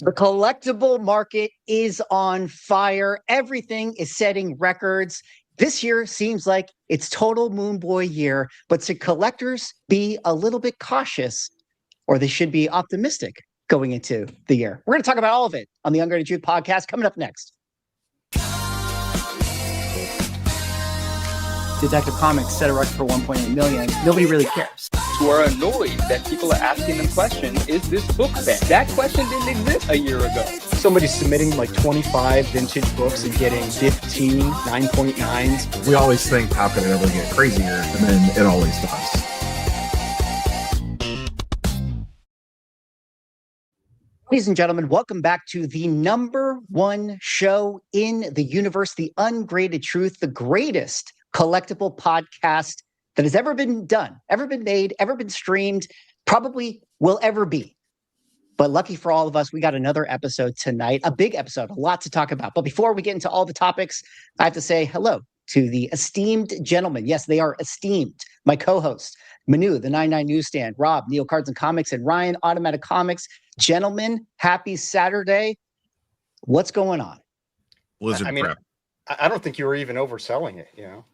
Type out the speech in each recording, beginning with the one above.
The collectible market is on fire. Everything is setting records. This year seems like it's total Moon Boy year, but should collectors be a little bit cautious or they should be optimistic going into the year? We're going to talk about all of it on the Ungraded Truth podcast coming up next. Detective Comics set a record for 1.8 million. Nobody really cares. Who are annoyed that people are asking them questions, is this book banned? That question didn't exist a year ago. Somebody's submitting like 25 vintage books and getting 15 9.9s. We always think, how can it ever get crazier? And then it always does. Ladies and gentlemen, welcome back to the #1 show in the universe, The Ungraded Truth, the greatest collectible podcast that has ever been done, ever been made, ever been streamed, probably will ever be. But lucky for all of us, we got another episode tonight, a big episode, a lot to talk about. But before we get into all the topics, I have to say hello to the esteemed gentlemen. Yes, they are esteemed. My co-host, Manu, the 99 Newsstand, Rob, Neo Cards and Comics, and Ryan, Automatic Comics. Gentlemen, happy Saturday. What's going on? Blizzard prep. I don't think you were even overselling it, you know.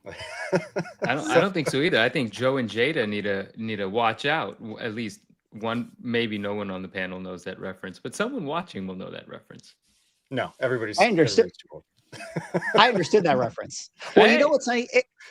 I don't think so either. I think Joe and Jada need to watch out. At least one, maybe no one on the panel knows that reference, but someone watching will know that reference. No, everybody's. I understood. I understood that reference. Well, you know what's funny?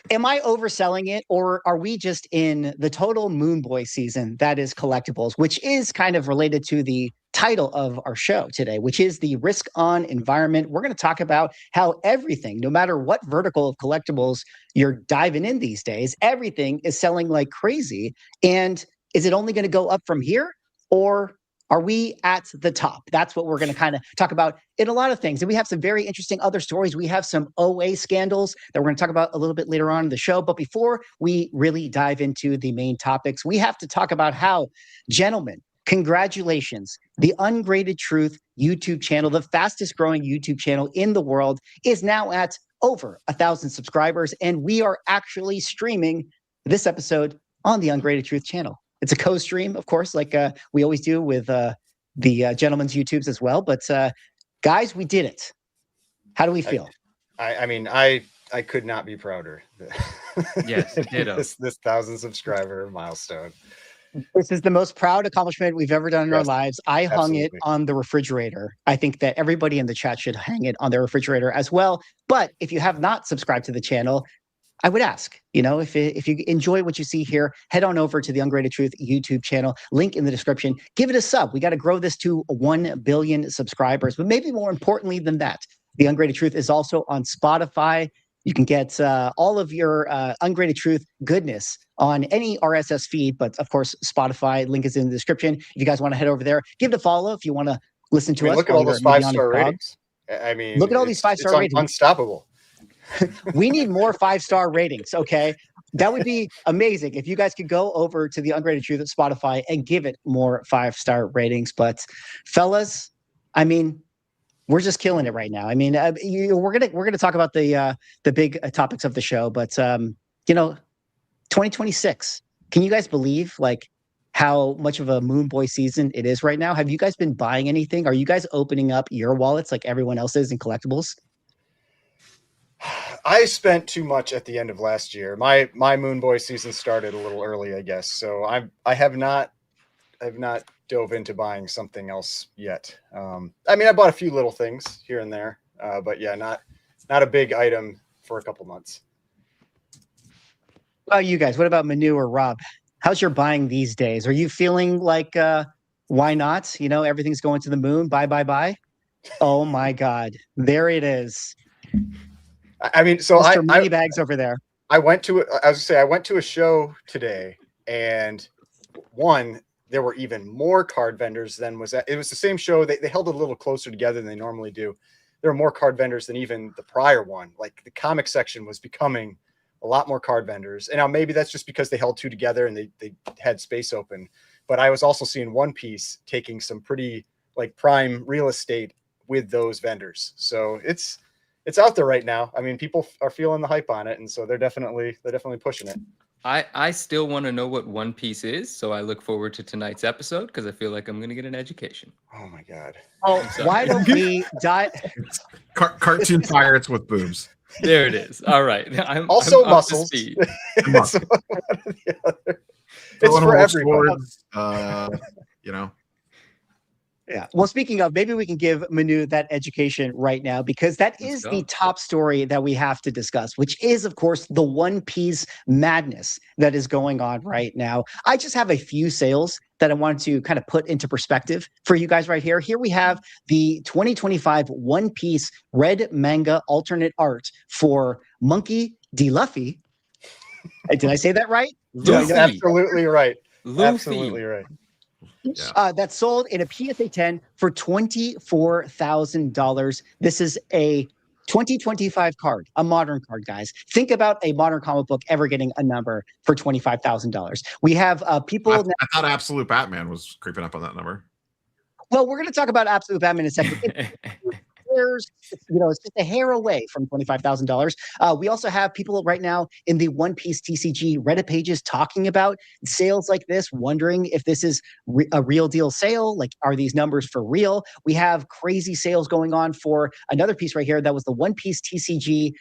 Am I overselling it, or are we just in the total Moon Boy season that is collectibles, which is kind of related to the title of our show today, which is the risk on environment. We're going to talk about how everything, no matter what vertical of collectibles you're diving in these days, everything is selling like crazy. And is it only going to go up from here, or are we at the top? That's what we're going to kind of talk about in a lot of things. And we have some very interesting other stories. We have some OA scandals that we're going to talk about a little bit later on in the show. But before we really dive into the main topics, we have to talk about how, gentlemen, congratulations. The Ungraded Truth YouTube channel, the fastest growing YouTube channel in the world, is now at over 1,000 subscribers. And we are actually streaming this episode on the Ungraded Truth channel. It's a co-stream, of course, like we always do with the gentlemen's YouTubes as well. But guys, we did it. How do we feel? I could not be prouder. Yes, ditto. this 1,000 subscriber milestone. This is the most proud accomplishment we've ever done in our lives. I hung it on the refrigerator. I think that everybody in the chat should hang it on their refrigerator as well. But if you have not subscribed to the channel, I would ask, if you enjoy what you see here, head on over to the Ungraded Truth YouTube channel, link in the description, give it a sub. We got to grow this to 1 billion subscribers. But maybe more importantly than that, the Ungraded Truth is also on Spotify. You can get all of your Ungraded Truth goodness on any RSS feed, but of course, Spotify, link is in the description. If you guys want to head over there, give it a follow if you want to listen to us. Look at all those 5-star ratings. Look at all these 5-star ratings. Unstoppable. We need more 5-star ratings, okay? That would be amazing if you guys could go over to the Ungraded Truth at Spotify and give it more 5-star ratings. But fellas, we're just killing it right now. We're gonna talk about the big topics of the show, but 2026. Can you guys believe how much of a Moon Boy season it is right now? Have you guys been buying anything? Are you guys opening up your wallets like everyone else is in collectibles? I spent too much at the end of last year. My Moon Boy season started a little early, I guess. So I have not dove into buying something else yet. I bought a few little things here and there, but yeah, not a big item for a couple months. Oh, you guys, what about Manu or Rob? How's your buying these days? Are you feeling like why not? Everything's going to the moon. Buy. Oh my God, there it is. So Mr. Moneybags over there. I went to a show today, and there were even more card vendors than it was the same show. They held it a little closer together than they normally do. There were more card vendors than even the prior one. Like the comic section was becoming a lot more card vendors. And now maybe that's just because they held two together and they had space open. But I was also seeing One Piece taking some pretty prime real estate with those vendors. So it's out there right now. People are feeling the hype on it, and so they're definitely pushing it. I still want to know what One Piece is, so I look forward to tonight's episode because I feel like I'm going to get an education. Oh my god. Oh, sorry. why don't we dive? Cartoon pirates with boobs. There it is. All right. I'm Also up to muscles. speed. It's one or the other. It's Throwing for little everybody. swords, you know. Yeah. Well, speaking of, maybe we can give Manu that education right now, because that Let's is go. the top story that we have to discuss, which is, of course, the One Piece madness that is going on right now. I just have a few sales that I wanted to kind of put into perspective for you guys right here. Here we have the 2025 One Piece red manga alternate art for Monkey D. Luffy. Did I say that right? Luffy. Absolutely right. Luffy. Absolutely right. Yeah. That sold in a PSA 10 for $24,000. This is a 2025 card, a modern card, guys. Think about a modern comic book ever getting a number for $25,000. We have people. I thought Absolute Batman was creeping up on that number. Well, we're going to talk about Absolute Batman in a second. It's just a hair away from $25,000. We also have people right now in the One Piece TCG Reddit pages talking about sales like this, wondering if this is a real deal sale. Like, are these numbers for real? We have crazy sales going on for another piece right here. That was the One Piece TCG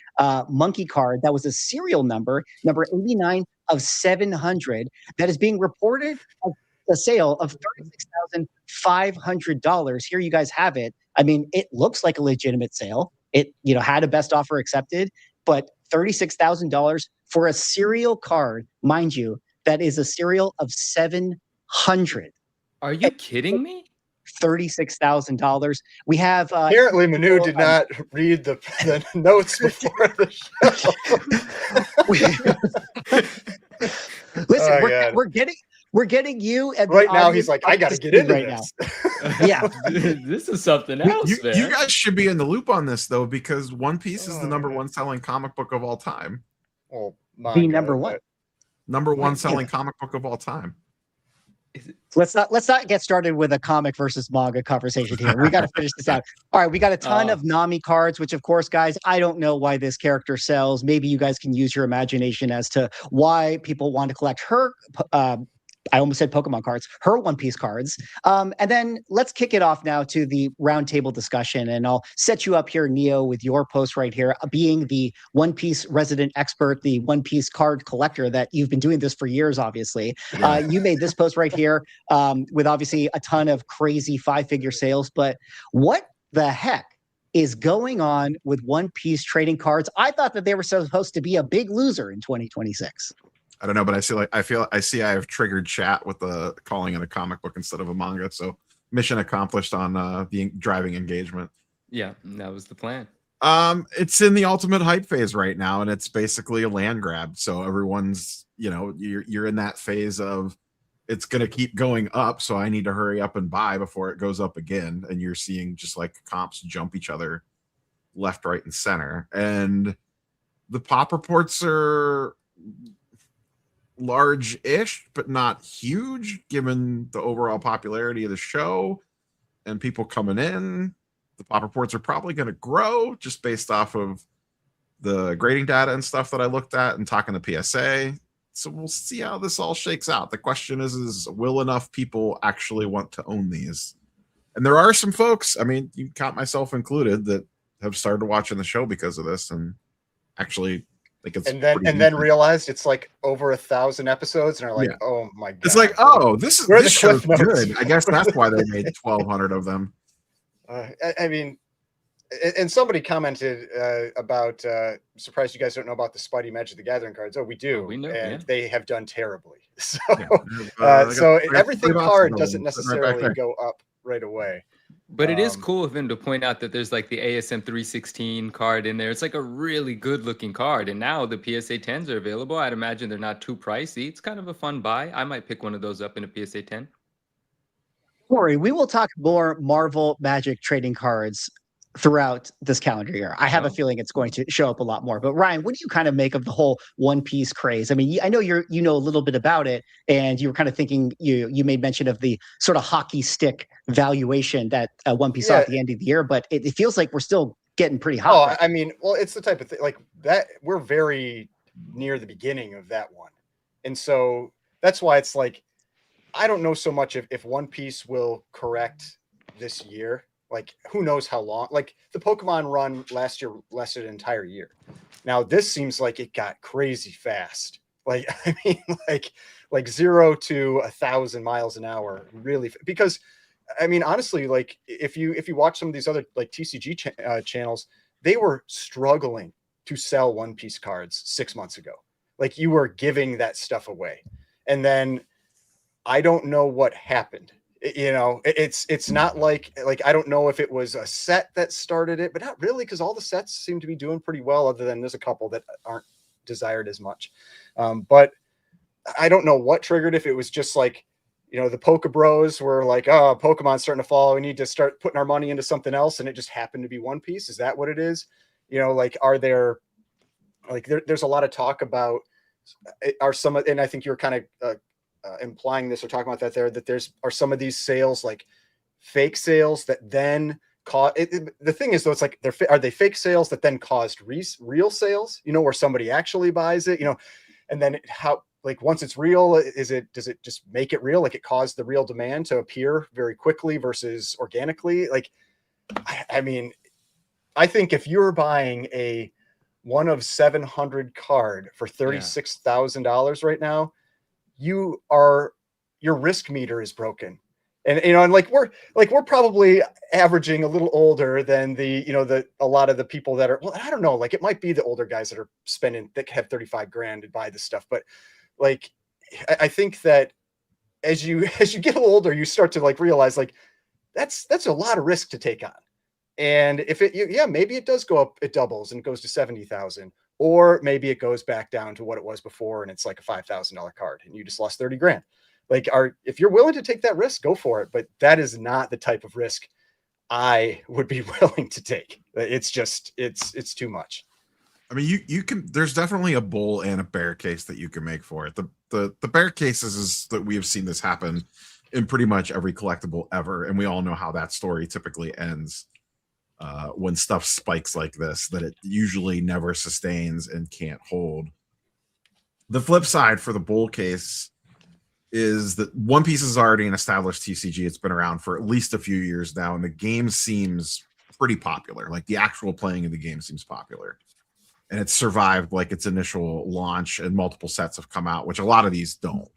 monkey card. That was a serial number 89 of 700 that is being reported as a sale of $36,500. Here you guys have it. I mean, it looks like a legitimate sale. It, had a best offer accepted, but $36,000 for a serial card, mind you, that is a serial of 700. Are you kidding me? $36,000. We have Apparently, Manu did not read the notes before the show. Listen, we're getting you and right now. He's like, I got to get into right this. Now. Yeah, This is something else, You man. guys should be in the loop on this though, because One Piece is the number one selling comic book of all time. Well, the number one. Number one selling comic book of all time. Let's not get started with a comic versus manga conversation here. We got to finish this out. All right, we got a ton of Nami cards, which of course, guys, I don't know why this character sells. Maybe you guys can use your imagination as to why people want to collect her. I almost said Pokemon cards, her One Piece cards. And then let's kick it off now to the roundtable discussion. And I'll set you up here, Neo, with your post right here, being the One Piece resident expert, the One Piece card collector that you've been doing this for years, obviously. Yeah. You made this post right here with obviously a ton of crazy 5-figure sales. But what the heck is going on with One Piece trading cards? I thought that they were supposed to be a big loser in 2026. I don't know, but I have triggered chat with the calling it a comic book instead of a manga. So mission accomplished on the driving engagement. Yeah, that was the plan. It's in the ultimate hype phase right now, and it's basically a land grab. So everyone's, you're in that phase of it's going to keep going up. So I need to hurry up and buy before it goes up again. And you're seeing just like comps jump each other left, right, and center. And the pop reports are large-ish, but not huge, given the overall popularity of the show and people coming in. The pop reports are probably going to grow just based off of the grading data and stuff that I looked at and talking to PSA. So we'll see how this all shakes out. The question is will enough people actually want to own these? And there are some folks, I mean, you count myself included, that have started watching the show because of this and actually and then realized it's like over 1,000 episodes and are like, oh my god! It's like, this show's good. I guess that's why they made 1,200 of them. I mean, and somebody commented about surprised you guys don't know about the Spidey Magic the Gathering cards. Oh, we do, we know, and they have done terribly. So, so everything card doesn't necessarily go up right away. But it is cool of him to point out that there's like the ASM 316 card in there. It's like a really good looking card. And now the PSA 10s are available. I'd imagine they're not too pricey. It's kind of a fun buy. I might pick one of those up in a PSA 10. Corey, we will talk more Marvel Magic trading cards throughout this calendar year. I have a feeling it's going to show up a lot more. But Ryan, what do you kind of make of the whole One Piece craze? I mean, I know you know a little bit about it, and you were kind of thinking you made mention of the sort of hockey stick valuation that One Piece saw at the end of the year, but it feels like we're still getting pretty hot. Oh, I mean, well, it's the type of thing like that. We're very near the beginning of that one. And so that's why it's like, I don't know so much if One Piece will correct this year. Like, who knows how long? Like, the Pokemon run last year lasted an entire year. Now this seems like it got crazy fast. Like, I mean, like 0 to 1,000 miles an hour, really. Because, I mean, honestly, like if you watch some of these other like TCG channels, they were struggling to sell One Piece cards 6 months ago. Like, you were giving that stuff away, and then I don't know what happened. You know, it's not like I don't know if it was a set that started it, but not really, because all the sets seem to be doing pretty well, other than there's a couple that aren't desired as much. But I don't know what triggered, if it was just like, you know, the Poke Bros were like, oh, Pokemon's starting to fall, we need to start putting our money into something else, and it just happened to be One Piece. Is that what it is? You know, like, are there like there's a lot of talk about are some of, and I think you're kind of implying this or talking about that there, that are some of these sales like fake sales that then cause the thing is, though, it's like, are they fake sales that then caused real sales, you know, where somebody actually buys it, you know, and then how, like, once it's real, does it just make it real? Like, it caused the real demand to appear very quickly versus organically. Like, I mean, I think if you're buying a 1 of 700 card for $36,000 right now, your risk meter is broken. And, you know, and we're probably averaging a little older than a lot of the people that are, well, I don't know, like, it might be the older guys that are spending, that have 35 grand to buy this stuff. But like, I think that as you get a little older, you start to like realize, like, that's a lot of risk to take on. And if maybe it does go up, it doubles and it goes to 70,000, or maybe it goes back down to what it was before, and it's like a $5,000 card and you just lost 30 grand. Like, if you're willing to take that risk, go for it. But that is not the type of risk I would be willing to take. It's just, it's too much. I mean, you can, there's definitely a bull and a bear case that you can make for it. The bear cases is that we have seen this happen in pretty much every collectible ever. And we all know how that story typically ends. When stuff spikes like this, that it usually never sustains and can't hold. The flip side for the bull case is that One Piece is already an established TCG. It's been around for at least a few years now, and the game seems pretty popular. Like, the actual playing of the game seems popular, and it's survived like its initial launch, and multiple sets have come out, which a lot of these don't.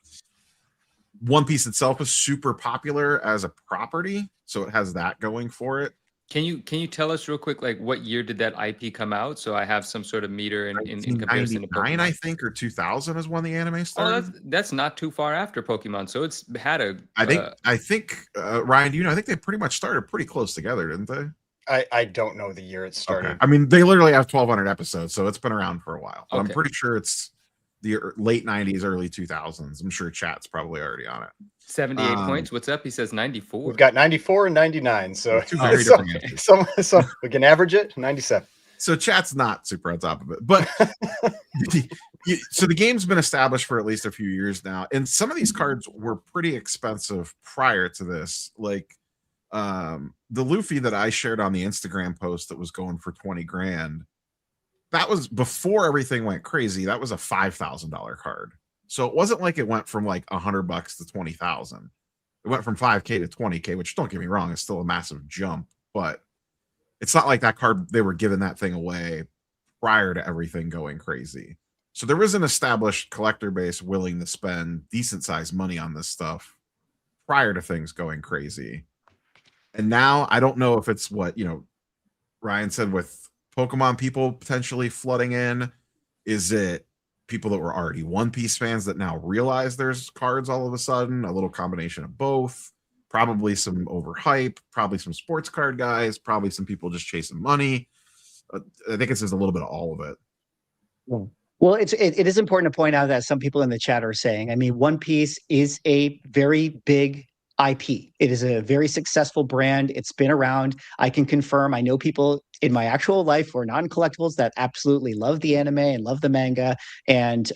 One Piece itself is super popular as a property, so it has that going for it. Can you tell us real quick, like, what year did that IP come out, so I have some sort of meter in comparison to Pokemon? I think, or 2000 is when the anime started. Oh, that's not too far after Pokemon, so it's had a. I think Ryan, do you know? I think they pretty much started pretty close together, didn't they? I don't know the year it started. Okay. I mean, they literally have 1,200 episodes, so it's been around for a while. But Okay. I'm pretty sure it's the late 90s, early 2000s. I'm sure chat's probably already on it. 78 points. What's up? He says 94. We've got 94 and 99. So, two very different answers. so we can average it 97. So chat's not super on top of it. But so the game's been established for at least a few years now. And some of these cards were pretty expensive prior to this. Like the Luffy that I shared on the Instagram post that was going for 20 grand. That was before everything went crazy. That was a $5,000 card. So it wasn't like it went from like $100 to 20,000. It went from 5K to 20K, which, don't get me wrong, is still a massive jump, but it's not like that card, they were giving that thing away prior to everything going crazy. So there was an established collector base willing to spend decent sized money on this stuff prior to things going crazy. And now I don't know if it's what, you know, Ryan said with Pokemon people potentially flooding in. Is it people that were already One Piece fans that now realize there's cards all of a sudden? A little combination of both. Probably some overhype, probably some sports card guys, probably some people just chasing money. I think it's just a little bit of all of it. Well, it is important to point out that some people in the chat are saying, I mean, One Piece is a very big IP. It is a very successful brand. It's been around. I can confirm. I know people in my actual life who are non-collectibles that absolutely love the anime and love the manga. And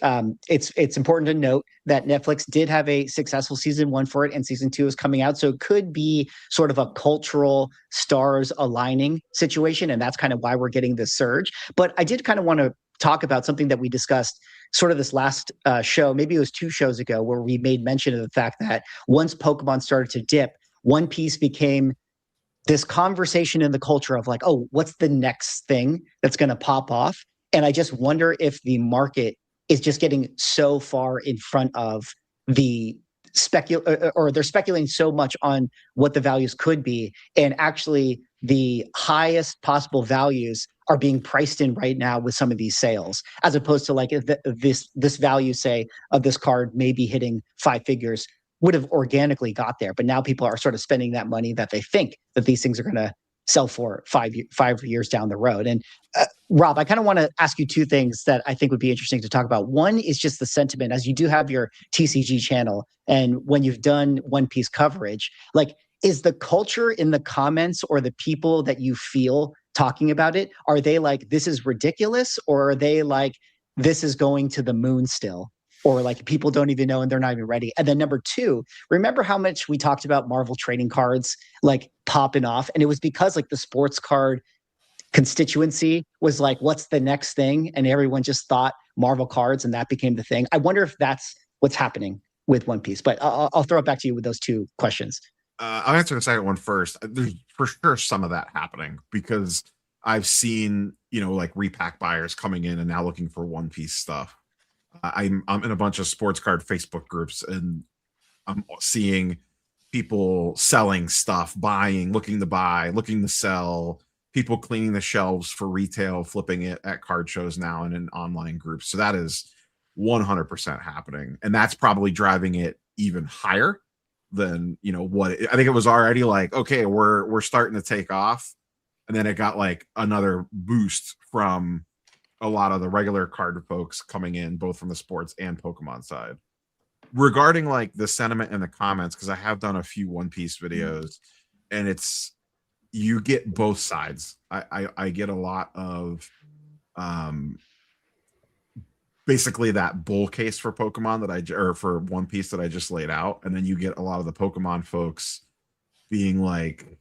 it's important to note that Netflix did have a successful season 1 for it, and season 2 is coming out. So it could be sort of a cultural stars aligning situation, and that's kind of why we're getting this surge. But I did kind of want to talk about something that we discussed sort of this last show, maybe it was 2 shows ago, where we made mention of the fact that once Pokemon started to dip, One Piece became this conversation in the culture of like, oh, what's the next thing that's going to pop off? And I just wonder if the market is just getting so far in front of the or they're speculating so much on what the values could be, and actually the highest possible values are being priced in right now with some of these sales, as opposed to like this value, say, of this card maybe hitting 5 figures would have organically got there, but now people are sort of spending that money that they think that these things are going to sell for 5 years down the road. And Rob, I kind of want to ask you 2 things that I think would be interesting to talk about. One is just the sentiment, as you do have your TCG channel, and when you've done One Piece coverage, like, is the culture in the comments or the people that you feel talking about it, are they like, this is ridiculous, or are they like, this is going to the moon still? Or like people don't even know and they're not even ready. And then number 2, remember how much we talked about Marvel trading cards like popping off? And it was because like the sports card constituency was like, what's the next thing? And everyone just thought Marvel cards, and that became the thing. I wonder if that's what's happening with One Piece, but I'll throw it back to you with those 2 questions. I'll answer the second one first. There's for sure some of that happening, because I've seen, like repack buyers coming in and now looking for One Piece stuff. I'm in a bunch of sports card Facebook groups, and I'm seeing people selling stuff, buying, looking to buy, looking to sell, people cleaning the shelves for retail, flipping it at card shows now and in online groups. So that is 100% happening. And that's probably driving it even higher than, I think it was already like, okay, we're starting to take off. And then it got like another boost from a lot of the regular card folks coming in, both from the sports and Pokemon side. Regarding like the sentiment in the comments, because I have done a few One Piece videos, and you get both sides. I get a lot of basically that bull case for Pokemon or for One Piece that I just laid out, and then you get a lot of the Pokemon folks being like,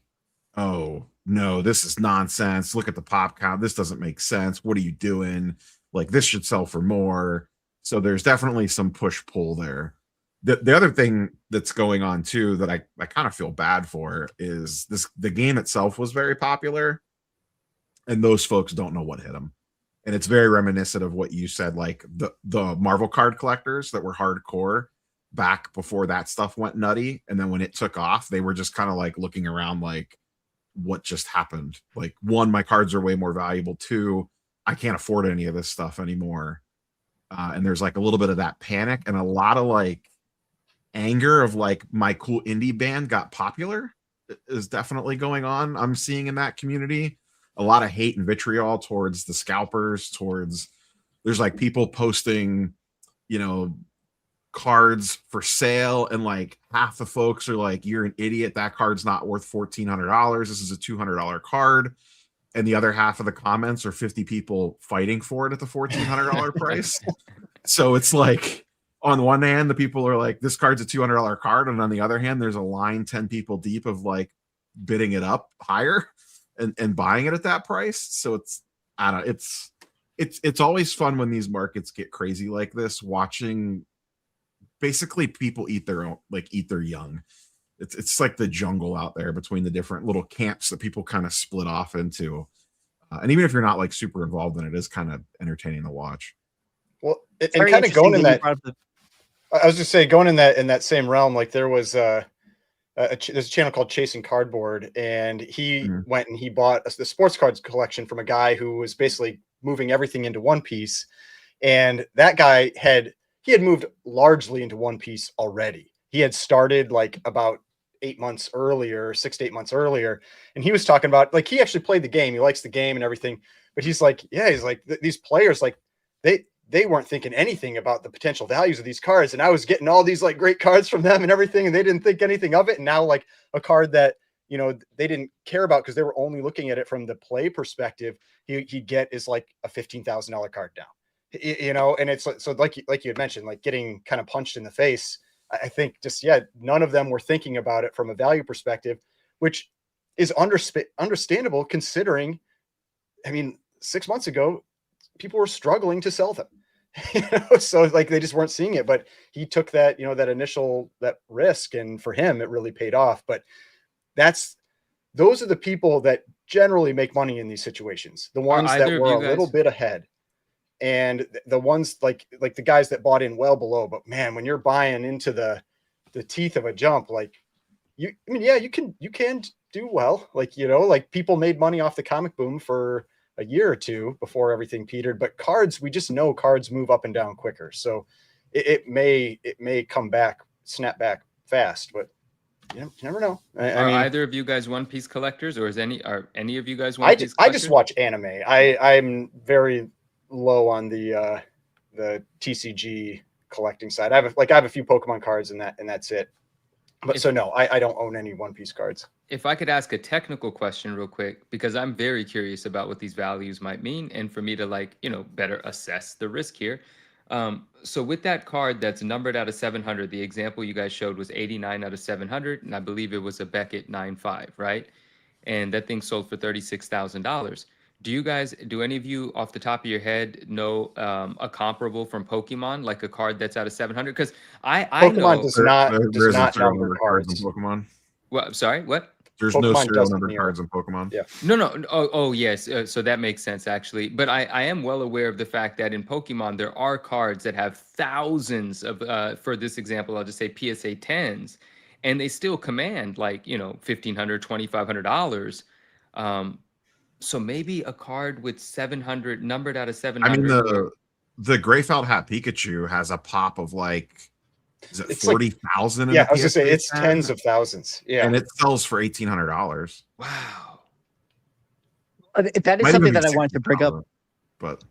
oh no, this is nonsense. Look at the pop count. This doesn't make sense. What are you doing? Like, this should sell for more. So there's definitely some push-pull there. The other thing that's going on too that I kind of feel bad for is the game itself was very popular, and those folks don't know what hit them. And it's very reminiscent of what you said, like the Marvel card collectors that were hardcore back before that stuff went nutty. And then when it took off, they were just kind of like looking around like, what just happened? Like, 1, my cards are way more valuable. 2, I can't afford any of this stuff anymore. And there's like a little bit of that panic and a lot of like anger of like, my cool indie band got popular is definitely going on. I'm seeing in that community a lot of hate and vitriol towards the scalpers, there's like people posting, cards for sale, and like half the folks are like, you're an idiot, that card's not worth $1,400, this is a $200 card. And the other half of the comments are 50 people fighting for it at the $1,400 price. So it's like, on one hand, the people are like, this card's a $200 card, and on the other hand, there's a line 10 people deep of like bidding it up higher and buying it at that price. So it's always fun when these markets get crazy like this, watching basically people eat their young. It's like the jungle out there between the different little camps that people kind of split off into. And even if you're not like super involved in it, is kind of entertaining to watch. Well, and kind of going in that, I was just saying, going in that same realm, like there was there's a channel called Chasing Cardboard, and he went and he bought the sports cards collection from a guy who was basically moving everything into One Piece. And that guy had moved largely into One Piece already. He had started like about 6 to 8 months earlier. And he was talking about, like, he actually played the game. He likes the game and everything, but he's like, these players, like they weren't thinking anything about the potential values of these cards. And I was getting all these like great cards from them and everything, and they didn't think anything of it. And now like a card that, they didn't care about because they were only looking at it from the play perspective, he'd get is like a $15,000 card now, and it's so like you had mentioned, like getting kind of punched in the face. I think just, none of them were thinking about it from a value perspective, which is understandable considering, I mean, 6 months ago, people were struggling to sell them. So like they just weren't seeing it, but he took that, that initial, that risk. And for him, it really paid off. But those are the people that generally make money in these situations. The ones that were a little bit ahead. And the ones like the guys that bought in well below, but man, when you're buying into the teeth of a jump, like you can do well. Like, like people made money off the comic boom for a year or two before everything petered, but cards, we just know cards move up and down quicker. So it may come back, snap back fast, but you never know. I mean, either of you guys One Piece collectors, or are any of you guys One Piece collectors? I just watch anime. I'm very low on the TCG collecting side. I have a few Pokemon cards and that's it. But no, I don't own any One Piece cards. If I could ask a technical question real quick, because I'm very curious about what these values might mean, and for me to better assess the risk here. So with that card that's numbered out of 700, the example you guys showed was 89 out of 700, and I believe it was a Beckett 9.5, right? And that thing sold for $36,000. Do any of you off the top of your head know a comparable from Pokemon, like a card that's out of 700? Because I Pokemon know does not number cards in Pokemon. Well, sorry, what? There's Pokemon no serial numbered cards in Pokemon. Yeah. No. Oh, yes. So that makes sense, actually. But I am well aware of the fact that in Pokemon, there are cards that have thousands of, for this example, I'll just say PSA 10s, and they still command $1,500, $2,500. So maybe a card with 700, numbered out of 700. I mean, the Greyfelt Hat Pikachu has a pop of is it 40,000? Yeah, I was gonna say it's tens of thousands. Yeah, and it sells for $1,800. Wow, that is something that I wanted to bring up. But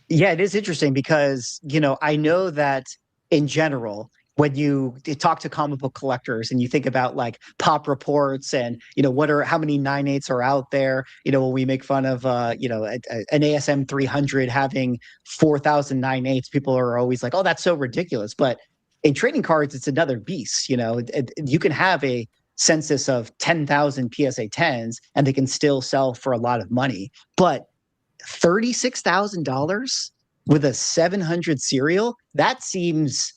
yeah, it is interesting because I know that in general, when you talk to comic book collectors and you think about like pop reports and how many 9/8s are out there, when we make fun of an ASM 300 having 4,000 9/8s, people are always like, oh, that's so ridiculous. But in trading cards, it's another beast. You can have a census of 10,000 PSA 10s and they can still sell for a lot of money. But $36,000 with a 700 serial, that seems,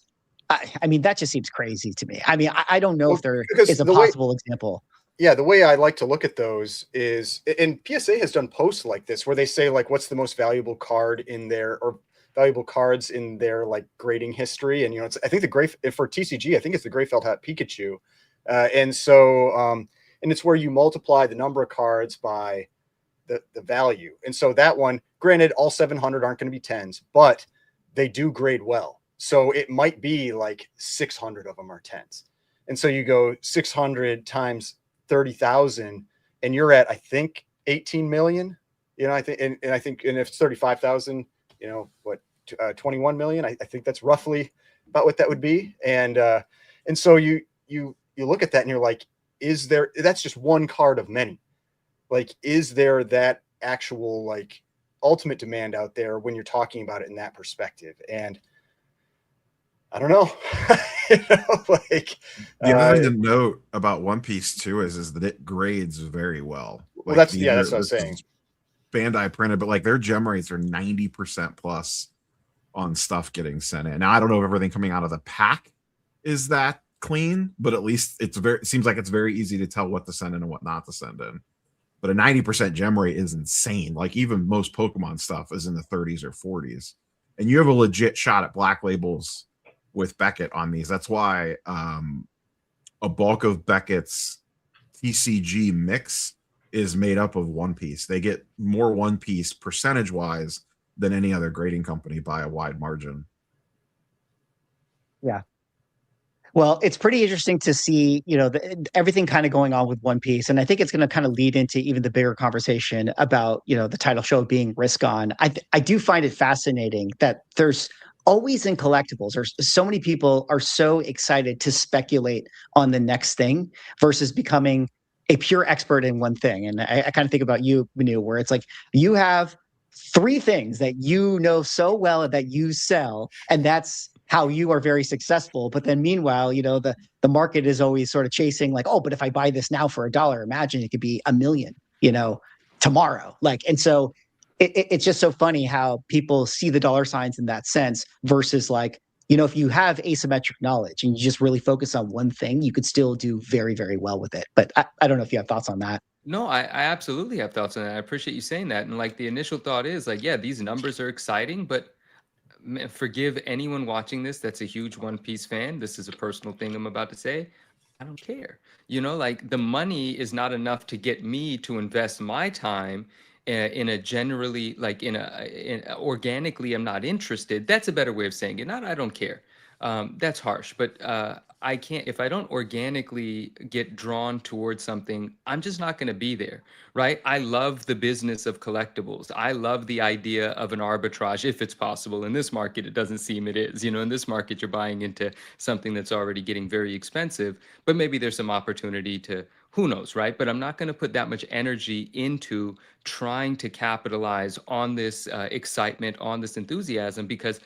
that just seems crazy to me. I don't know if there is a possible example. Yeah, the way I like to look at those is, and PSA has done posts like this where they say like, what's the most valuable card in there, or valuable cards in their like grading history. And I think for TCG, I think it's the Greyfelt Hat Pikachu, and it's where you multiply the number of cards by the value. And so that one, granted, all 700 aren't going to be 10s, but they do grade well. So it might be like 600 of them are 10s. And so you go 600 times 30,000 and you're at, I think, 18 million, I think, and if it's 35,000, 21 million, I think that's roughly about what that would be. And so you look at that and you're like, that's just one card of many. Like, is there that actual like ultimate demand out there when you're talking about it in that perspective? And I don't know. The other thing to note about One Piece too is that it grades very well. Well, that's what I was saying. Bandai printed, but their gem rates are 90% plus on stuff getting sent in. Now I don't know if everything coming out of the pack is that clean, but at least it seems like it's very easy to tell what to send in and what not to send in. But a 90% gem rate is insane. Like even most Pokemon stuff is in the 30s or 40s, and you have a legit shot at black labels with Beckett on these. That's why a bulk of Beckett's TCG mix is made up of One Piece. They get more One Piece percentage wise than any other grading company by a wide margin. Yeah. Well, it's pretty interesting to see, everything kind of going on with One Piece. And I think it's going to kind of lead into even the bigger conversation about, the title show being risk on. I do find it fascinating that there's always in collectibles, there's so many people are so excited to speculate on the next thing versus becoming a pure expert in one thing. And I kind of think about you, Manu, where it's like you have 3 things that you know so well that you sell, and that's how you are very successful. But then meanwhile, the market is always sort of chasing like, oh, but if I buy this now for $1, imagine it could be $1 million, tomorrow. And so it's just so funny how people see the dollar signs in that sense versus like, you know, if you have asymmetric knowledge and you just really focus on one thing, you could still do very, very well with it. But I don't know if you have thoughts on that. No, I absolutely have thoughts on that. I appreciate you saying that. And like the initial thought is like, yeah, these numbers are exciting, but forgive anyone watching this that's a huge One Piece fan. This is a personal thing I'm about to say. I don't care. You know, like the money is not enough to get me to invest my time in a generally like organically I'm not interested. That's a better way of saying it. Not I don't care. That's harsh, but I can't, if I don't organically get drawn towards something, I'm just not going to be there, right? I love the business of collectibles. I love the idea of an arbitrage, if it's possible. In this market, it doesn't seem it is. You know, in this market, you're buying into something that's already getting very expensive, but maybe there's some opportunity to, who knows, right? But I'm not going to put that much energy into trying to capitalize on this excitement, on this enthusiasm, because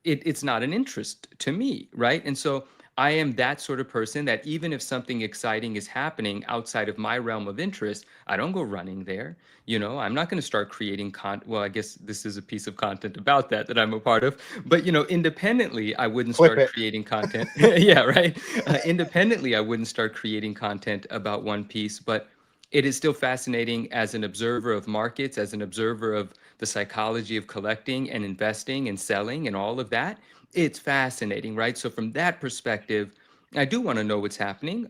it's not an interest to me, right? And so I am that sort of person that even if something exciting is happening outside of my realm of interest, I don't go running there. You know, I'm not going to start creating content. Well, I guess this is a piece of content about that I'm a part of. But, you know, independently, I wouldn't start creating content. Yeah, right. Independently, I wouldn't start creating content about One Piece. But it is still fascinating as an observer of markets, as an observer of the psychology of collecting and investing and selling and all of that. It's fascinating, right? So from that perspective, I do want to know what's happening.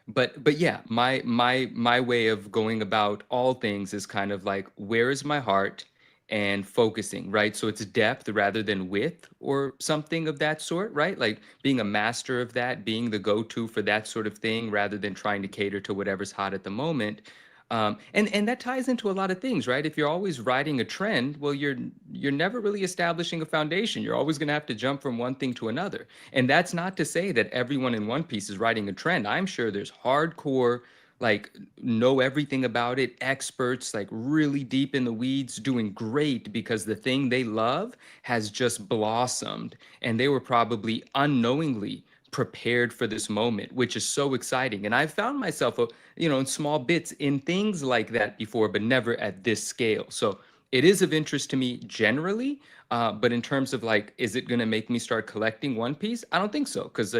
But yeah, my way of going about all things is kind of like, where is my heart and focusing, right? So it's depth rather than width or something of that sort, right? Like being a master of that, being the go-to for that sort of thing rather than trying to cater to whatever's hot at the moment. And that ties into a lot of things, right? If you're always riding a trend, well, you're never really establishing a foundation. You're always going to have to jump from one thing to another. And that's not to say that everyone in One Piece is riding a trend. I'm sure there's hardcore, like know everything about it, experts like really deep in the weeds doing great because the thing they love has just blossomed and they were probably unknowingly prepared for this moment, which is so exciting. And I've found myself, you know, in small bits in things like that before, but never at this scale. So it is of interest to me generally, but in terms of like, is it going to make me start collecting One Piece? I don't think so, because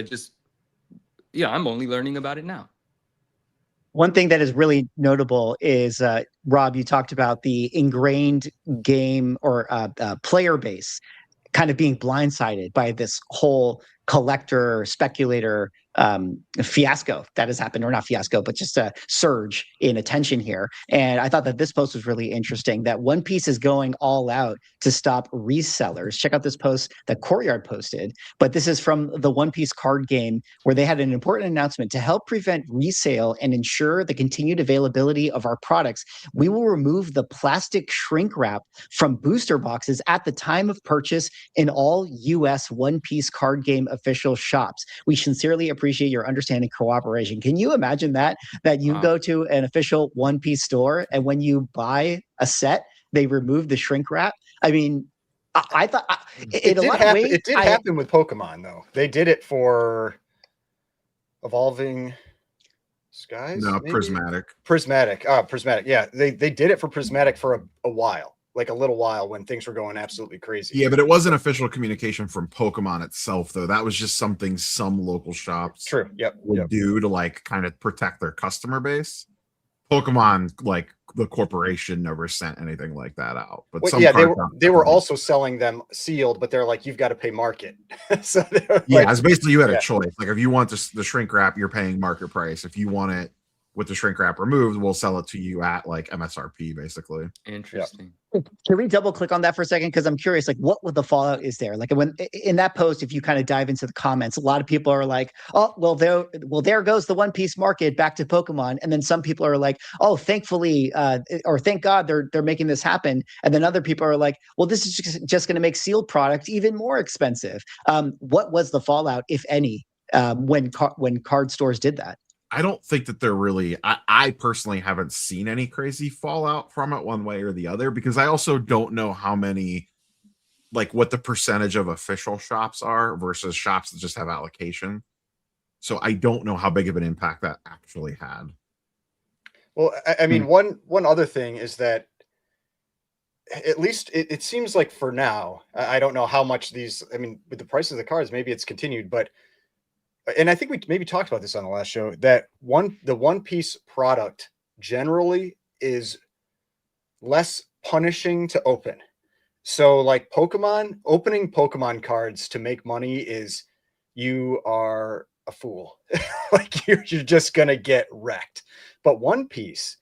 I'm only learning about it now. One thing that is really notable is, Rob, you talked about the ingrained game or player base kind of being blindsided by this whole collector, speculator fiasco that has happened, or not fiasco, but just a surge in attention here. And I thought that this post was really interesting, that One Piece is going all out to stop resellers. Check out this post that Courtyard posted, but this is from the One Piece card game, where they had an important announcement: to help prevent resale and ensure the continued availability of our products, we will remove the plastic shrink wrap from booster boxes at the time of purchase in all US One Piece card game official shops. We sincerely appreciate your understanding, cooperation. Can you imagine that you go to an official One Piece store and when you buy a set, they remove the shrink wrap? I mean, I thought it did happen with Pokemon, though. They did it for Evolving Skies. No, maybe? Prismatic. Prismatic. Yeah, they did it for Prismatic for a while. Like a little while when things were going absolutely crazy. Yeah, but it wasn't official communication from Pokemon itself, though. That was just something some local shops would do to like kind of protect their customer base. Pokemon, like the corporation, never sent anything like that out. But they were also selling them sealed, but they're like, you've got to pay market. So it's basically you had a choice. Like if you want the shrink wrap, you're paying market price. If you want it with the shrink wrap removed, we'll sell it to you at like MSRP, basically. Interesting. Can we double click on that for a second? Because I'm curious, like, what would the fallout is there? Like, when in that post, if you kind of dive into the comments, a lot of people are like, "Oh, well, there goes the One Piece market back to Pokemon," and then some people are like, "Oh, thankfully, or thank God they're making this happen," and then other people are like, "Well, this is just going to make sealed products even more expensive." What was the fallout, if any, when card stores did that? I don't think that they're really, I personally haven't seen any crazy fallout from it one way or the other, because I also don't know how many, like what the percentage of official shops are versus shops that just have allocation. So I don't know how big of an impact that actually had. Well, I mean, one other thing is that at least it seems like for now, I don't know how much these, I mean, with the price of the cards, maybe it's continued, but, and I think we maybe talked about this on the last show, that the One Piece product generally is less punishing to open. So like Pokemon, opening Pokemon cards to make money is, you are a fool. Like you're just gonna get wrecked. But One Piece,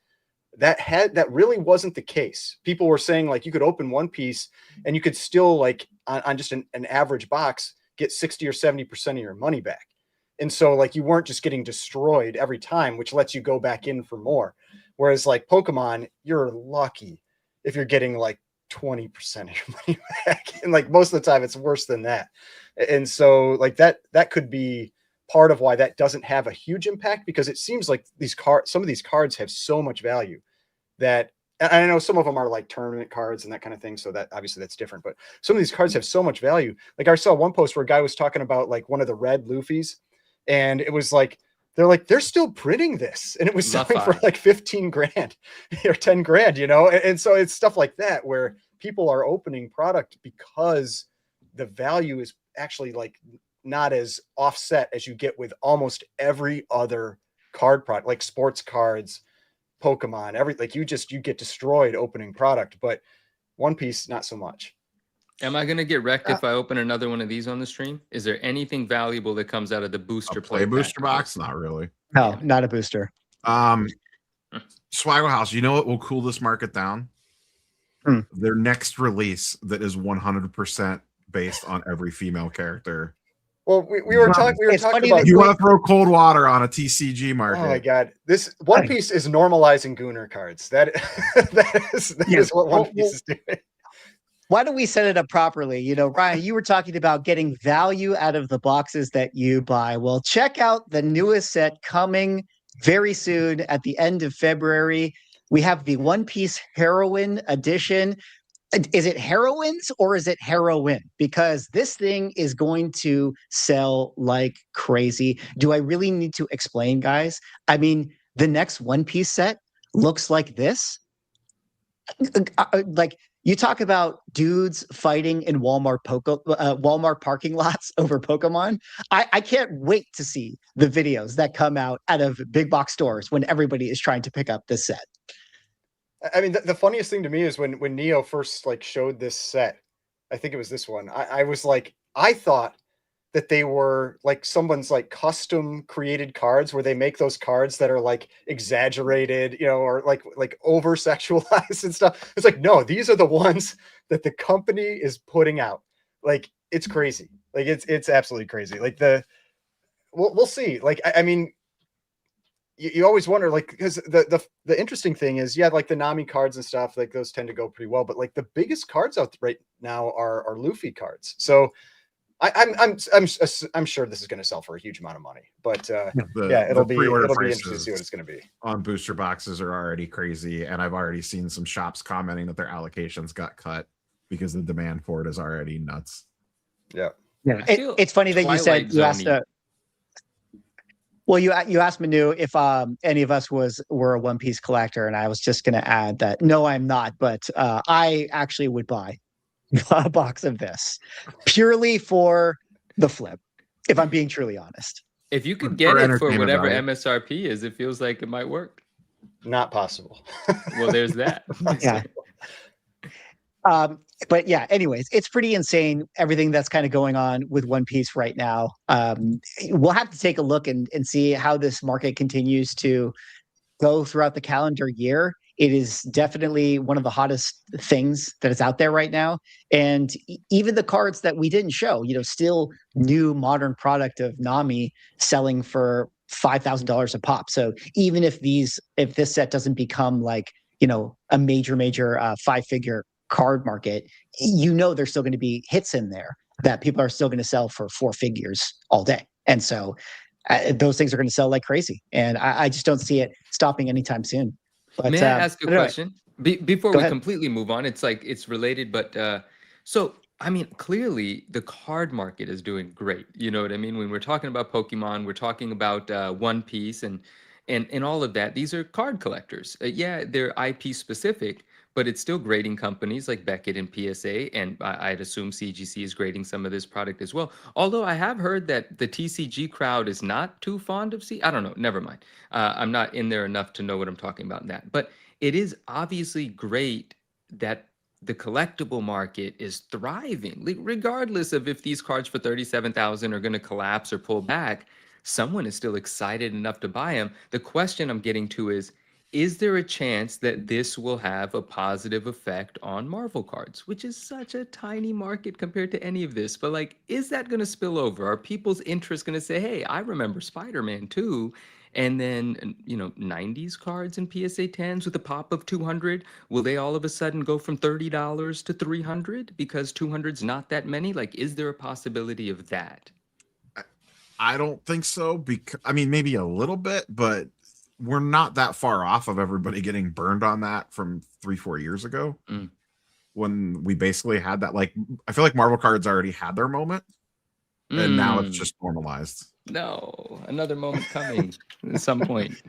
that really wasn't the case. People were saying like you could open One Piece and you could still like on just an average box get 60 or 70% of your money back. And so like you weren't just getting destroyed every time, which lets you go back in for more. Whereas like Pokemon, you're lucky if you're getting like 20% of your money back. And like most of the time it's worse than that. And so like that could be part of why that doesn't have a huge impact, because it seems like some of these cards have so much value that, and I know some of them are like tournament cards and that kind of thing. So that obviously that's different, but some of these cards have so much value. Like I saw one post where a guy was talking about like one of the red Luffy's, and it was like, they're still printing this, and it was selling for like 15 grand or 10 grand, you know? And so it's stuff like that where people are opening product because the value is actually like not as offset as you get with almost every other card product, like sports cards, Pokemon, like you get destroyed opening product, but One Piece, not so much. Am I going to get wrecked if I open another one of these on the stream? Is there anything valuable that comes out of the booster play booster box? Not really. No, not a booster. Swaggle House, you know what will cool this market down? Their next release that is 100% based on every female character. Well, we were talking about, you want to throw cold water on a TCG market. Oh my god, this One Piece is normalizing Gooner cards. That is what One Piece is doing. Why don't we set it up properly? You know, Ryan, you were talking about getting value out of the boxes that you buy. Well, check out the newest set coming very soon at the end of February. We have the One Piece Heroine Edition. Is it heroines or is it heroin? Because this thing is going to sell like crazy. Do I really need to explain, guys? I mean, the next One Piece set looks like this. Like, you talk about dudes fighting in Walmart parking lots over Pokemon. I can't wait to see the videos that come out of big box stores when everybody is trying to pick up this set. I mean, the funniest thing to me is when Neo first like showed this set. I think it was this one. I was like, I thought that they were like someone's like custom created cards where they make those cards that are like exaggerated, you know, or like over sexualized and stuff. It's like, no, these are the ones that the company is putting out. Like, it's crazy. Like it's absolutely crazy. Like we'll see. Like, I mean, you always wonder, like, because the interesting thing is, yeah, like the Nami cards and stuff, like those tend to go pretty well, but like the biggest cards out right now are Luffy cards. So I'm sure this is going to sell for a huge amount of money, but it'll be interesting to see what it's going to be. On booster boxes are already crazy, and I've already seen some shops commenting that their allocations got cut because the demand for it is already nuts. Yeah. It's funny that you said you asked well, you asked Manu if any of us were a One Piece collector, and I was just going to add that no, I'm not, but I actually would buy a box of this purely for the flip, if I'm being truly honest. If you could get it for whatever MSRP is, it feels like it might work. Not possible. Well, there's that. Yeah. But yeah, anyways, it's pretty insane, everything that's kind of going on with One Piece right now. We'll have to take a look and see how this market continues to go throughout the calendar year. It is definitely one of the hottest things that is out there right now. And even the cards that we didn't show, you know, still new modern product of Nami selling for $5,000 a pop. So even if this set doesn't become like, you know, a major 5-figure card market, you know, there's still going to be hits in there that people are still going to sell for 4 figures all day. And so those things are going to sell like crazy. And I just don't see it stopping anytime soon. But, may I ask a question before we ahead. completely move on? It's like it's related, but so I mean, clearly the card market is doing great. You know what I mean? When we're talking about Pokemon, we're talking about One Piece and all of that. These are card collectors. Yeah, they're IP specific, but it's still grading companies like Beckett and PSA, and I'd assume CGC is grading some of this product as well. Although I have heard that the TCG crowd is not too fond of I don't know, never mind. I'm not in there enough to know what I'm talking about in that. But it is obviously great that the collectible market is thriving, regardless of if these cards for 37,000 are going to collapse or pull back. Someone is still excited enough to buy them. The question I'm getting to is there a chance that this will have a positive effect on Marvel cards, which is such a tiny market compared to any of this? But like, is that going to spill over? Are people's interest going to say, hey, I remember Spider-Man too? And then, 90s cards and PSA 10s with a pop of 200, will they all of a sudden go from $30 to 300 because 200's not that many? Like, is there a possibility of that? I don't think so. Because I mean, maybe a little bit, but we're not that far off of everybody getting burned on that from 3-4 years ago, when we basically had that. Like, I feel like Marvel cards already had their moment, and now it's just normalized. No, another moment coming at some point.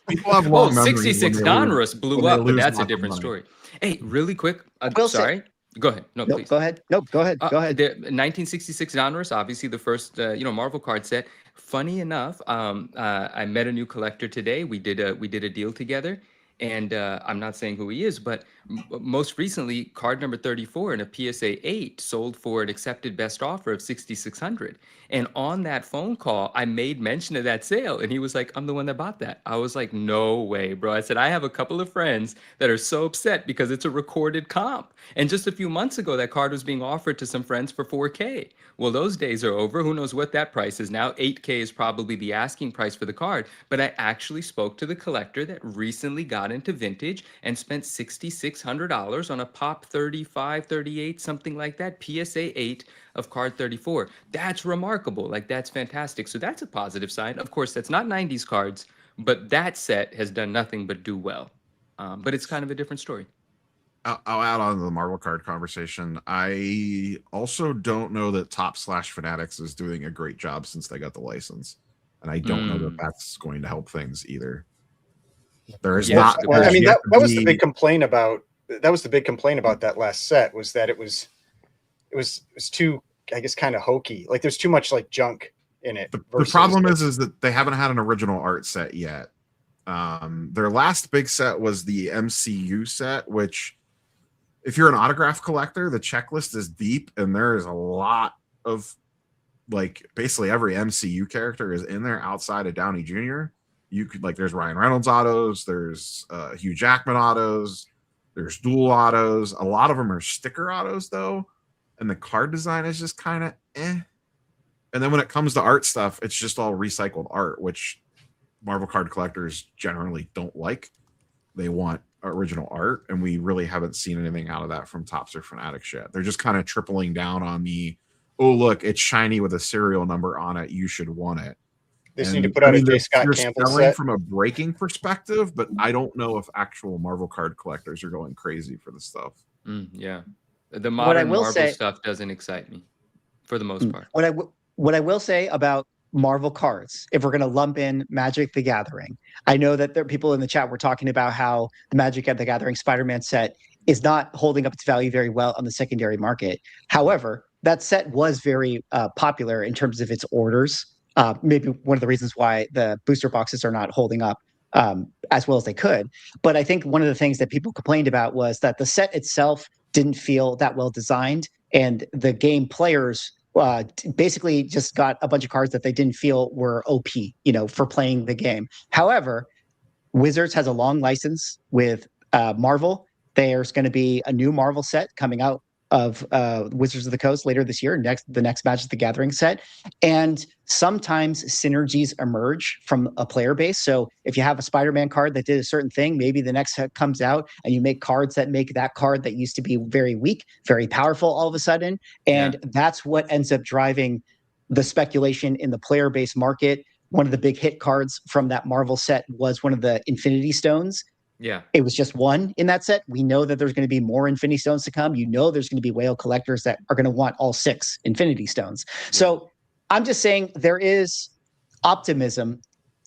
People have long memories. 66 Donruss blew up, but that's a different story. Hey, really quick. Sorry. Go ahead. No, nope, please. Go ahead. Nope, go ahead. Go ahead. The 1966 Donruss, obviously the first, Marvel card set. Funny enough, I met a new collector today. We did a deal together, and I'm not saying who he is, but most recently, card number 34 in a PSA 8 sold for an accepted best offer of $6,600. And on that phone call, I made mention of that sale, and he was like, "I'm the one that bought that." I was like, "No way, bro." I said, "I have a couple of friends that are so upset because it's a recorded comp. And just a few months ago, that card was being offered to some friends for $4K. Well, those days are over. Who knows what that price is now? $8K is probably the asking price for the card. But I actually spoke to the collector that recently got into vintage and spent $6,600 on a pop 35, 38, something like that, PSA 8 of card 34. That's remarkable. Like, that's fantastic. So that's a positive sign. Of course, that's not 90s cards, but that set has done nothing but do well. But it's kind of a different story. I'll add on to the Marvel card conversation. I also don't know that Top/Fanatics is doing a great job since they got the license, and I don't know that that's going to help things either. There is not. Well, I mean, that was the big complaint about. That was the big complaint about that last set, was that it was too, I guess, kind of hokey. Like, there's too much like junk in it. The problem is that they haven't had an original art set yet. Their last big set was the MCU set, which, if you're an autograph collector, the checklist is deep, and there is a lot of, like, basically every MCU character is in there outside of Downey Jr. You could, like, there's Ryan Reynolds autos, there's Hugh Jackman autos, there's dual autos. A lot of them are sticker autos, though, and the card design is just kind of eh. And then when it comes to art stuff, it's just all recycled art, which Marvel card collectors generally don't like. They want original art, and we really haven't seen anything out of that from Topps or Fanatics yet. They're just kind of tripling down on the, oh, look, it's shiny with a serial number on it, you should want it. They just need to put out a J. Scott Campbell set from a breaking perspective, but I don't know if actual Marvel card collectors are going crazy for the stuff. Yeah, the modern Marvel stuff doesn't excite me for the most part. What I will say about Marvel cards, if we're going to lump in Magic the Gathering, I know that there are people in the chat were talking about how the Magic the Gathering Spider-Man set is not holding up its value very well on the secondary market. However, that set was very popular in terms of its orders. Maybe one of the reasons why the booster boxes are not holding up as well as they could. But I think one of the things that people complained about was that the set itself didn't feel that well designed, and the game players basically just got a bunch of cards that they didn't feel were OP, for playing the game. However, Wizards has a long license with Marvel. There's going to be a new Marvel set coming out of Wizards of the Coast later this year, the next Magic the Gathering set. And sometimes synergies emerge from a player base. So if you have a Spider-Man card that did a certain thing, maybe the next set comes out and you make cards that make that card that used to be very weak, very powerful all of a sudden. And that's what ends up driving the speculation in the player base market. One of the big hit cards from that Marvel set was one of the Infinity Stones. Yeah, it was just one in that set. We know that there's going to be more Infinity Stones to come. There's going to be whale collectors that are going to want all 6 Infinity Stones. So I'm just saying there is optimism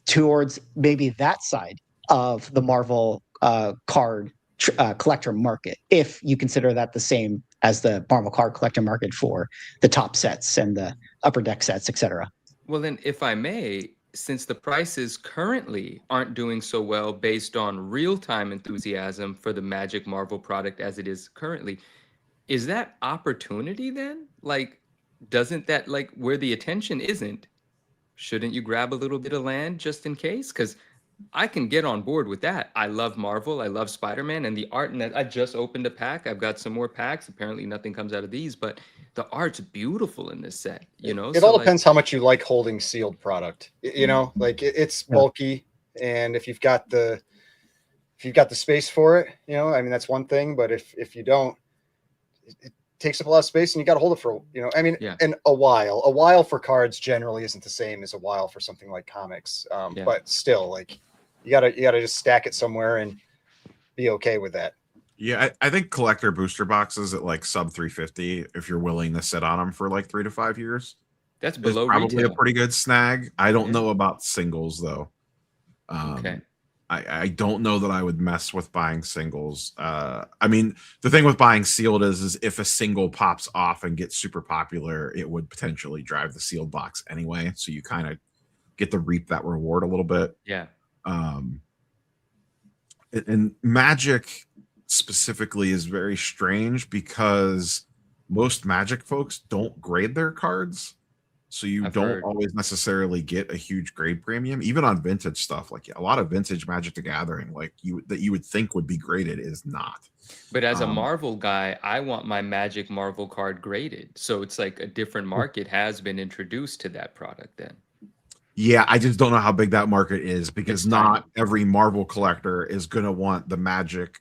towards maybe that side of the Marvel card collector market, if you consider that the same as the Marvel card collector market for the top sets and the upper deck sets, etc. Well, then, if I may, since the prices currently aren't doing so well based on real-time enthusiasm for the Magic Marvel product as it is currently, is that opportunity then? Like, doesn't that, like, where the attention isn't, shouldn't you grab a little bit of land just in case? Because I can get on board with that. I love Marvel. I love Spider-Man and the art. And I just opened a pack. I've got some more packs. Apparently, nothing comes out of these, but the art's beautiful in this set. You know, It so all like, depends how much you like holding sealed product. You know, like it's bulky, and if you've got the space for it, you know, I mean that's one thing. But if you don't, it takes up a lot of space, and you got to hold it for, you know, I mean, Yeah. and a while for cards generally isn't the same as a while for something like comics. Yeah. But still, like you gotta just stack it somewhere and be okay with that. Yeah, I think collector booster boxes at like sub 350, if you're willing to sit on them for like 3 to 5 years, that's is below probably retail. a pretty good snag. I don't Yeah. know about singles though. Okay. I don't know that I would mess with buying singles. I mean, the thing with buying sealed is if a single pops off and gets super popular, it would potentially drive the sealed box anyway. So you kind of get to reap that reward a little bit. Yeah. And Magic specifically is very strange because most Magic folks don't grade their cards. So you I've don't heard. always necessarily get a huge grade premium, even on vintage stuff. Like a lot of vintage Magic the Gathering, like you would think would be graded, is not. But as a Marvel guy, I want my Magic Marvel card graded. So it's like a different market has been introduced to that product then. Yeah, I just don't know how big that market is because It's not tiny. every Marvel collector is going to want the Magic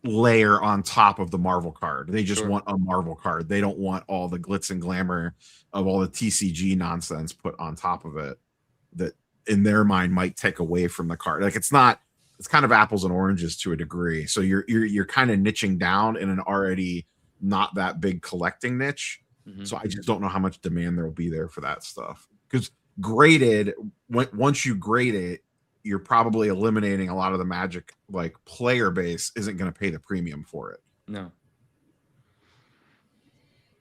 layer on top of the Marvel card. They just Sure. want a Marvel card. They don't want all the glitz and glamour of all the TCG nonsense put on top of it that in their mind might take away from the card. Like it's kind of apples and oranges to a degree. So you're kind of niching down in an already not that big collecting niche. Mhm. So I just don't know how much demand there will be there for that stuff. Because graded, once you grade it, you're probably eliminating a lot of the Magic like player base isn't going to pay the premium for it. No.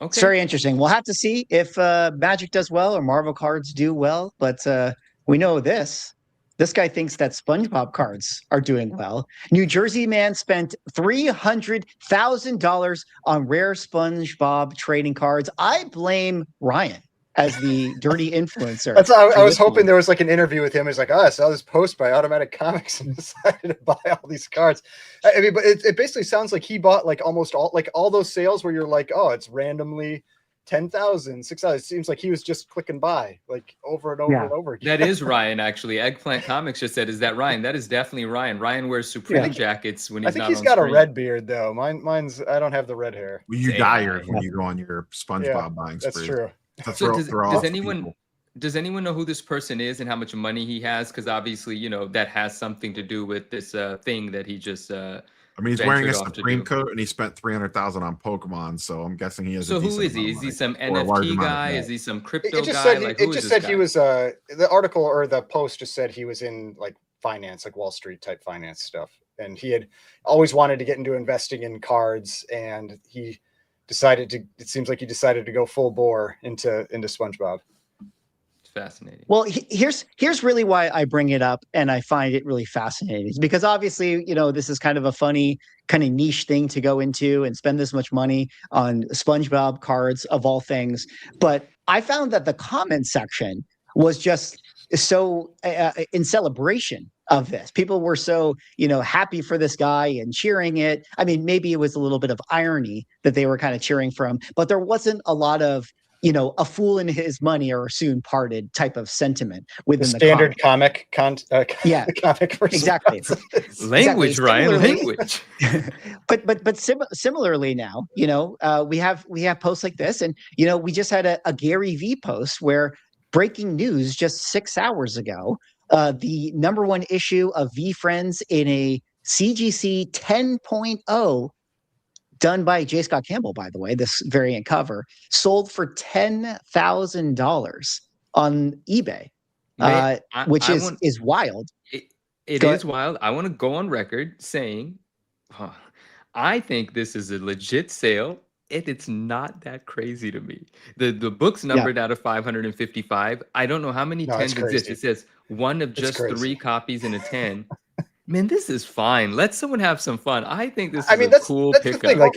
It's Okay. very interesting. We'll have to see if Magic does well or Marvel cards do well. But we know this. This guy thinks that SpongeBob cards are doing well. New Jersey man spent $300,000 on rare SpongeBob trading cards. I blame Ryan as the dirty influencer. That's I for was this hoping one. there was like an interview with him. He's like, I saw this post by Automatic Comics and decided to buy all these cards. I mean, but it basically sounds like he bought like almost all those sales where you're like, oh, it's randomly 10,000, 6,000. It seems like he was just clicking buy like over and over and over again. That is Ryan, actually. Eggplant Comics just said, is that Ryan? That is definitely Ryan. Ryan wears Supreme jackets when he's I think not he's on got screen. a red beard though. Mine's I don't have the red hair. Well, you Say dye hi. yours when you go on your SpongeBob Yeah, buying That's spree. true. To So throw off the people. does anyone know who this person is and how much money he has? Because obviously, you know, that has something to do with this thing that he just I mean, he's wearing a ventured off to Supreme do. coat and he spent 300,000 on Pokemon, so I'm guessing he has. So a who decent is he? amount Is of he money, some or a large NFT amount of guy? debt. Is he some crypto It just guy? said Like, it who is just this said guy? he was the article or the post just said he was in like finance, like Wall Street type finance stuff, and he had always wanted to get into investing in cards, and he decided to. It seems like he decided to go full bore into SpongeBob. It's fascinating. Well, here's really why I bring it up, and I find it really fascinating. It's because obviously, you know, this is kind of a funny, kind of niche thing to go into and spend this much money on SpongeBob cards of all things. But I found that the comment section was just so in celebration of this. People were so, you know, happy for this guy and cheering it. I mean, maybe it was a little bit of irony that they were kind of cheering from, but there wasn't a lot of, you know, a fool in his money or soon parted type of sentiment within the standard comment. Yeah, comic exactly. Language, Exactly. Ryan. Similarly- Language. but similarly now, you know, we have posts like this, and you know, we just had a Gary V post where breaking news just 6 hours ago, the #1 issue of V Friends in a CGC 10.0 done by J. Scott Campbell, by the way, this variant cover sold for $10,000 on eBay, Man, which I is want- wild. It Go is wild. I want to go on record saying, huh, I think this is a legit sale. It's not that crazy to me. The book's Yeah. numbered out of 555. I don't know how many No, it's 10s exist. crazy. It says one of It's just crazy. 3 copies in a 10. Man, this is fine. Let someone have some fun. I think this is I mean, a cool that's the pickup. thing. Like,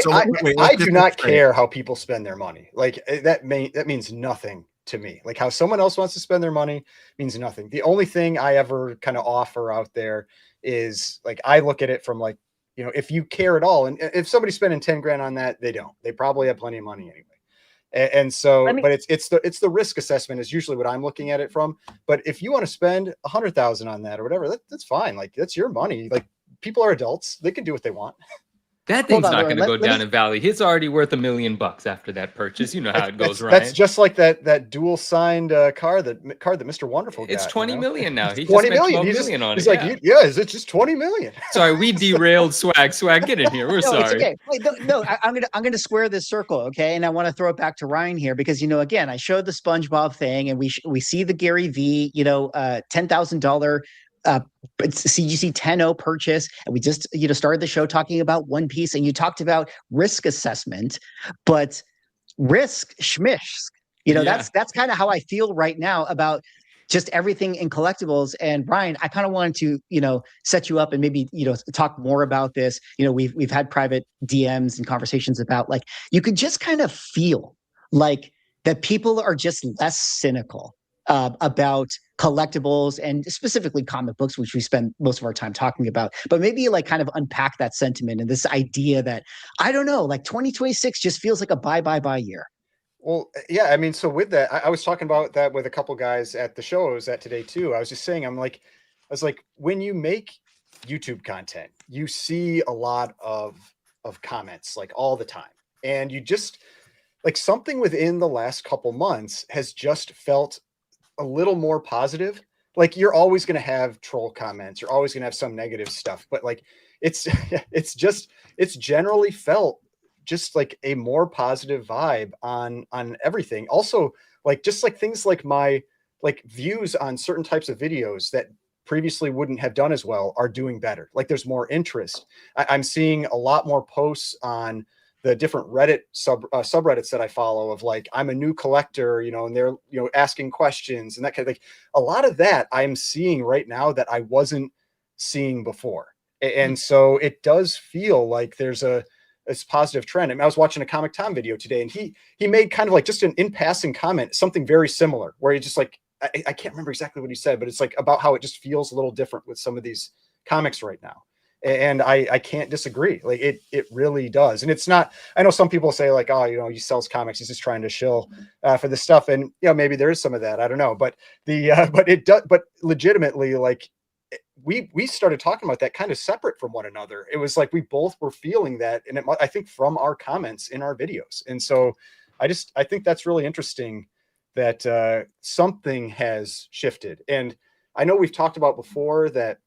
So, wait, I let's do get not this straight. care how people spend their money. Like that means nothing to me. Like how someone else wants to spend their money means nothing. The only thing I ever kind of offer out there is like I look at it from like, you know, if you care at all, and if somebody's spending 10 grand on that, they don't. They probably have plenty of money anyway. And so, Let me- but it's the risk assessment is usually what I'm looking at it from. But if you want to spend 100,000 on that or whatever, that's fine. Like that's your money. Like people are adults; they can do what they want. That thing's on, not Lauren. going to go Let down me- in value. It's already worth $1 million after that purchase. You know how it goes, Ryan. That's just like that dual signed car that Mr. Wonderful got. It's 20 million now. He just 20 spent million. 12 He's million on he's it. like, yeah, is it just 20 million? Sorry, we derailed Swag. Swag, get in here. We're No, sorry. it's okay. Wait, no, I'm gonna square this circle, okay? And I want to throw it back to Ryan here because again, I showed the SpongeBob thing, and we see the Gary V, $10,000 CGC 10.0 purchase, and we just started the show talking about One Piece, and you talked about risk assessment, but risk schmish. That's kind of how I feel right now about just everything in collectibles. And Brian, I kind of wanted to, set you up and maybe, talk more about this. We've had private DMs and conversations about like, you could just kind of feel like that people are just less cynical about collectibles and specifically comic books, which we spend most of our time talking about, but maybe like kind of unpack that sentiment and this idea that, I don't know, like 2026 just feels like a buy year. Well, yeah, I mean, so with that, I was talking about that with a couple guys at the show I was at today too. I was just saying, I was like, when you make YouTube content, you see a lot of comments like all the time. And you just like something within the last couple months has just felt a little more positive. Like you're always going to have troll comments. You're always going to have some negative stuff, but like it's generally felt just like a more positive vibe on everything. Also, like just like things like my like views on certain types of videos that previously wouldn't have done as well are doing better. Like there's more interest. I'm seeing a lot more posts on the different Reddit subreddits that I follow of like, I'm a new collector, and they're, asking questions and that kind of like a lot of that I'm seeing right now that I wasn't seeing before. And so it does feel like there's this positive trend. I mean, I was watching a Comic Tom video today and he made kind of like just an in passing comment, something very similar where he just like, I can't remember exactly what he said, but it's like about how it just feels a little different with some of these comics right now. And I can't disagree. Like it really does. And it's not, I know some people say like, oh, he sells comics. He's just trying to shill for this stuff. And maybe there is some of that. I don't know, but but legitimately, like we started talking about that kind of separate from one another. It was like, we both were feeling that. And I think from our comments in our videos. And so I think that's really interesting that something has shifted. And I know we've talked about before that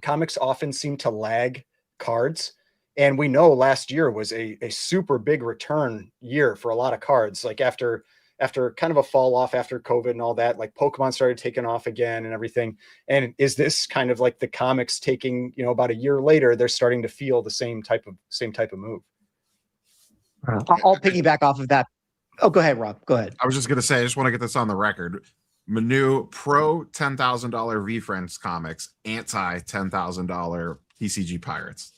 comics often seem to lag cards. And we know last year was a super big return year for a lot of cards. Like after kind of a fall off after COVID and all that, like Pokemon started taking off again and everything. And is this kind of like the comics taking, about a year later, they're starting to feel the same type of move. I'll piggyback off of that. Oh, go ahead, Rob. Go ahead. I was just going to say, I just want to get this on the record. Manu, pro $10,000 V-Friends comics, anti $10,000 PCG Pirates.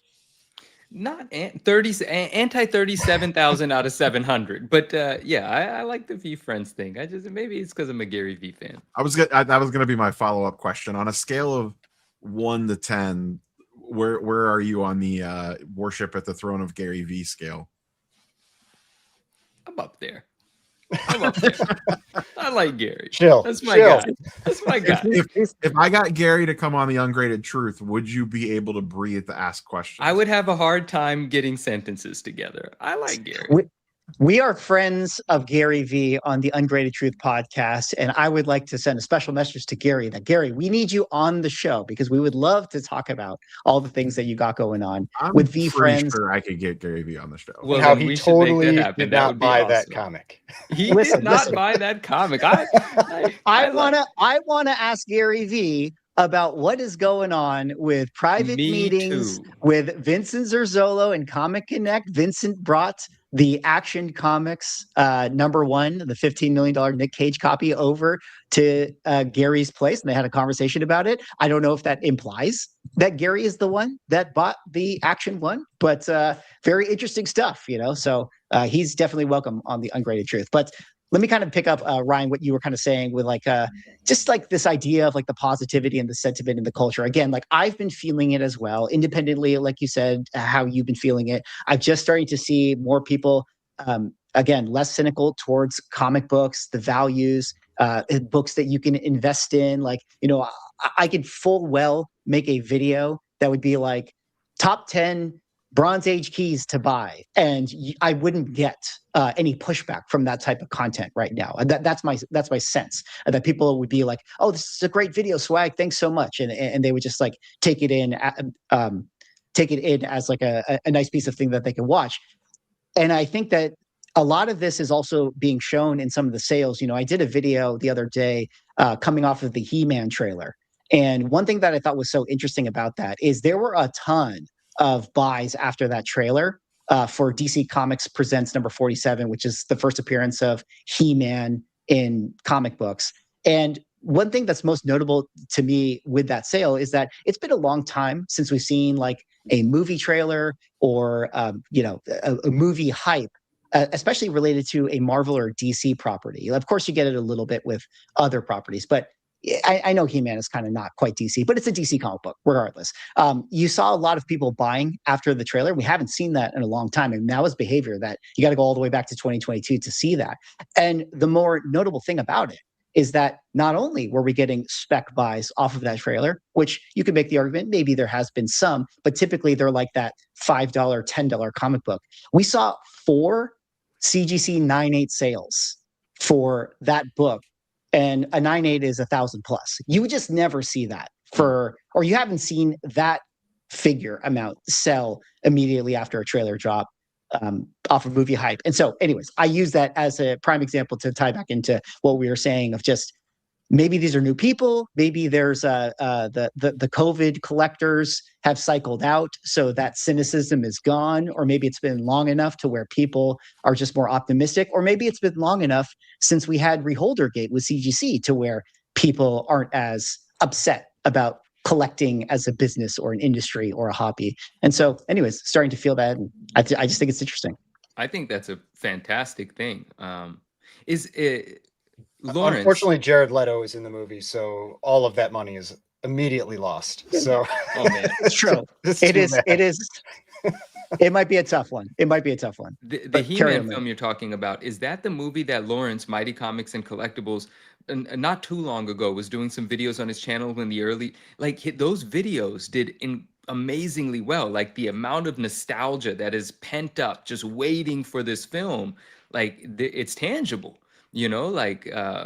Not anti 37,000 out of 700, but I like the V Friends thing. Maybe it's because I'm a Gary V fan. That was going to be my follow-up question. On a scale of 1 to 10, where are you on the worship at the throne of Gary V scale? I'm up there. I like Gary. Chill. That's my guy. That's my guy. If I got Gary to come on the Ungraded Truth, would you be able to breathe to ask questions? I would have a hard time getting sentences together. I like Gary. We are friends of Gary V on the Ungraded Truth podcast, and I would like to send a special message to Gary that, Gary, we need you on the show because we would love to talk about all the things that you got going on with V Friends. Sure, I could get Gary V on the show. Well, and how then he totally did not buy awesome. that comic. He did not buy that comic. I want to ask Gary V about what is going on with private Me meetings too. with Vincent Zerzolo and Comic Connect. Vincent brought the Action Comics #1, the $15 million Nick Cage copy, over to Gary's place, and they had a conversation about it. I don't know if that implies that Gary is the one that bought the Action one, but very interesting stuff, So he's definitely welcome on the Ungraded Truth. But let me kind of pick up, Ryan, what you were kind of saying with just like this idea of like the positivity and the sentiment in the culture. Again, like I've been feeling it as well, independently, like you said, how you've been feeling it. I'm just starting to see more people, again, less cynical towards comic books, the values, books that you can invest in. Like, I could full well make a video that would be like top 10 Bronze Age keys to buy, and I wouldn't get any pushback from that type of content right now. And that's my sense, that people would be like, "Oh, this is a great video, Swag. Thanks so much," and they would just like take it in as like a nice piece of thing that they can watch. And I think that a lot of this is also being shown in some of the sales. I did a video the other day coming off of the He-Man trailer, and one thing that I thought was so interesting about that is there were a ton of buys after that trailer for DC Comics Presents #47, which is the first appearance of He-Man in comic books. And one thing that's most notable to me with that sale is that it's been a long time since we've seen like a movie trailer or a movie hype, especially related to a Marvel or DC property. Of course, you get it a little bit with other properties, but I know He-Man is kind of not quite DC, but it's a DC comic book regardless. You saw a lot of people buying after the trailer. We haven't seen that in a long time. And that was behavior that you got to go all the way back to 2022 to see that. And the more notable thing about it is that not only were we getting spec buys off of that trailer, which you could make the argument, maybe there has been some, but typically they're like that $5, $10 comic book. We saw 4 CGC 9.8 sales for that book. And a 9.8 is 1,000 plus. You would just never see that or you haven't seen that figure amount sell immediately after a trailer drop off of movie hype. And so anyways, I use that as a prime example to tie back into what we were saying of just maybe these are new people. Maybe there's the COVID collectors have cycled out, so that cynicism is gone. Or maybe it's been long enough to where people are just more optimistic. Or maybe it's been long enough since we had Reholdergate with CGC to where people aren't as upset about collecting as a business or an industry or a hobby. And so, anyways, starting to feel that. And I just think it's interesting. I think that's a fantastic thing. Lawrence, unfortunately, Jared Leto is in the movie, so all of that money is immediately lost. So, oh man, it's true. It is. It might be a tough one. The He-Man film you're talking about, is that the movie that Lawrence, Mighty Comics and Collectables, not too long ago, was doing some videos on his channel in the early, those videos did amazingly well. Like the amount of nostalgia that is pent up, just waiting for this film, it's tangible.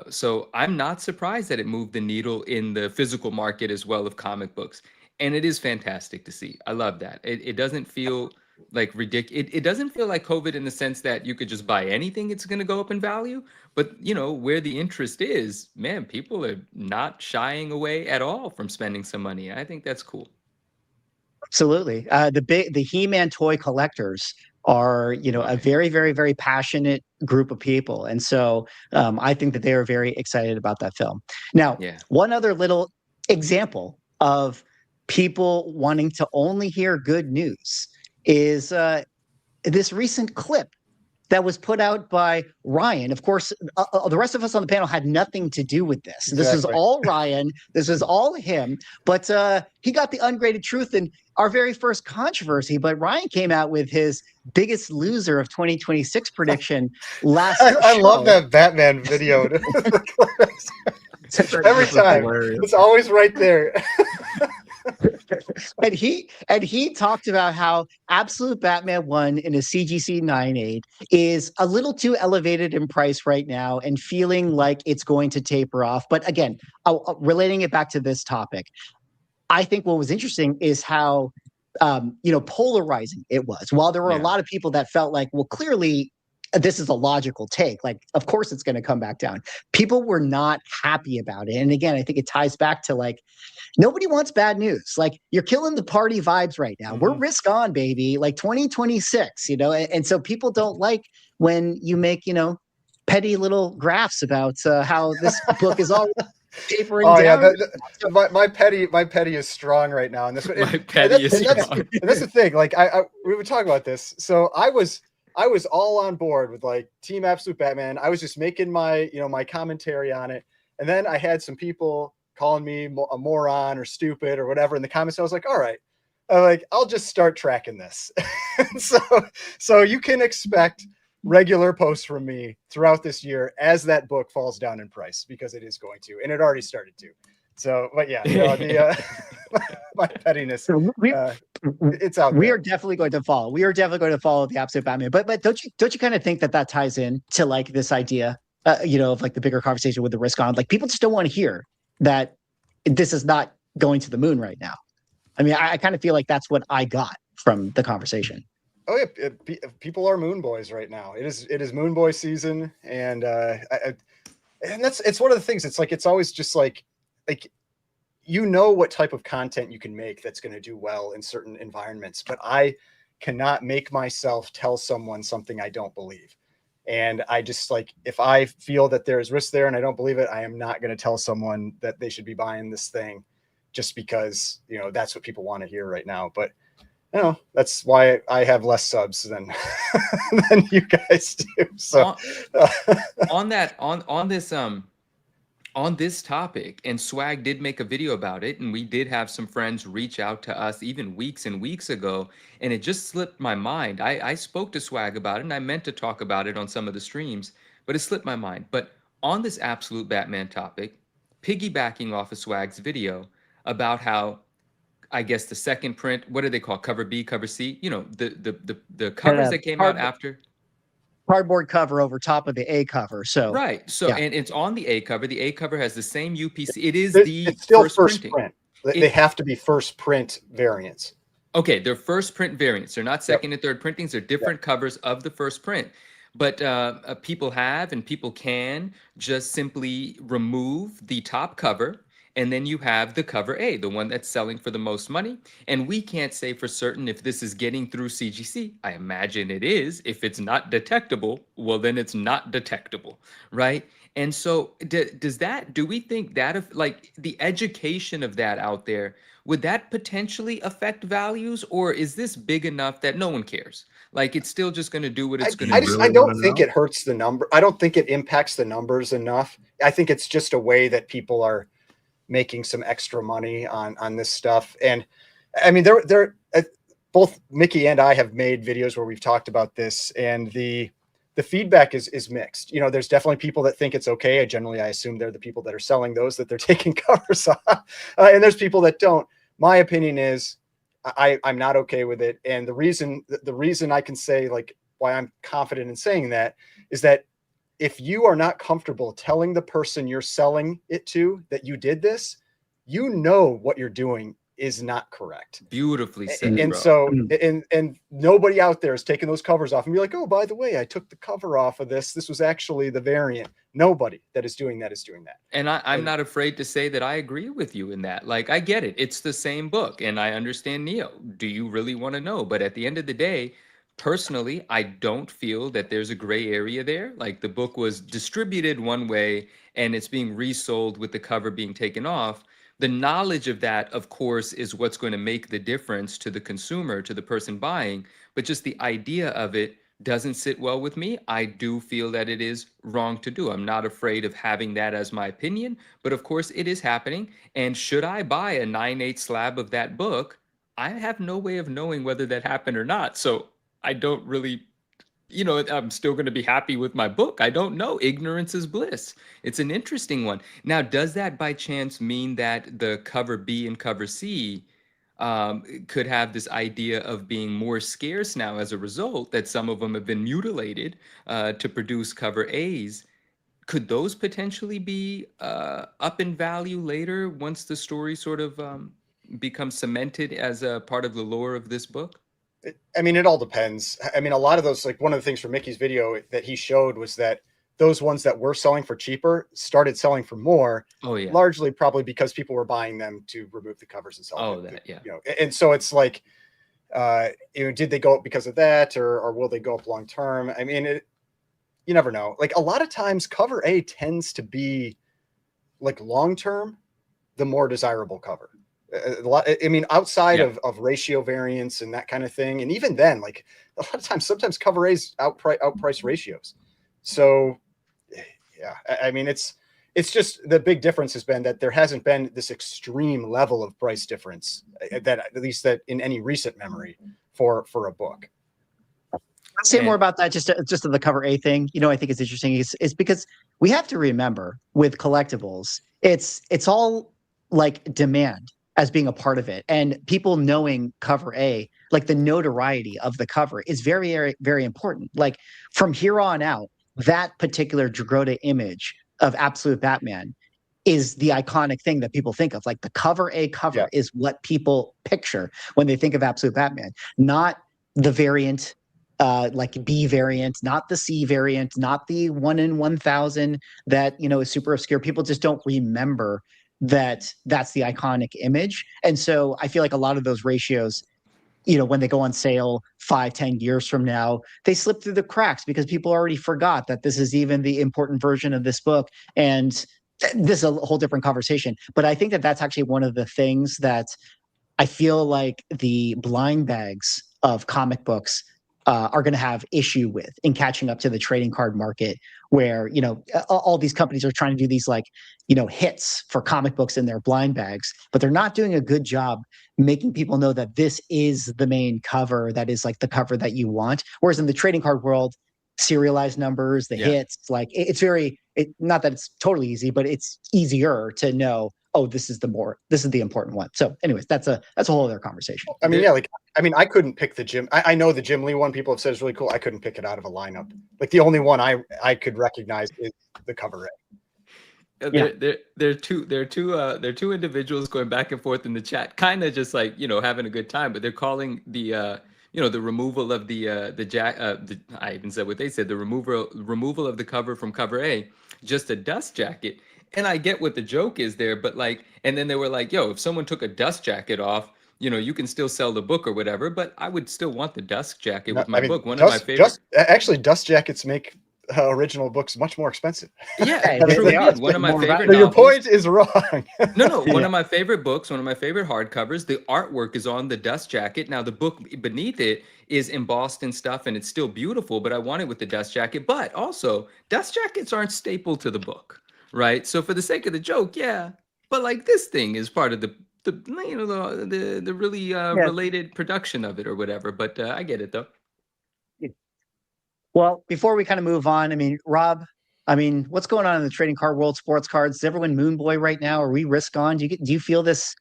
So I'm not surprised that it moved the needle in the physical market as well of comic books. And it is fantastic to see. I love that. It doesn't feel like ridiculous. It doesn't feel like COVID in the sense that you could just buy anything, it's going to go up in value. But, where the interest is, man, people are not shying away at all from spending some money. I think that's cool. Absolutely. The He-Man toy collectors are, a very, very, very passionate group of people. And so I think that they are very excited about that film. Now, one other little example of people wanting to only hear good news is this recent clip that was put out by Ryan. Of course, the rest of us on the panel had nothing to do with this. Exactly. This was all Ryan. This was all him. But he got the Ungraded Truth in our very first controversy. But Ryan came out with his biggest loser of 2026 prediction last I love that Batman video. Every time. It's always right there. and he talked about how Absolute Batman 1 in a CGC 9.8 is a little too elevated in price right now and feeling like it's going to taper off. But again, relating it back to this topic, I think what was interesting is how polarizing it was. While there were a lot of people that felt like, well, clearly this is a logical take. Like, of course it's going to come back down. People were not happy about it. And again, I think it ties back to like, nobody wants bad news. Like, you're killing the party vibes right now. We're risk on, baby. Like 2026, you know? And so people don't like when you make, you know, petty little graphs about how this book is all tapering down. Yeah, my petty is strong right now. And this My petty is strong. And that's the thing. Like we would talk about this. So I was all on board with like Team Absolute Batman. I was just making my, you know, my commentary on it. And then I had some people calling me a moron or stupid or whatever in the comments. I was like, all right, I'll just start tracking this. so you can expect regular posts from me throughout this year as that book falls down in price, because it is going to, and it already started to. So, but yeah, you know, my pettiness, it's out there. We are definitely going to follow. We are definitely going to follow the Absolute Batman. But don't you kind of think that ties in to like this idea, you know, of like the bigger conversation with the risk on? Like, people just don't want to hear that this is not going to the moon right now. I mean, I kind of feel like that's what I got from the conversation. Oh yeah, people are moon boys right now. It is moon boy season, and it's one of the things. It's like, it's always just like you know what type of content you can make that's going to do well in certain environments, but I cannot make myself tell someone something I don't believe. And I just, like, if I feel that there's risk there and I don't believe it, I am not going to tell someone that they should be buying this thing just because, you know, that's what people want to hear right now. But you know, that's why I have less subs than than you guys do. So on this topic, and Swag did make a video about it, and we did have some friends reach out to us even weeks and weeks ago, and it just slipped my mind. I spoke to Swag about it, and I meant to talk about it on some of the streams, but it slipped my mind. But on this Absolute Batman topic, piggybacking off of Swag's video about how, I guess, the second print, what do they call, cover B, cover C? You know, the covers that came out after. Cardboard cover over top of the A cover. So right. So yeah. And it's on the A cover. The A cover has the same UPC. It's still first print. They have to be first print variants. Okay, they're first print variants. They're not second and third printings. They're different covers of the first print. But people have, and people can just simply remove the top cover, and then you have the cover A, the one that's selling for the most money. And we can't say for certain if this is getting through CGC. I imagine it is. If it's not detectable, well, then it's not detectable, right? And so do we think that, if like the education of that out there, would that potentially affect values, or is this big enough that no one cares? Like, it's still just going to do what it's going to do. I don't think it hurts the number. I don't think it impacts the numbers enough. I think it's just a way that people are making some extra money on this stuff. And I mean, both Mickey and I have made videos where we've talked about this, and the feedback is mixed. You know, there's definitely people that think it's okay. I assume they're the people that are selling those, that they're taking covers off. And there's people that don't. My opinion is I'm not okay with it. And the reason I can say, like, why I'm confident in saying that is that if you are not comfortable telling the person you're selling it to that you did this, you know what you're doing is not correct. Beautifully said. And bro. so, and nobody out there is taking those covers off and be like, oh, by the way, I took the cover off of this. This was actually the variant. Nobody that is doing that is doing that. And I'm not afraid to say that I agree with you in that. Like, I get it. It's the same book, and I understand Neo. Do you really want to know? But at the end of the day, personally, I don't feel that there's a gray area there. Like, the book was distributed one way and it's being resold with the cover being taken off. The knowledge of that, of course, is what's going to make the difference to the consumer, to the person buying. But just the idea of it doesn't sit well with me. I do feel that it is wrong to do. I'm not afraid of having that as my opinion, but of course it is happening. And should I buy a 9/8 slab of that book, I have no way of knowing whether that happened or not. So I don't really, I'm still going to be happy with my book. I don't know. Ignorance is bliss. It's an interesting one. Now, does that by chance mean that the cover B and cover C could have this idea of being more scarce now as a result, that some of them have been mutilated to produce cover A's? Could those potentially be up in value later once the story sort of becomes cemented as a part of the lore of this book? I mean, it all depends. I mean, a lot of those, like one of the things from Mickey's video that he showed was that those ones that were selling for cheaper started selling for more. Oh yeah. Largely probably because people were buying them to remove the covers and sell. Oh, that, yeah. You know, and so it's like, you know, did they go up because of that, or will they go up long term? I mean, you never know. Like a lot of times, cover A tends to be like long term, the more desirable cover. A lot, I mean, outside of ratio variance and that kind of thing, and even then, like a lot of times, sometimes cover A's outprice ratios. So, yeah, I mean, it's just the big difference has been that there hasn't been this extreme level of price difference that at least that in any recent memory for a book. I'll say more about that just to the cover A thing. You know, I think it's interesting is because we have to remember with collectibles, it's all like demand as being a part of it, and people knowing cover A, like the notoriety of the cover is very, very, very important. Like from here on out, that particular Dragotta image of Absolute Batman is the iconic thing that people think of. Like the cover A cover is what people picture when they think of Absolute Batman, not the variant, like B variant, not the C variant, not the 1 in 1,000 that, you know, is super obscure. People just don't remember that that's the iconic image. And so I feel like a lot of those ratios, you know, when they go on sale 5-10 years from now, they slip through the cracks because people already forgot that this is even the important version of this book. And this is a whole different conversation. But I think that that's actually one of the things that I feel like the blind bags of comic books are going to have issue with in catching up to the trading card market, where, you know, all these companies are trying to do these, like, you know, hits for comic books in their blind bags, but they're not doing a good job making people know that this is the main cover, that is like the cover that you want. Whereas in the trading card world, serialized numbers, the hits, like it's very, not that it's totally easy, but it's easier to know, oh, this is the important one. So anyways, that's a whole other conversation. I mean, I couldn't pick the Jim. I know the Jim Lee one people have said is really cool. I couldn't pick it out of a lineup. Like the only one I could recognize is the cover A. There are two individuals going back and forth in the chat, kind of just like, you know, having a good time, but they're calling the you know, the removal of I even said what they said, the removal of the cover from cover A, just a dust jacket. And I get what the joke is there, but like, and then they were like, yo, if someone took a dust jacket off, you know, you can still sell the book or whatever, but I would still want the dust jacket with my book. One of my favorite. Actually, dust jackets make original books much more expensive. Yeah, truly did. One of my favorite. Your point is wrong. No. One of my favorite books, one of my favorite hardcovers. The artwork is on the dust jacket. Now the book beneath it is embossed and stuff, and it's still beautiful. But I want it with the dust jacket. But also, dust jackets aren't staple to the book, right? So for the sake of the joke, yeah. But like this thing is part of the you know the really related production of it or whatever. But I get it though. Well, before we kind of move on, I mean, Rob, I mean, what's going on in the trading card world, sports cards? Is everyone Moon Boy right now? Are we risk on? Do you feel this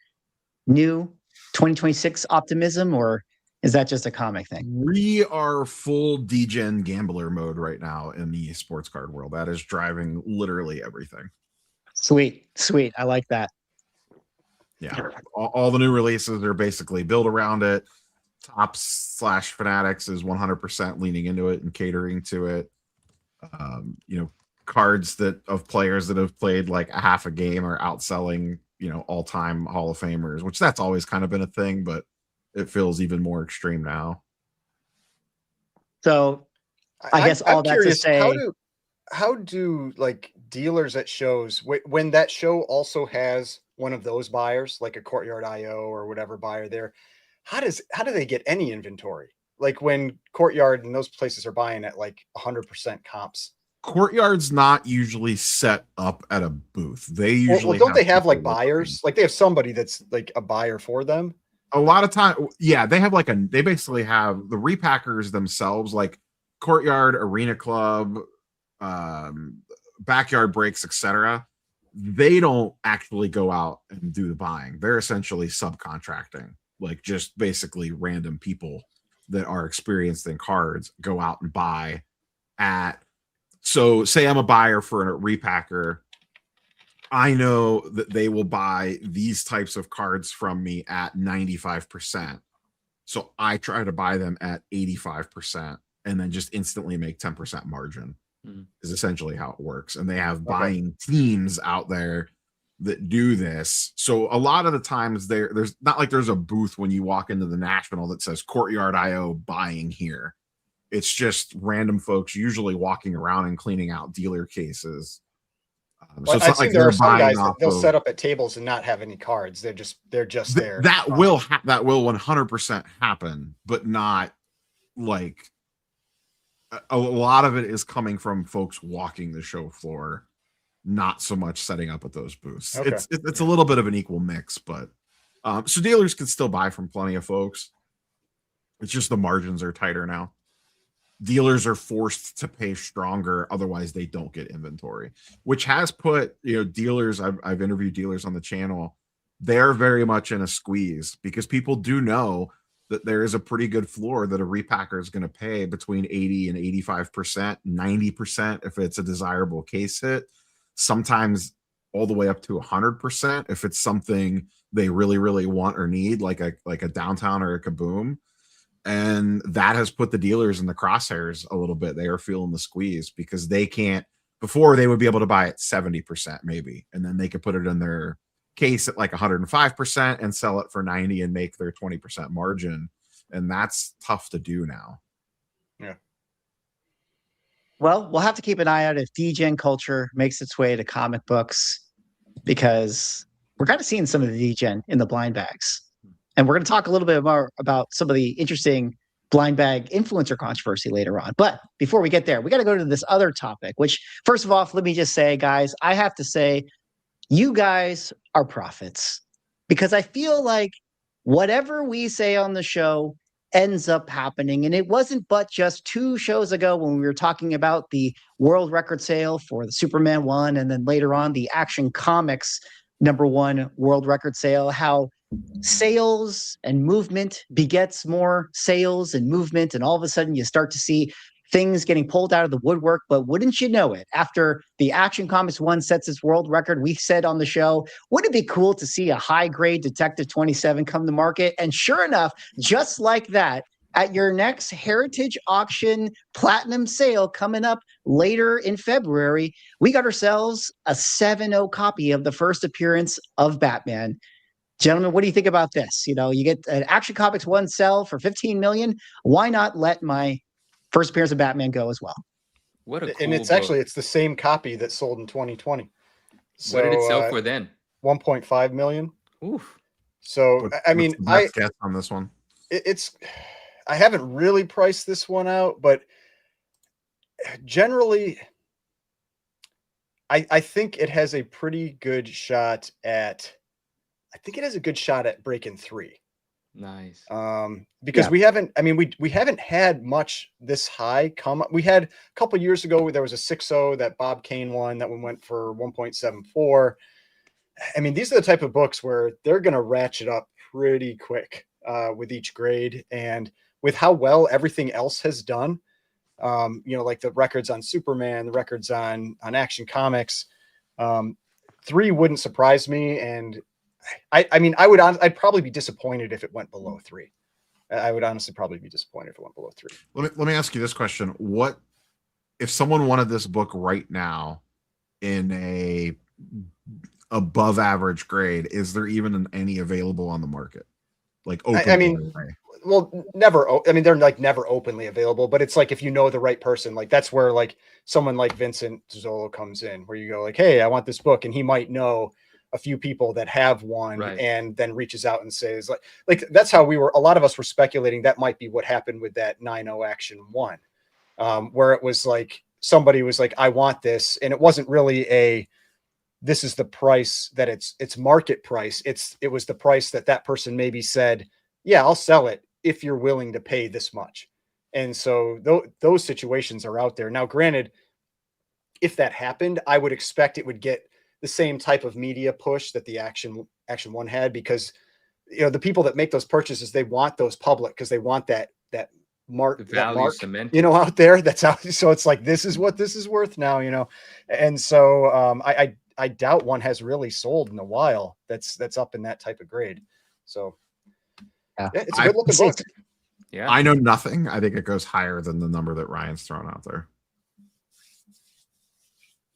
new 2026 optimism, or is that just a comic thing? We are full degen gambler mode right now in the sports card world. That is driving literally everything. Sweet. I like that. Yeah, all the new releases are basically built around it. Tops/Fanatics is 100% leaning into it and catering to it. You know, cards of players that have played like a half a game are outselling, you know, all-time Hall of Famers, which that's always kind of been a thing, but it feels even more extreme now. So I guess all that to say, how do like dealers at shows, when that show also has one of those buyers, like a Courtyard IO or whatever buyer there, how do they get any inventory? Like when Courtyard and those places are buying at like 100% comps. Courtyard's not usually set up at a booth. They usually don't they have like buyers? Like they have somebody that's like a buyer for them. A lot of time, yeah, they have like they basically have the repackers themselves, like Courtyard, Arena Club, Backyard Breaks, etc. They don't actually go out and do the buying. They're essentially subcontracting. Like just basically random people that are experienced in cards go out and buy so say I'm a buyer for a repacker. I know that they will buy these types of cards from me at 95%. So I try to buy them at 85% and then just instantly make 10% margin is essentially how it works. And they have buying teams out there that do this. So a lot of the times there's not like there's a booth when you walk into the National that says Courtyard IO buying here. It's just random folks usually walking around and cleaning out dealer cases. So it's not like there they're are some buying guys that they'll set up at tables and not have any cards. They're just there. That will 100% happen, but not like a lot of it is coming from folks walking the show floor, not so much setting up at those booths. Okay. It's a little bit of an equal mix, but so dealers can still buy from plenty of folks. It's just the margins are tighter now. Dealers are forced to pay stronger, otherwise they don't get inventory, which has put, dealers, I've interviewed dealers on the channel, they're very much in a squeeze because people do know that there is a pretty good floor that a repacker is going to pay between 80 and 85%, 90% if it's a desirable case hit, sometimes all the way up to 100% if it's something they really, really want or need, like a downtown or a kaboom. And that has put the dealers in the crosshairs a little bit. They are feeling the squeeze because they can't, before they would be able to buy it 70% maybe, and then they could put it in their case at like 105% and sell it for 90 and make their 20% margin. And that's tough to do now. Yeah. Well, we'll have to keep an eye out if degen culture makes its way to comic books, because we're kind of seeing some of the degen in the blind bags. And we're going to talk a little bit more about some of the interesting blind bag influencer controversy later on. But before we get there, we got to go to this other topic, which, first of all, let me just say, guys, I have to say, you guys are prophets, because I feel like whatever we say on the show ends up happening. And it wasn't but just 2 shows ago when we were talking about the world record sale for the Superman 1, and then later on the Action Comics #1 world record sale, how sales and movement begets more sales and movement, and all of a sudden you start to see things getting pulled out of the woodwork. But wouldn't you know it, after the Action Comics 1 sets its world record, we said on the show, wouldn't it be cool to see a high-grade Detective 27 come to market? And sure enough, just like that, at your next Heritage Auction Platinum sale coming up later in February, we got ourselves a 7.0 copy of the first appearance of Batman. Gentlemen, what do you think about this? You get an Action Comics 1 sell for $15 million. Why not let my first appearance of Batman go as well? What a cool and it's book. actually, it's the same copy that sold in 2020. So, what did it sell for then? 1.5 million. Oof. So I mean, I guess on this one, I haven't really priced this one out, but generally, I think it has a pretty good shot at. I think it has a good shot at breaking 3. Nice. Because we haven't, I mean, we haven't had much this high come up. We had a couple years ago, there was a 6.0 that Bob Kane won, that one went for 1.74. I mean, these are the type of books where they're going to ratchet up pretty quick with each grade. And with how well everything else has done, like the records on Superman, the records on Action Comics, 3 wouldn't surprise me. And I mean, I'd probably be disappointed if it went below 3. I would honestly probably be disappointed if it went below 3. Let me ask you this question. What if someone wanted this book right now in a above average grade? Is there even any available on the market? Like open? I mean, well, never. I mean, they're like never openly available, but it's like, if you know the right person, like that's where like someone like Vincent Zolo comes in, where you go like, hey, I want this book. And he might know a few people that have one, right, and then reaches out and says like that's how a lot of us were speculating that might be what happened with that 9.0 Action 1, where it was like somebody was like, I want this. And it wasn't really this is the price that it's market price. It was the price that person maybe said, yeah, I'll sell it if you're willing to pay this much. And so those situations are out there. Now, granted, if that happened, I would expect it would get the same type of media push that the Action 1 had, because the people that make those purchases, they want those public, because they want that mark out there. That's how. So it's like, this is what this is worth now, And so I doubt one has really sold in a while that's up in that type of grade. So Yeah, it's a I- good looking book. Yeah. I know nothing. I think it goes higher than the number that Ryan's thrown out there.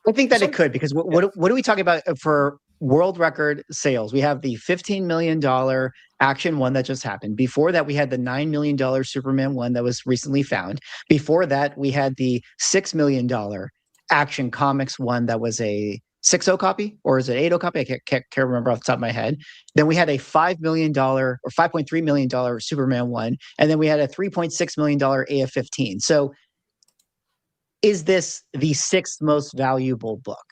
I think that it could, because what are we talking about for world record sales? We have the $15 million Action one that just happened. Before that, we had the $9 million Superman one that was recently found. Before that, we had the $6 million Action Comics one that was a 6.0 copy, or is it 8.0 copy? I can't remember off the top of my head. Then we had a $5 million or $5.3 million Superman one, and then we had a $3.6 million AF-15. So is this the sixth most valuable book?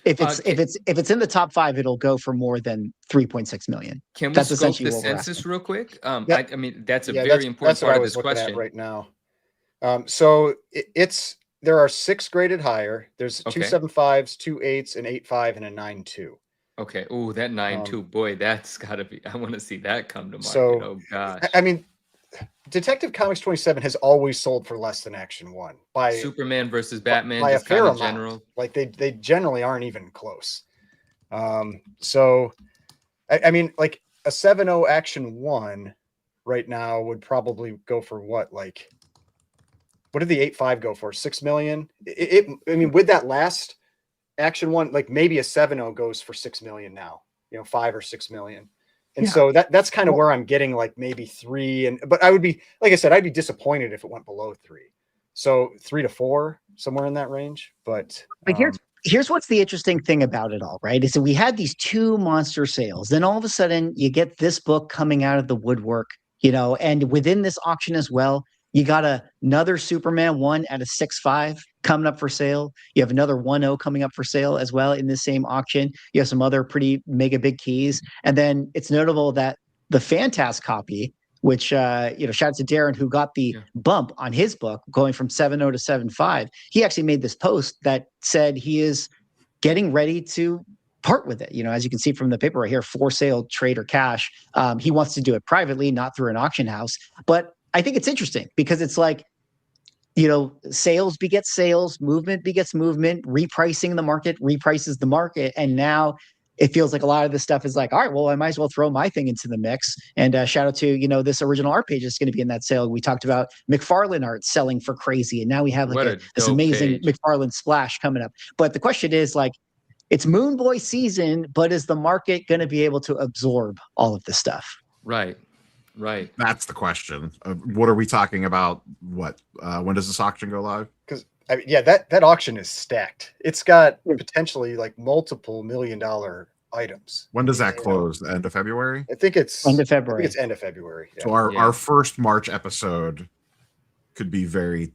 If it's in the top 5, it'll go for more than 3.6 million. Can we That's scope essentially the what we're census asking. real quick? Yeah. I mean, that's a Yeah, very important that's what part I of was this looking question. at right now. So there are 6 graded higher. There's Okay. 2 7.5s, 2 8s, an 8.5, and a 9.2. Okay. Oh, that 9.2, boy, that's got to be. I want to see that come to market. So, Oh gosh. I mean, Detective Comics 27 has always sold for less than Action 1 by Superman versus Batman, by a just fair kind of amount. general. Like they generally aren't even close. So I mean, like a 7.0 Action 1 right now would probably go for what? Like, what did the 8.5 go for? 6 million? I mean, with that last Action 1, like maybe a 7.0 goes for 6 million now, 5 or 6 million. And so that's kind of where I'm getting like maybe 3. But I would be, like I said, I'd be disappointed if it went below 3. So 3 to 4, somewhere in that range. But here's what's the interesting thing about it all, right? Is that we had these 2 monster sales. Then all of a sudden you get this book coming out of the woodwork, and within this auction as well, you got another Superman 1 at a 6.5 coming up for sale. You have another 1.0 coming up for sale as well in this same auction. You have some other pretty mega big keys. And then it's notable that the Fantastic copy, which, shout out to Darren, who got the bump on his book going from 7.0 to 7.5. He actually made this post that said he is getting ready to part with it. As you can see from the paper right here, for sale, trade, or cash. He wants to do it privately, not through an auction house. But I think it's interesting because it's like, sales begets sales, movement begets movement, repricing the market reprices the market. And now it feels like a lot of this stuff is like, all right, well, I might as well throw my thing into the mix. And shout out to, this original art page is going to be in that sale. We talked about McFarlane art selling for crazy. And now we have like this amazing McFarlane splash coming up. But the question is like, it's Moon Boy season, but is the market going to be able to absorb all of this stuff? Right. That's the question. What are we talking about? What? When does this auction go live? Because that auction is stacked. It's got potentially like multiple $1 million items. When does that close? The end of February? I think it's end of February. I think it's end of February. Yeah. So our first March episode could be very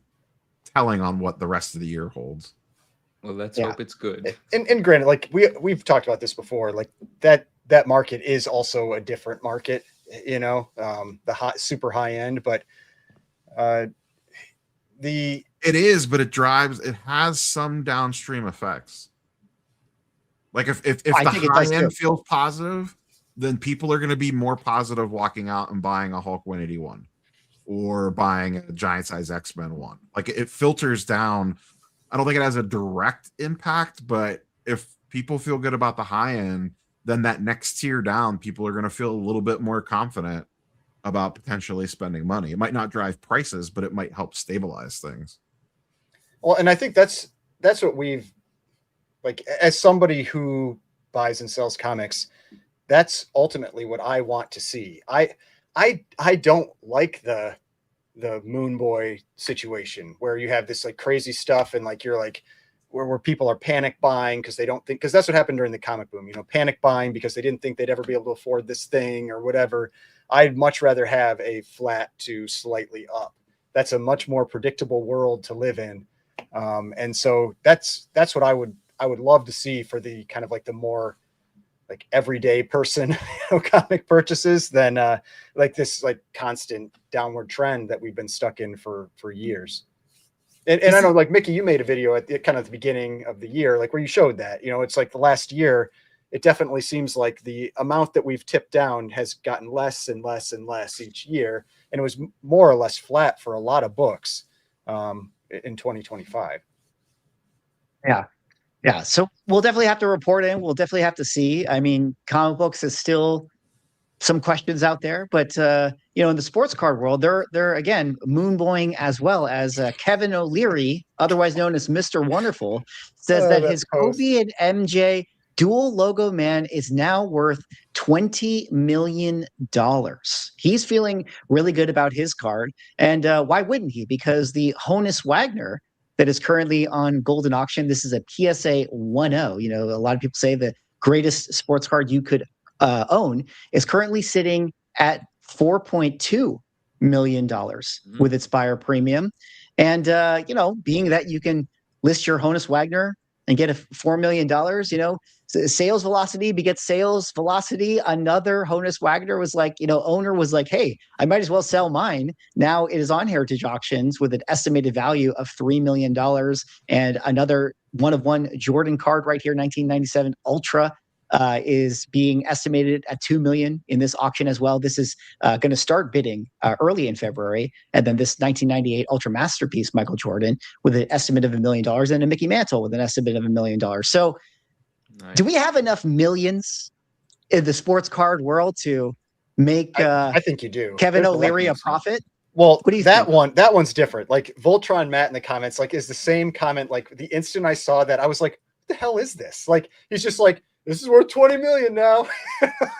telling on what the rest of the year holds. Well, let's hope it's good. And granted, like we've talked about this before, like that market is also a different market. The super high end, but it is, but it has some downstream effects. Like if the high end feels positive, then people are going to be more positive walking out and buying a Hulk 181 or buying a giant size X-Men one. Like it filters down. I don't think it has a direct impact, but if people feel good about the high end, then that next tier down, people are going to feel a little bit more confident about potentially spending money. It might not drive prices, but it might help stabilize things. Well, and I think that's what we've, like, as somebody who buys and sells comics, that's ultimately what I want to see. I don't like the Moon Boy situation where you have this like crazy stuff and like you're like where people are panic buying because they don't think, because that's what happened during the comic boom, panic buying because they didn't think they'd ever be able to afford this thing or whatever. I'd much rather have a flat to slightly up. That's a much more predictable world to live in. And so that's what I would love to see for the kind of like the more like everyday person comic purchases than like this like constant downward trend that we've been stuck in for years. And I know, like, Mickey, you made a video at the kind of the beginning of the year, like where you showed that, it's like the last year, it definitely seems like the amount that we've tipped down has gotten less and less and less each year. And it was more or less flat for a lot of books in 2025. Yeah. So we'll definitely have to report in. We'll definitely have to see. I mean, comic books is still some questions out there, but in the sports card world, they're again moonboying as well as Kevin O'Leary, otherwise known as Mr. Wonderful, says that his Kobe and MJ dual logo man is now worth $20 million. He's feeling really good about his card, and why wouldn't he? Because the Honus Wagner that is currently on Golden Auction, this is a PSA 10. A lot of people say the greatest sports card you could own is currently sitting at $4.2 million with its buyer premium. And, being that you can list your Honus Wagner and get a $4 million, sales velocity begets sales velocity. Another Honus Wagner was like, owner was like, hey, I might as well sell mine. Now it is on Heritage Auctions with an estimated value of $3 million. And another one-of-one Jordan card right here, 1997 Ultra, is being estimated at $2 million in this auction as well. This is going to start bidding early in February, and then this 1998 Ultra Masterpiece Michael Jordan with an estimate of $1 million, and a Mickey Mantle with an estimate of $1 million. So, do we have enough millions in the sports card world to make? I think you do. Kevin O'Leary a profit. Well, what do you think? That one's different. Like Voltron Matt in the comments, like is the same comment. Like the instant I saw that, I was like, "What the hell is this?" Like he's just like, this is worth 20 million now.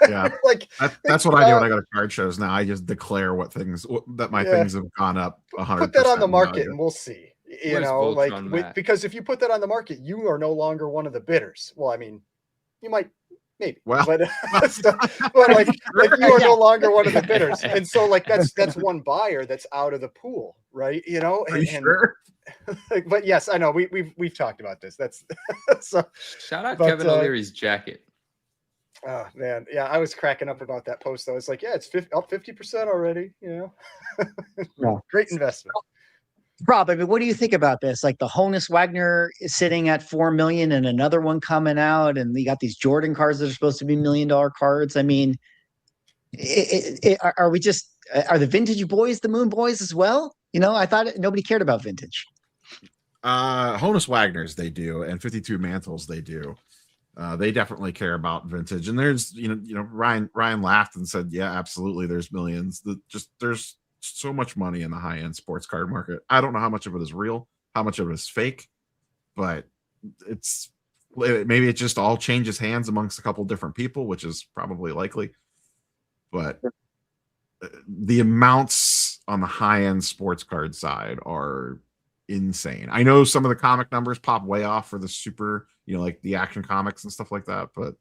Yeah. Like that's what I do when I go to card shows now. I just declare things have gone up 100%. Put that on the market and we'll see. Where's because if you put that on the market, you are no longer one of the bidders. Well, I mean, you might maybe, but like you are no longer one of the bidders. And so like that's one buyer that's out of the pool, right? Are you sure? But yes, I know we've talked about this. That's so shout out Kevin O'Leary's jacket. Oh man, yeah, I was cracking up about that post though. It's like, yeah, it's up 50% already. Great investment. Rob, I mean, what do you think about this? Like the Honus Wagner is sitting at $4 million, and another one coming out, and you got these Jordan cards that are supposed to be $1 million cards. I mean, are the vintage boys the Moon Boys as well? I thought nobody cared about vintage. Honus Wagners they do, and 52 Mantles they do. They definitely care about vintage, and there's Ryan laughed and said, yeah, absolutely, there's millions. There's so much money in the high-end sports card market. I don't know how much of it is real, how much of it is fake, but maybe it just all changes hands amongst a couple different people, which is probably likely. But the amounts on the high-end sports card side are insane. I know some of the comic numbers pop way off for the super, like the Action Comics and stuff like that, but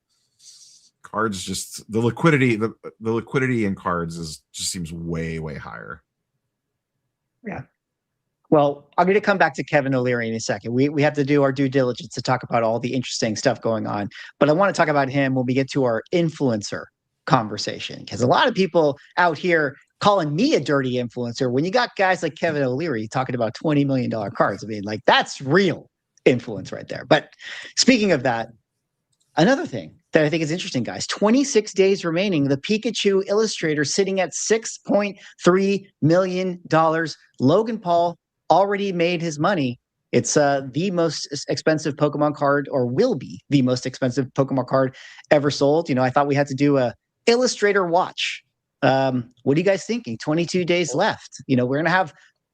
cards, just the liquidity in cards just seems way higher. Yeah. Well, I'm going to come back to Kevin O'Leary in a second. We have to do our due diligence to talk about all the interesting stuff going on, but I want to talk about him when we get to our influencer conversation, because a lot of people out here calling me a dirty influencer when you got guys like Kevin O'Leary talking about $20 million cards. I mean, like that's real influence right there. But speaking of that, another thing that I think is interesting, guys, 26 days remaining. The Pikachu Illustrator sitting at $6.3 million. Logan Paul already made his money. It's the most expensive Pokemon card, or will be the most expensive Pokemon card ever sold. I thought we had to do a Illustrator watch. What are you guys thinking? 22 days left. We're going to have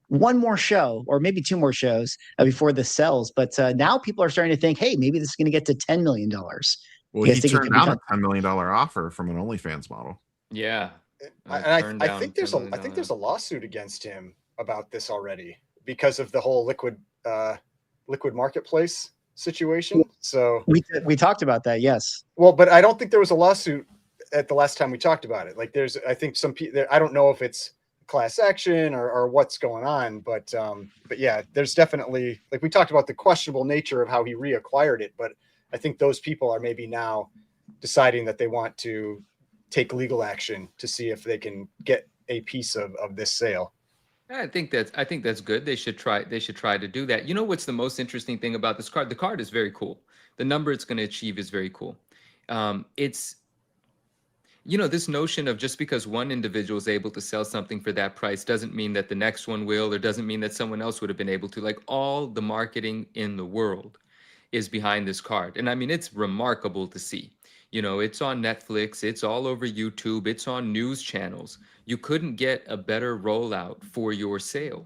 one more show, or maybe two more shows before this sells. But now people are starting to think, hey, maybe this is going to get to $10 million. Well, he turned down a $10 million offer from an OnlyFans model. Yeah. I think there's a lawsuit against him about this already because of the whole liquid marketplace situation. So we talked about that. Yes. Well, but I don't think there was a lawsuit at the last time we talked about it. Like I think some people, I don't know if it's class action or what's going on, but yeah, there's definitely, like we talked about the questionable nature of how he reacquired it, but I think those people are maybe now deciding that they want to take legal action to see if they can get a piece of this sale. I think that's good. They should try to do that. What's the most interesting thing about this card? The card is very cool. The number it's going to achieve is very cool. It's this notion of just because one individual is able to sell something for that price doesn't mean that the next one will, or doesn't mean that someone else would have been able to. Like, all the marketing in the world is behind this card. And I mean, it's remarkable to see. You know, it's on Netflix, it's all over YouTube, it's on news channels. You couldn't get a better rollout for your sale.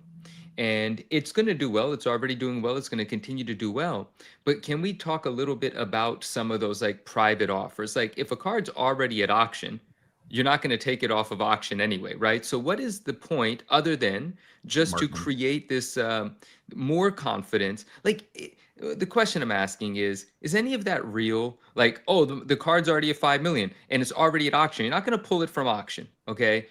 And it's going to do well. It's already doing well. It's going to continue to do well. But can we talk a little bit about some of those like private offers? Like if a card's already at auction, you're not going to take it off of auction anyway, right? So what is the point other than just to Marketing. create this more confidence? Like the question I'm asking is any of that real? Like, oh, the card's already at 5 million and it's already at auction. You're not going to pull it from auction, okay?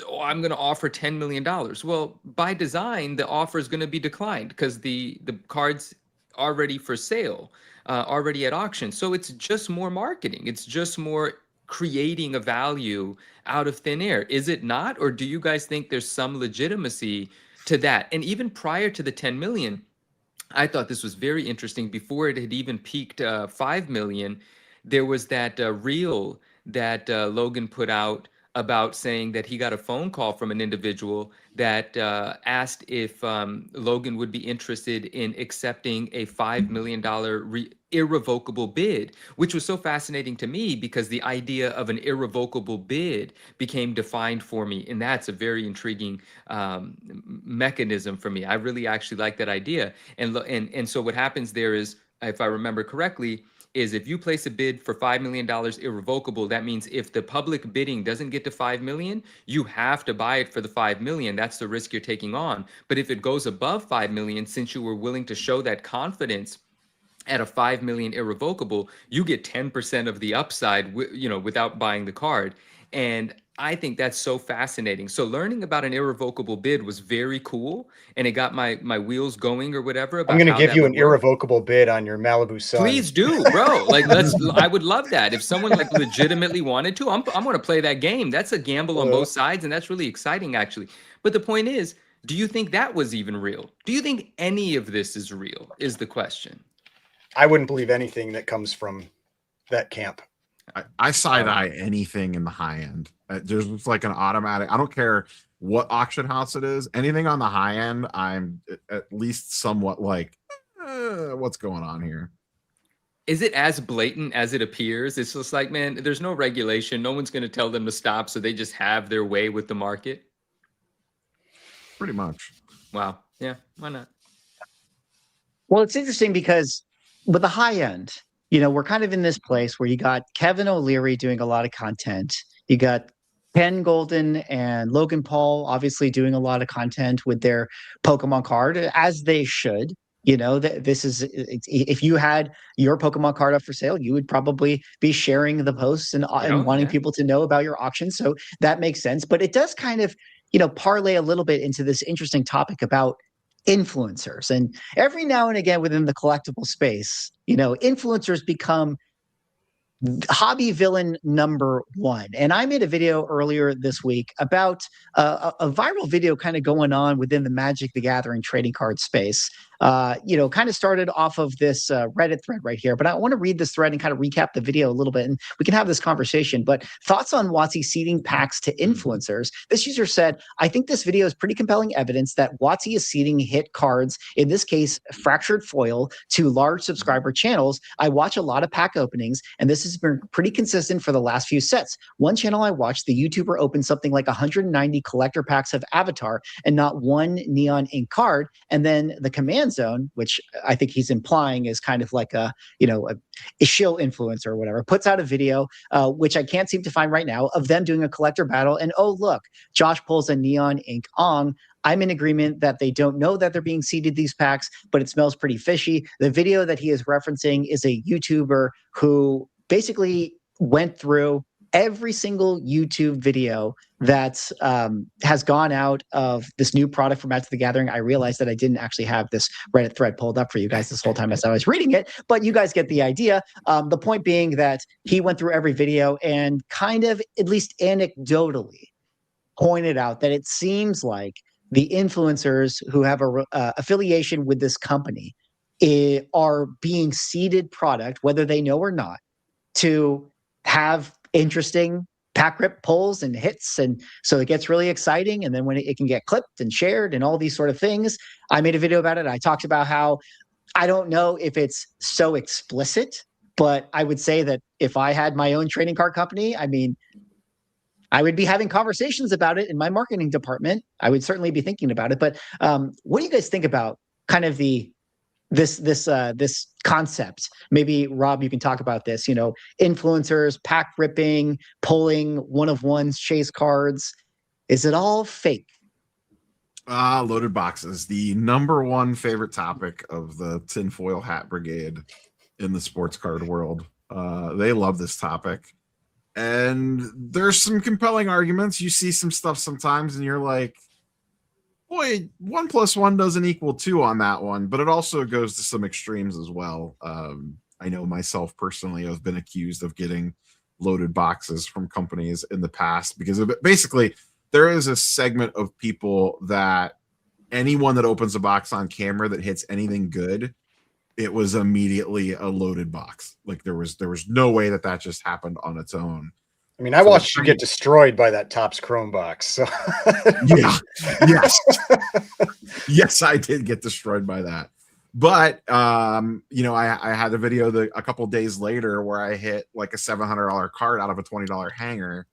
Oh, I'm going to offer $10 million. Well, by design, the offer is going to be declined because the card's already for sale, already at auction. So it's just more marketing. It's just more creating a value out of thin air. Is it not? Or do you guys think there's some legitimacy to that? And even prior to the 10 million, I thought this was very interesting. Before it had even peaked 5 million, there was that reel that Logan put out about saying that he got a phone call from an individual that asked if Logan would be interested in accepting a $5 million irrevocable bid, which was so fascinating to me because the idea of an irrevocable bid became defined for me. And that's a very intriguing mechanism for me. I really actually like that idea. And so what happens there is, if I remember correctly, is if you place a bid for $5 million irrevocable, that means if the public bidding doesn't get to 5 million, you have to buy it for the 5 million. That's the risk you're taking on. But if it goes above 5 million, since you were willing to show that confidence at a 5 million irrevocable, you get 10% of the upside, without buying the card. And I think that's so fascinating. So learning about an irrevocable bid was very cool, and it got my wheels going or whatever. About I'm going to how give that you would an work. irrevocable bid on your Malibu Sun. Please do, bro. Like, I would love that. If someone like legitimately wanted to, I'm going to play that game. That's a gamble on both sides, and that's really exciting, actually. But the point is, do you think that was even real? Do you think any of this is real, is the question. I wouldn't believe anything that comes from that camp. I side eye anything in the high end. There's like an automatic. I don't care what auction house it is. Anything on the high end, I'm at least somewhat like, what's going on here? Is it as blatant as it appears? It's just like, man, there's no regulation. No one's going to tell them to stop, so they just have their way with the market. Pretty much. Wow. Yeah. Why not? Well, it's interesting because with the high end, we're kind of in this place where you got Kevin O'Leary doing a lot of content. You got Ken Golden and Logan Paul obviously doing a lot of content with their Pokemon card, as they should. This is, if you had your Pokemon card up for sale, you would probably be sharing the posts and wanting people to know about your auction. So that makes sense. But it does kind of, parlay a little bit into this interesting topic about influencers. And every now and again within the collectible space, influencers become hobby villain number one. And I made a video earlier this week about a viral video kind of going on within the Magic the Gathering trading card space. Kind of started off of this Reddit thread right here, but I want to read this thread and kind of recap the video a little bit, and we can have this conversation. But thoughts on WotC seeding packs to influencers. This user said, I think this video is pretty compelling evidence that WotC is seeding hit cards, in this case, fractured foil, to large subscriber channels. I watch a lot of pack openings, and this has been pretty consistent for the last few sets. One channel I watched, the YouTuber opened something like 190 collector packs of Avatar and not one neon ink card. And then the Command Zone, which I think he's implying is kind of like a shill influencer or whatever, puts out a video, which I can't seem to find right now, of them doing a collector battle. And oh, look, Josh pulls a neon ink Ong. I'm in agreement that they don't know that they're being seeded these packs, but it smells pretty fishy. The video that he is referencing is a YouTuber who basically went through every single YouTube video that has gone out of this new product for Magic the Gathering. I realized that I didn't actually have this Reddit thread pulled up for you guys this whole time as I was reading it, but you guys get the idea. The point being that he went through every video and kind of, at least anecdotally, pointed out that it seems like the influencers who have a affiliation with this company are being seeded product, whether they know or not, to have interesting pack rip pulls and hits. And so it gets really exciting. And then when it can get clipped and shared and all these sort of things, I made a video about it. I talked about how I don't know if it's so explicit But I would say that if I had my own trading card company, I mean, I would be having conversations about it in my marketing department. I would certainly be thinking about it. But what do you guys think about kind of this concept? Maybe Rob, you can talk about this. You know, influencers, pack ripping, pulling one of one's chase cards. Is it all fake? Loaded boxes, the number one favorite topic of the tinfoil hat brigade in the sports card world. They love this topic. And there's some compelling arguments. You see some stuff sometimes and you're like, boy, 1 + 1 doesn't equal 2 on that one, but it also goes to some extremes as well. I know myself personally, I've been accused of getting loaded boxes from companies in the past because of it. Basically, there is a segment of people that anyone that opens a box on camera that hits anything good, it was immediately a loaded box. Like there was no way that just happened on its own. I mean, I watched you get destroyed by that Topps Chrome box. So yeah, yes, yes, I did get destroyed by that. But you know, I had a video a couple days later where I hit like a $700 card out of a $20 hanger,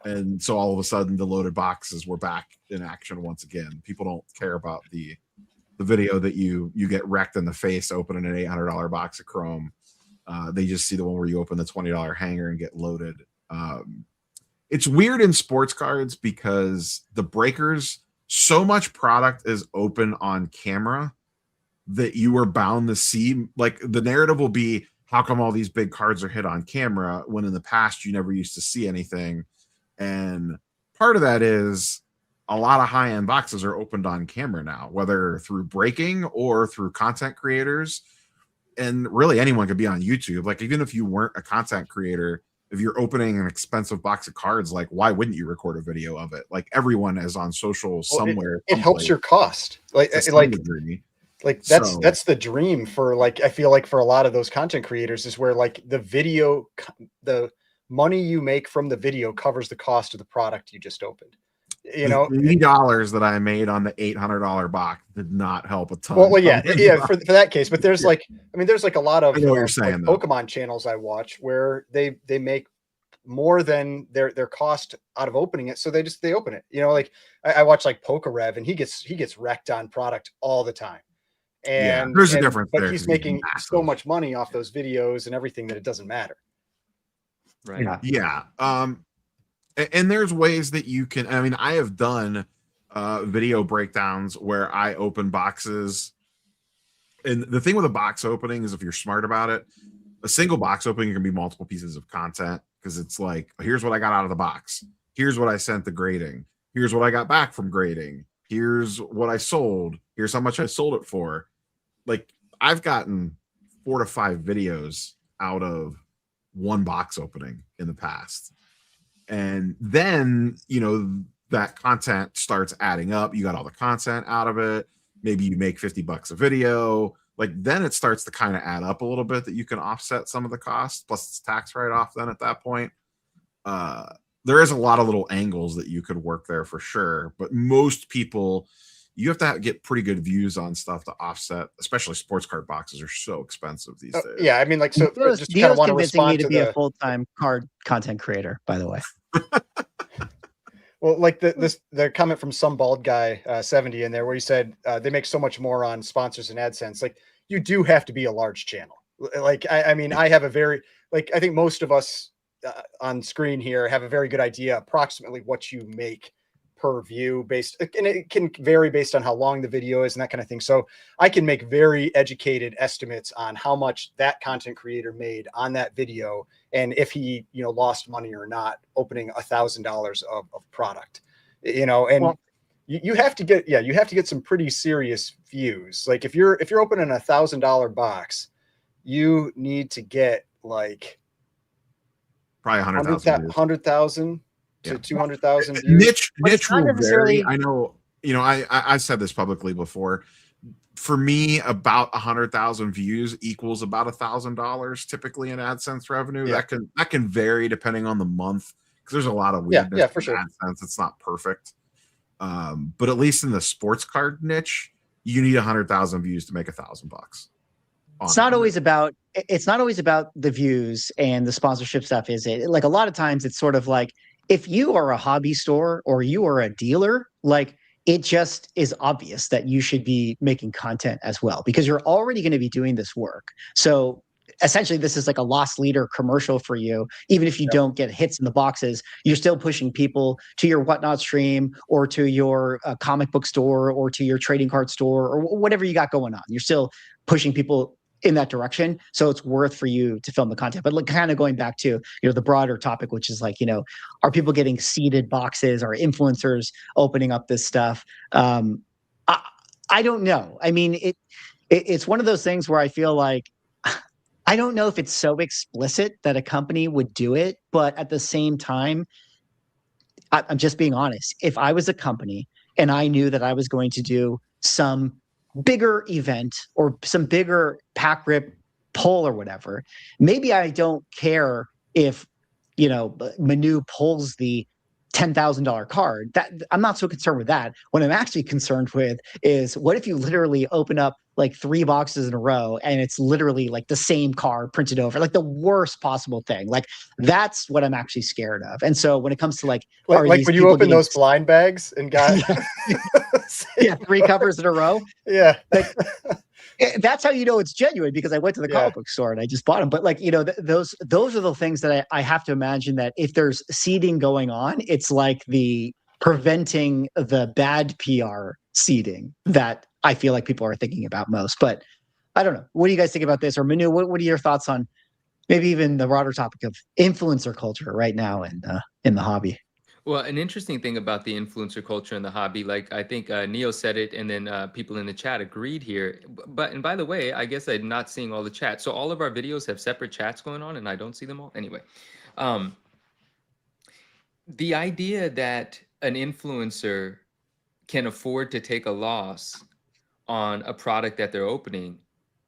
and so all of a sudden the loaded boxes were back in action once again. People don't care about the video that you get wrecked in the face opening an $800 box of Chrome. They just see the one where you open the $20 hanger and get loaded. It's weird in sports cards because the breakers, so much product is open on camera that you are bound to see. Like the narrative will be, how come all these big cards are hit on camera when in the past you never used to see anything? And part of that is a lot of high-end boxes are opened on camera now, whether through breaking or through content creators. And really anyone could be on YouTube. Like even if you weren't a content creator, if you're opening an expensive box of cards, like why wouldn't you record a video of it? Like everyone is on social somewhere. It helps your cost. Like that's the dream for, like, I feel like for a lot of those content creators is where like the money you make from the video covers the cost of the product you just opened. You know, $80 that I made on the $800 box did not help a ton. Well, yeah, for that case. But there's like, I mean, there's like a lot of I know what you're saying, like Pokemon channels I watch where they make more than their cost out of opening it, so they open it. You know, like I watch like Pokerev, and he gets wrecked on product all the time. And there's a difference, but he's making so much money off those videos and everything that it doesn't matter. Right. Yeah. And there's ways that you can, I mean, I have done video breakdowns where I open boxes. And the thing with a box opening is if you're smart about it, a single box opening can be multiple pieces of content, because it's like, here's what I got out of the box. Here's what I sent to grading. Here's what I got back from grading. Here's what I sold. Here's how much I sold it for. Like I've gotten 4 to 5 videos out of one box opening in the past. And then, you know, that content starts adding up. You got all the content out of it. Maybe you make $50 a video. Like then it starts to kind of add up a little bit that you can offset some of the costs. Plus it's tax write-off then at that point. There is a lot of little angles that you could work there for sure. But most people, you have to get pretty good views on stuff to offset, especially sports card boxes are so expensive these days. Yeah, I mean, like, so just kind of want to respond to a full-time card content creator, by the way. Well, like the comment from some bald guy 70 in there where he said they make so much more on sponsors and AdSense. Like you do have to be a large channel. Like I mean, I have a very, like, I think most of us on screen here have a very good idea approximately what you make per view based, and it can vary based on how long the video is and that kind of thing. So I can make very educated estimates on how much that content creator made on that video, and if he, you know, lost money or not opening $1,000 of product, you know. And you have to get some pretty serious views. Like if you're opening $1,000 box, you need to get like probably 100,000 to 200,000 views. Niche will vary. I know, you know, I've said this publicly before. For me, about 100,000 views equals about $1,000 typically in AdSense revenue. Yeah. That can vary depending on the month, because there's a lot of weirdness. Yeah, for sure. AdSense, it's not perfect. But at least in the sports card niche, you need 100,000 views to make $1,000. It's not always about it's not always about the views and the sponsorship stuff, is it? Like a lot of times it's sort of like if you are a hobby store or you are a dealer, like it just is obvious that you should be making content as well because you're already going to be doing this work. So essentially this is like a loss leader commercial for you. Even if you don't get hits in the boxes, you're still pushing people to your Whatnot stream or to your comic book store or to your trading card store or whatever you got going on. You're still pushing people in that direction, so it's worth for you to film the content. But like kind of going back to the broader topic, which is like are people getting seeded boxes? Are influencers opening up this stuff? I don't know. I mean, it's one of those things where I feel like I don't know if it's so explicit that a company would do it, but at the same time, I'm just being honest. If I was a company and I knew that I was going to do some bigger event or some bigger pack rip poll or whatever, maybe I don't care if Manu pulls the $10,000 card. That I'm not so concerned with that. What I'm actually concerned with is what if you literally open up like 3 boxes in a row and it's literally like the same card printed over, like the worst possible thing. Like that's what I'm actually scared of. And so when it comes to like when you open those blind bags and got yeah 3 covers in a row, yeah, like, that's how it's genuine, because I went to the comic book store and I just bought them. But like those are the things that I have to imagine that if there's seeding going on, it's like the preventing the bad PR seeding that I feel like people are thinking about most. But I don't know. What do you guys think about this? Or Manu, what are your thoughts on maybe even the broader topic of influencer culture right now in the hobby? Well, an interesting thing about the influencer culture in the hobby, like I think Neo said it, and then people in the chat agreed here. But and by the way, I guess I'm not seeing all the chats. So all of our videos have separate chats going on, and I don't see them all. Anyway, the idea that an influencer can afford to take a loss on a product that they're opening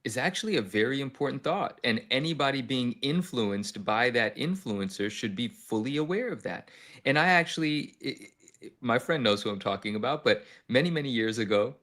is actually a very important thought. And anybody being influenced by that influencer should be fully aware of that. And I actually, my friend knows who I'm talking about, but many, many years ago,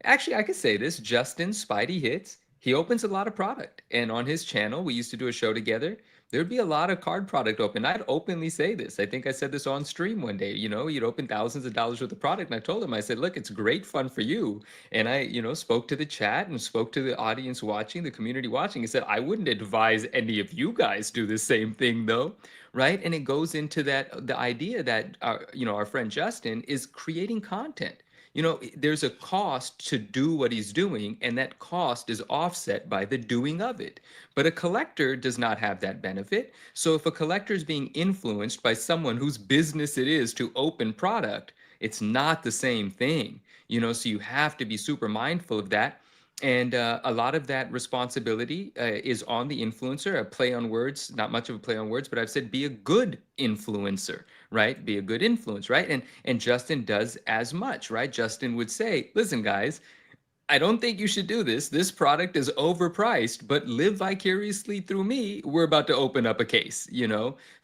actually, I could say this, Justin Spidey Hits, he opens a lot of product. And on his channel, we used to do a show together. There'd be a lot of card product open. I'd openly say this. I think I said this on stream one day. You'd open thousands of dollars worth of product. And I told him, I said, look, it's great fun for you. And I, spoke to the chat and spoke to the audience watching, the community watching. He said, I wouldn't advise any of you guys do the same thing, though. Right. And it goes into the idea that, our friend Justin is creating content. There's a cost to do what he's doing, and that cost is offset by the doing of it. But a collector does not have that benefit. So if a collector is being influenced by someone whose business it is to open product, it's not the same thing. So you have to be super mindful of that. And a lot of that responsibility is on the influencer. A play on words, not much of a play on words, but I've said be a good influencer, right? Be a good influence, right? And Justin does as much, right? Justin would say, listen, guys, I don't think you should do this. This product is overpriced, but live vicariously through me. We're about to open up a case,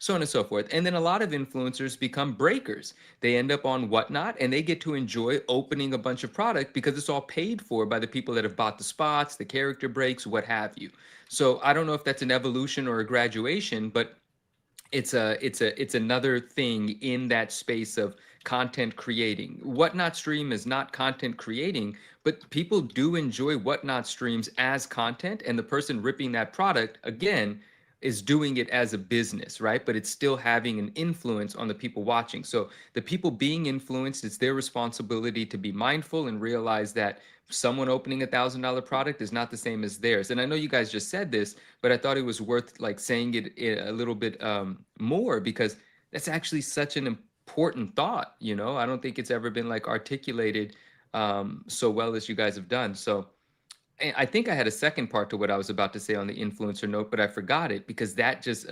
so on and so forth. And then a lot of influencers become breakers. They end up on Whatnot and they get to enjoy opening a bunch of product because it's all paid for by the people that have bought the spots, the character breaks, what have you. So I don't know if that's an evolution or a graduation, but it's another thing in that space of content creating. Whatnot stream is not content creating, but people do enjoy Whatnot streams as content, and the person ripping that product, again, is doing it as a business, right? But it's still having an influence on the people watching. So the people being influenced, it's their responsibility to be mindful and realize that someone opening $1,000 product is not the same as theirs. And I know you guys just said this, but I thought it was worth like saying it a little bit more, because that's actually such an important thought. I don't think it's ever been like articulated so well as you guys have done. So I think I had a second part to what I was about to say on the influencer note, but I forgot it because that just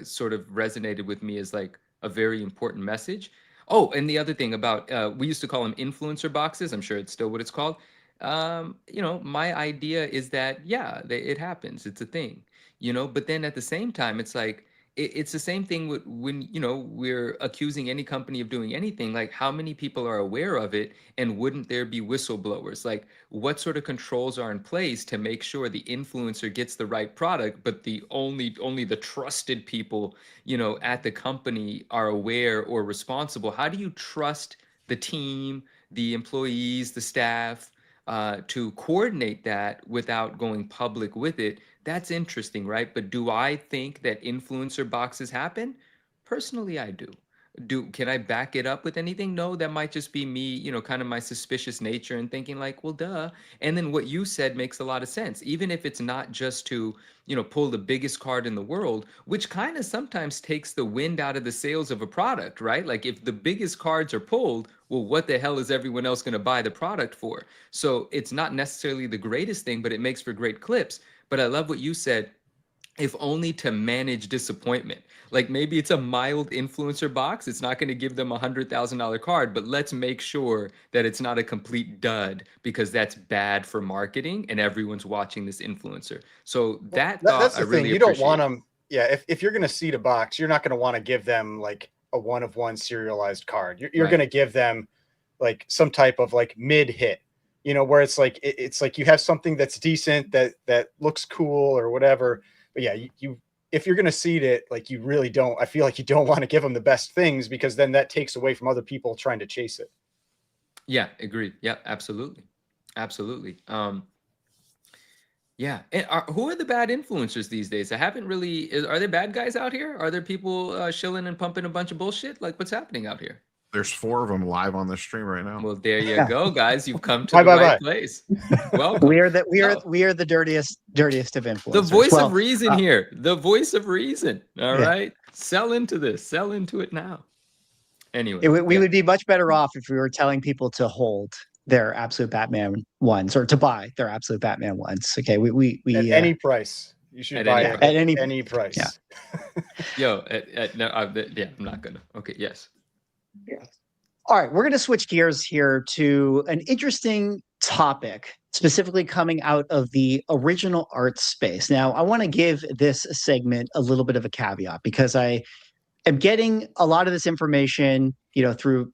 sort of resonated with me as like a very important message. Oh, and the other thing about, we used to call them influencer boxes. I'm sure it's still what it's called. My idea is that, yeah, it happens. It's a thing, but then at the same time, it's like, it's the same thing with when, we're accusing any company of doing anything, like how many people are aware of it, and wouldn't there be whistleblowers? Like what sort of controls are in place to make sure the influencer gets the right product, but the only the trusted people, at the company are aware or responsible? How do you trust the team, the employees, the staff, to coordinate that without going public with it? That's interesting, right? But do I think that influencer boxes happen? Personally, I do. Can I back it up with anything? No, that might just be me, kind of my suspicious nature and thinking like, well, duh. And then what you said makes a lot of sense. Even if it's not just to, pull the biggest card in the world, which kind of sometimes takes the wind out of the sails of a product, right? Like if the biggest cards are pulled, well, what the hell is everyone else going to buy the product for? So it's not necessarily the greatest thing, but it makes for great clips. But I love what you said, if only to manage disappointment. Like maybe it's a mild influencer box. It's not going to give them $100,000 card, but let's make sure that it's not a complete dud, because that's bad for marketing and everyone's watching this influencer. So that's the thing. Really you don't want them. Yeah. If you're going to seed a box, you're not going to want to give them like a 1-of-1 serialized card. You're Right. going to give them like some type of like mid hit, where it's like, it's like you have something that's decent, that looks cool or whatever. But yeah, you if you're going to seed it, like you really don't, I feel like you don't want to give them the best things, because then that takes away from other people trying to chase it. Yeah, agreed. Yeah, absolutely. Absolutely. Yeah. And who are the bad influencers these days? I haven't really, are there bad guys out here? Are there people shilling and pumping a bunch of bullshit? Like what's happening out here? There's 4 of them live on the stream right now. Well, there you go, guys. You've come to Bye, the bye, right bye. place. Welcome. We are the dirtiest of influencers. The voice Well, of reason here. The voice of reason. All Yeah. right. Sell into this. Sell into it now. Anyway. we would be much better off if we were telling people to hold their absolute Batman ones, or to buy their absolute Batman ones. Okay, we At any price. You should At buy any it price. at At any price. Yeah. Yo, no, yeah, I'm not gonna. Okay, yes. All right, we're going to switch gears here to an interesting topic, specifically coming out of the original art space. Now, I want to give this segment a little bit of a caveat, because I am getting a lot of this information, through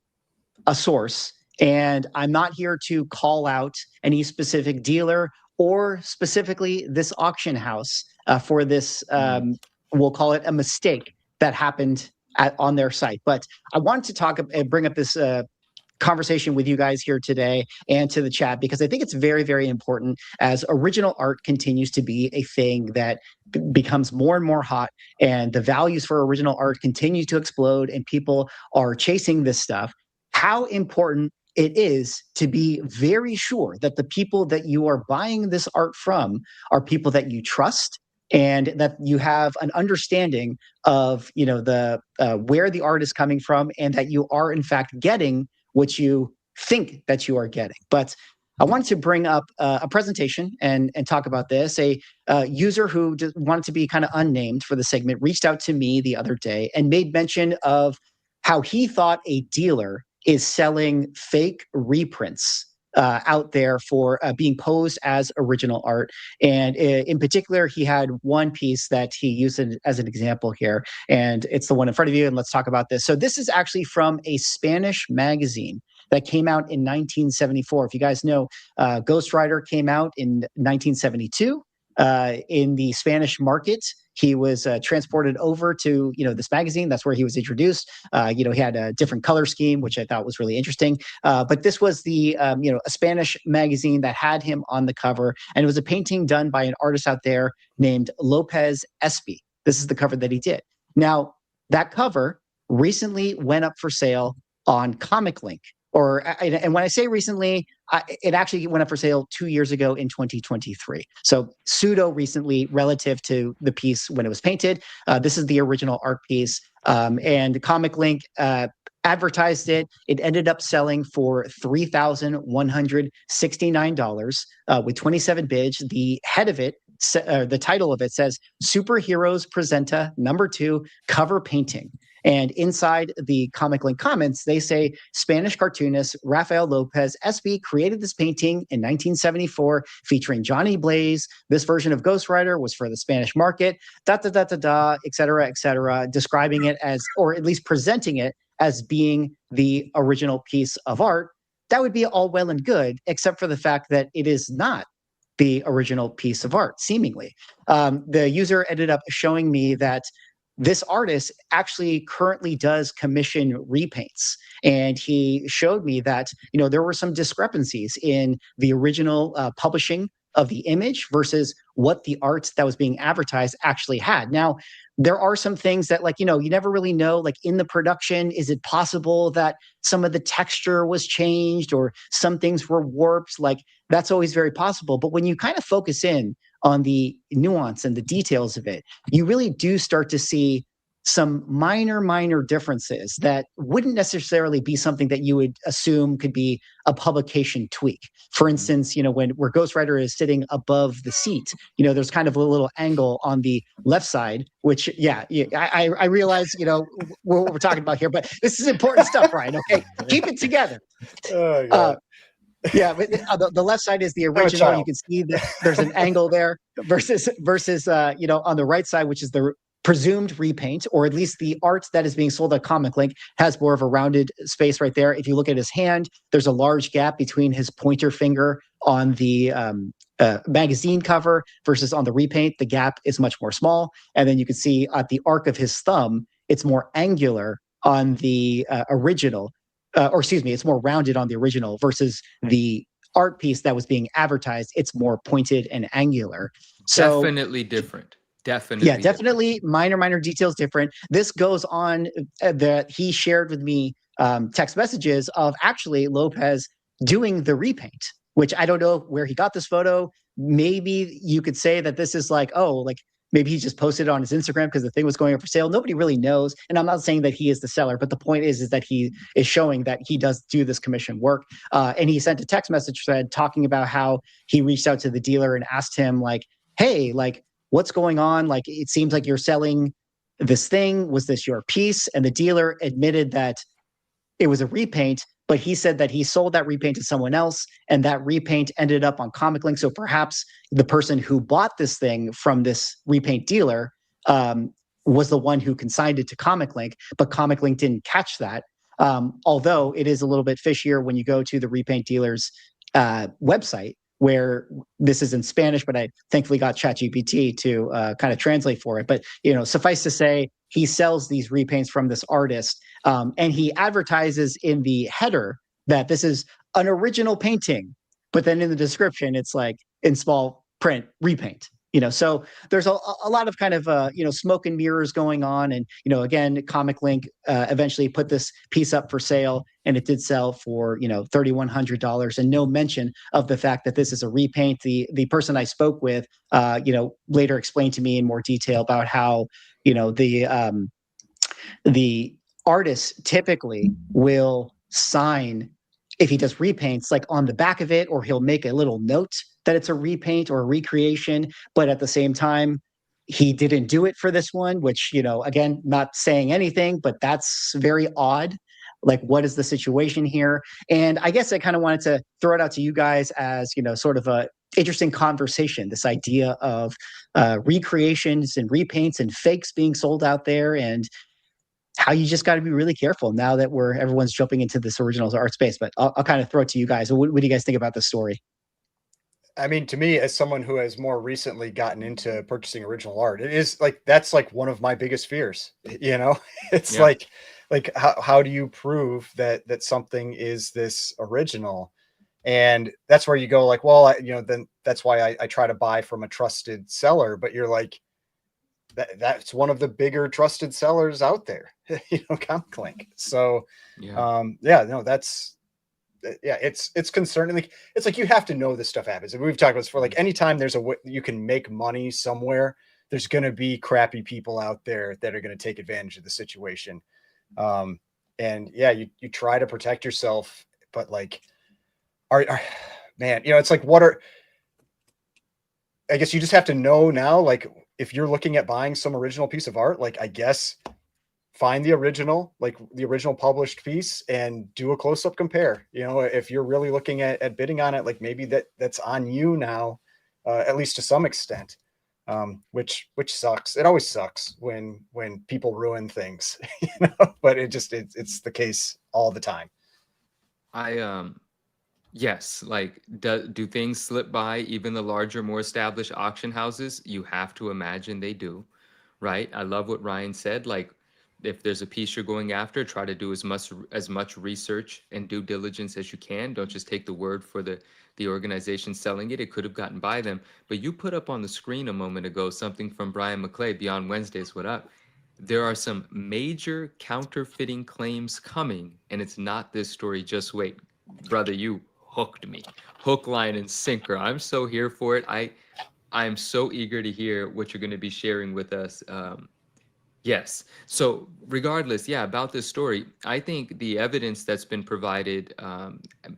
a source, and I'm not here to call out any specific dealer or specifically this auction house for this, we'll call it a mistake that happened on their site. But I wanted to talk and bring up this conversation with you guys here today and to the chat, because I think it's very, very important as original art continues to be a thing that becomes more and more hot, and the values for original art continue to explode, and people are chasing this stuff. How important it is to be very sure that the people that you are buying this art from are people that you trust, and that you have an understanding of, the where the art is coming from, and that you are in fact getting what you think that you are getting. But I wanted to bring up a presentation and talk about this. A user who just wanted to be kind of unnamed for the segment reached out to me the other day and made mention of how he thought a dealer is selling fake reprints out there for being posed as original art. And in particular, he had one piece that he used as an example here, and it's the one in front of you, and let's talk about this. So this is actually from a Spanish magazine that came out in 1974. If you guys know, Ghost Rider came out in 1972. In the Spanish market, he was transported over to this magazine. That's where he was introduced. He had a different color scheme, which I thought was really interesting. But this was the a Spanish magazine that had him on the cover, and it was a painting done by an artist out there named Lopez Espy. This is the cover that he did. Now, that cover recently went up for sale on Comic Link. And when I say recently, it actually went up for sale 2 years ago in 2023. So pseudo recently relative to the piece when it was painted. This is the original art piece. And Comic Link advertised it. It ended up selling for $3,169 with 27 bids. The head of it, the title of it says, Superheroes Presenta #2 Cover Painting. And inside the Comic Link comments, they say Spanish cartoonist Rafael Lopez SB created this painting in 1974 featuring Johnny Blaze. This version of Ghost Rider was for the Spanish market, et cetera, describing it as, or at least presenting it as being the original piece of art. That would be all well and good, except for the fact that it is not the original piece of art, seemingly. The user ended up showing me that this artist actually currently does commission repaints. And he showed me that, there were some discrepancies in the original publishing of the image versus what the art that was being advertised actually had. Now, there are some things that, like, you never really know, like in the production, is it possible that some of the texture was changed or some things were warped? Like, that's always very possible. But when you kind of focus in on the nuance and the details of it, you really do start to see some minor differences that wouldn't necessarily be something that you would assume could be a publication tweak. For instance, where Ghost Rider is sitting above the seat, there's kind of a little angle on the left side, which, I realize, what we're talking about here, but this is important stuff, Ryan. Okay, keep it together. Oh, God. Yeah, but the left side is the original. You can see that there's an angle there versus on the right side, which is the presumed repaint, or at least the art that is being sold at Comic Link has more of a rounded space right there. If you look at his hand, there's a large gap between his pointer finger on the magazine cover versus on the repaint. The gap is much more small. And then you can see at the arc of his thumb, it's more angular on the original. It's more rounded on the original versus the art piece that was being advertised. It's more pointed and angular. So Definitely different. Definitely. Yeah, definitely different. Minor details different. This goes on that he shared with me text messages of actually Lopez doing the repaint, which I don't know where he got this photo. Maybe you could say that this is maybe he just posted it on his Instagram because the thing was going up for sale. Nobody really knows. And I'm not saying that he is the seller, but the point is that he is showing that he does do this commission work. And he sent a text message thread talking about how he reached out to the dealer and asked him, like, hey, like, what's going on? Like, it seems like you're selling this thing. Was this your piece? And the dealer admitted that it was a repaint, but he said that he sold that repaint to someone else, and that repaint ended up on Comic Link. So perhaps the person who bought this thing from this repaint dealer was the one who consigned it to Comic Link, but Comic Link didn't catch that. Although it is a little bit fishier when you go to the repaint dealer's website, where this is in Spanish, but I thankfully got ChatGPT to kind of translate for it. But, suffice to say, he sells these repaints from this artist, and he advertises in the header that this is an original painting. But then in the description, it's like in small print, repaint. So there's a lot of kind of, smoke and mirrors going on. And, again, Comic Link eventually put this piece up for sale, and it did sell for, $3,100, and no mention of the fact that this is a repaint. The person I spoke with, later explained to me in more detail about how, the artist typically will sign, if he does repaints, like on the back of it, or he'll make a little note that it's a repaint or a recreation, but at the same time, he didn't do it for this one, which, again, not saying anything, but that's very odd. Like, what is the situation here? And I guess I kind of wanted to throw it out to you guys as, sort of a interesting conversation, this idea of recreations and repaints and fakes being sold out there, and how you just got to be really careful now that everyone's jumping into this original art space. But I'll kind of throw it to you guys. What do you guys think about this story? I mean, to me, as someone who has more recently gotten into purchasing original art, it is like, that's like one of my biggest fears. It's like how do you prove that something is this original? And that's where you go like, well, then that's why I try to buy from a trusted seller. But you're like, that's one of the bigger trusted sellers out there, Comic Link. So, it's concerning. Like, it's like, you have to know this stuff happens. And we've talked about this for, like, anytime there's you can make money somewhere, there's going to be crappy people out there that are going to take advantage of the situation. You try to protect yourself, but like, it's like, I guess you just have to know now, like, if you're looking at buying some original piece of art, like, I guess find the original, like the original published piece, and do a close-up compare. You know, if you're really looking at bidding on it, like maybe that's on you now, at least to some extent. Which sucks. It always sucks when people ruin things, you know, but it's the case all the time. Yes, like do things slip by even the larger, more established auction houses? You have to imagine they do, right? I love what Ryan said. Like, if there's a piece you're going after, try to do as much research and due diligence as you can. Don't just take the word for the organization selling it. It could have gotten by them. But you put up on the screen a moment ago something from Brian McClay, Beyond Wednesdays. What up? There are some major counterfeiting claims coming, and it's not this story. Just wait, brother. You hooked me, hook, line, and sinker. I'm so here for it. I'm so eager to hear what you're going to be sharing with us. Yes. So regardless, yeah, about this story, I think the evidence that's been provided,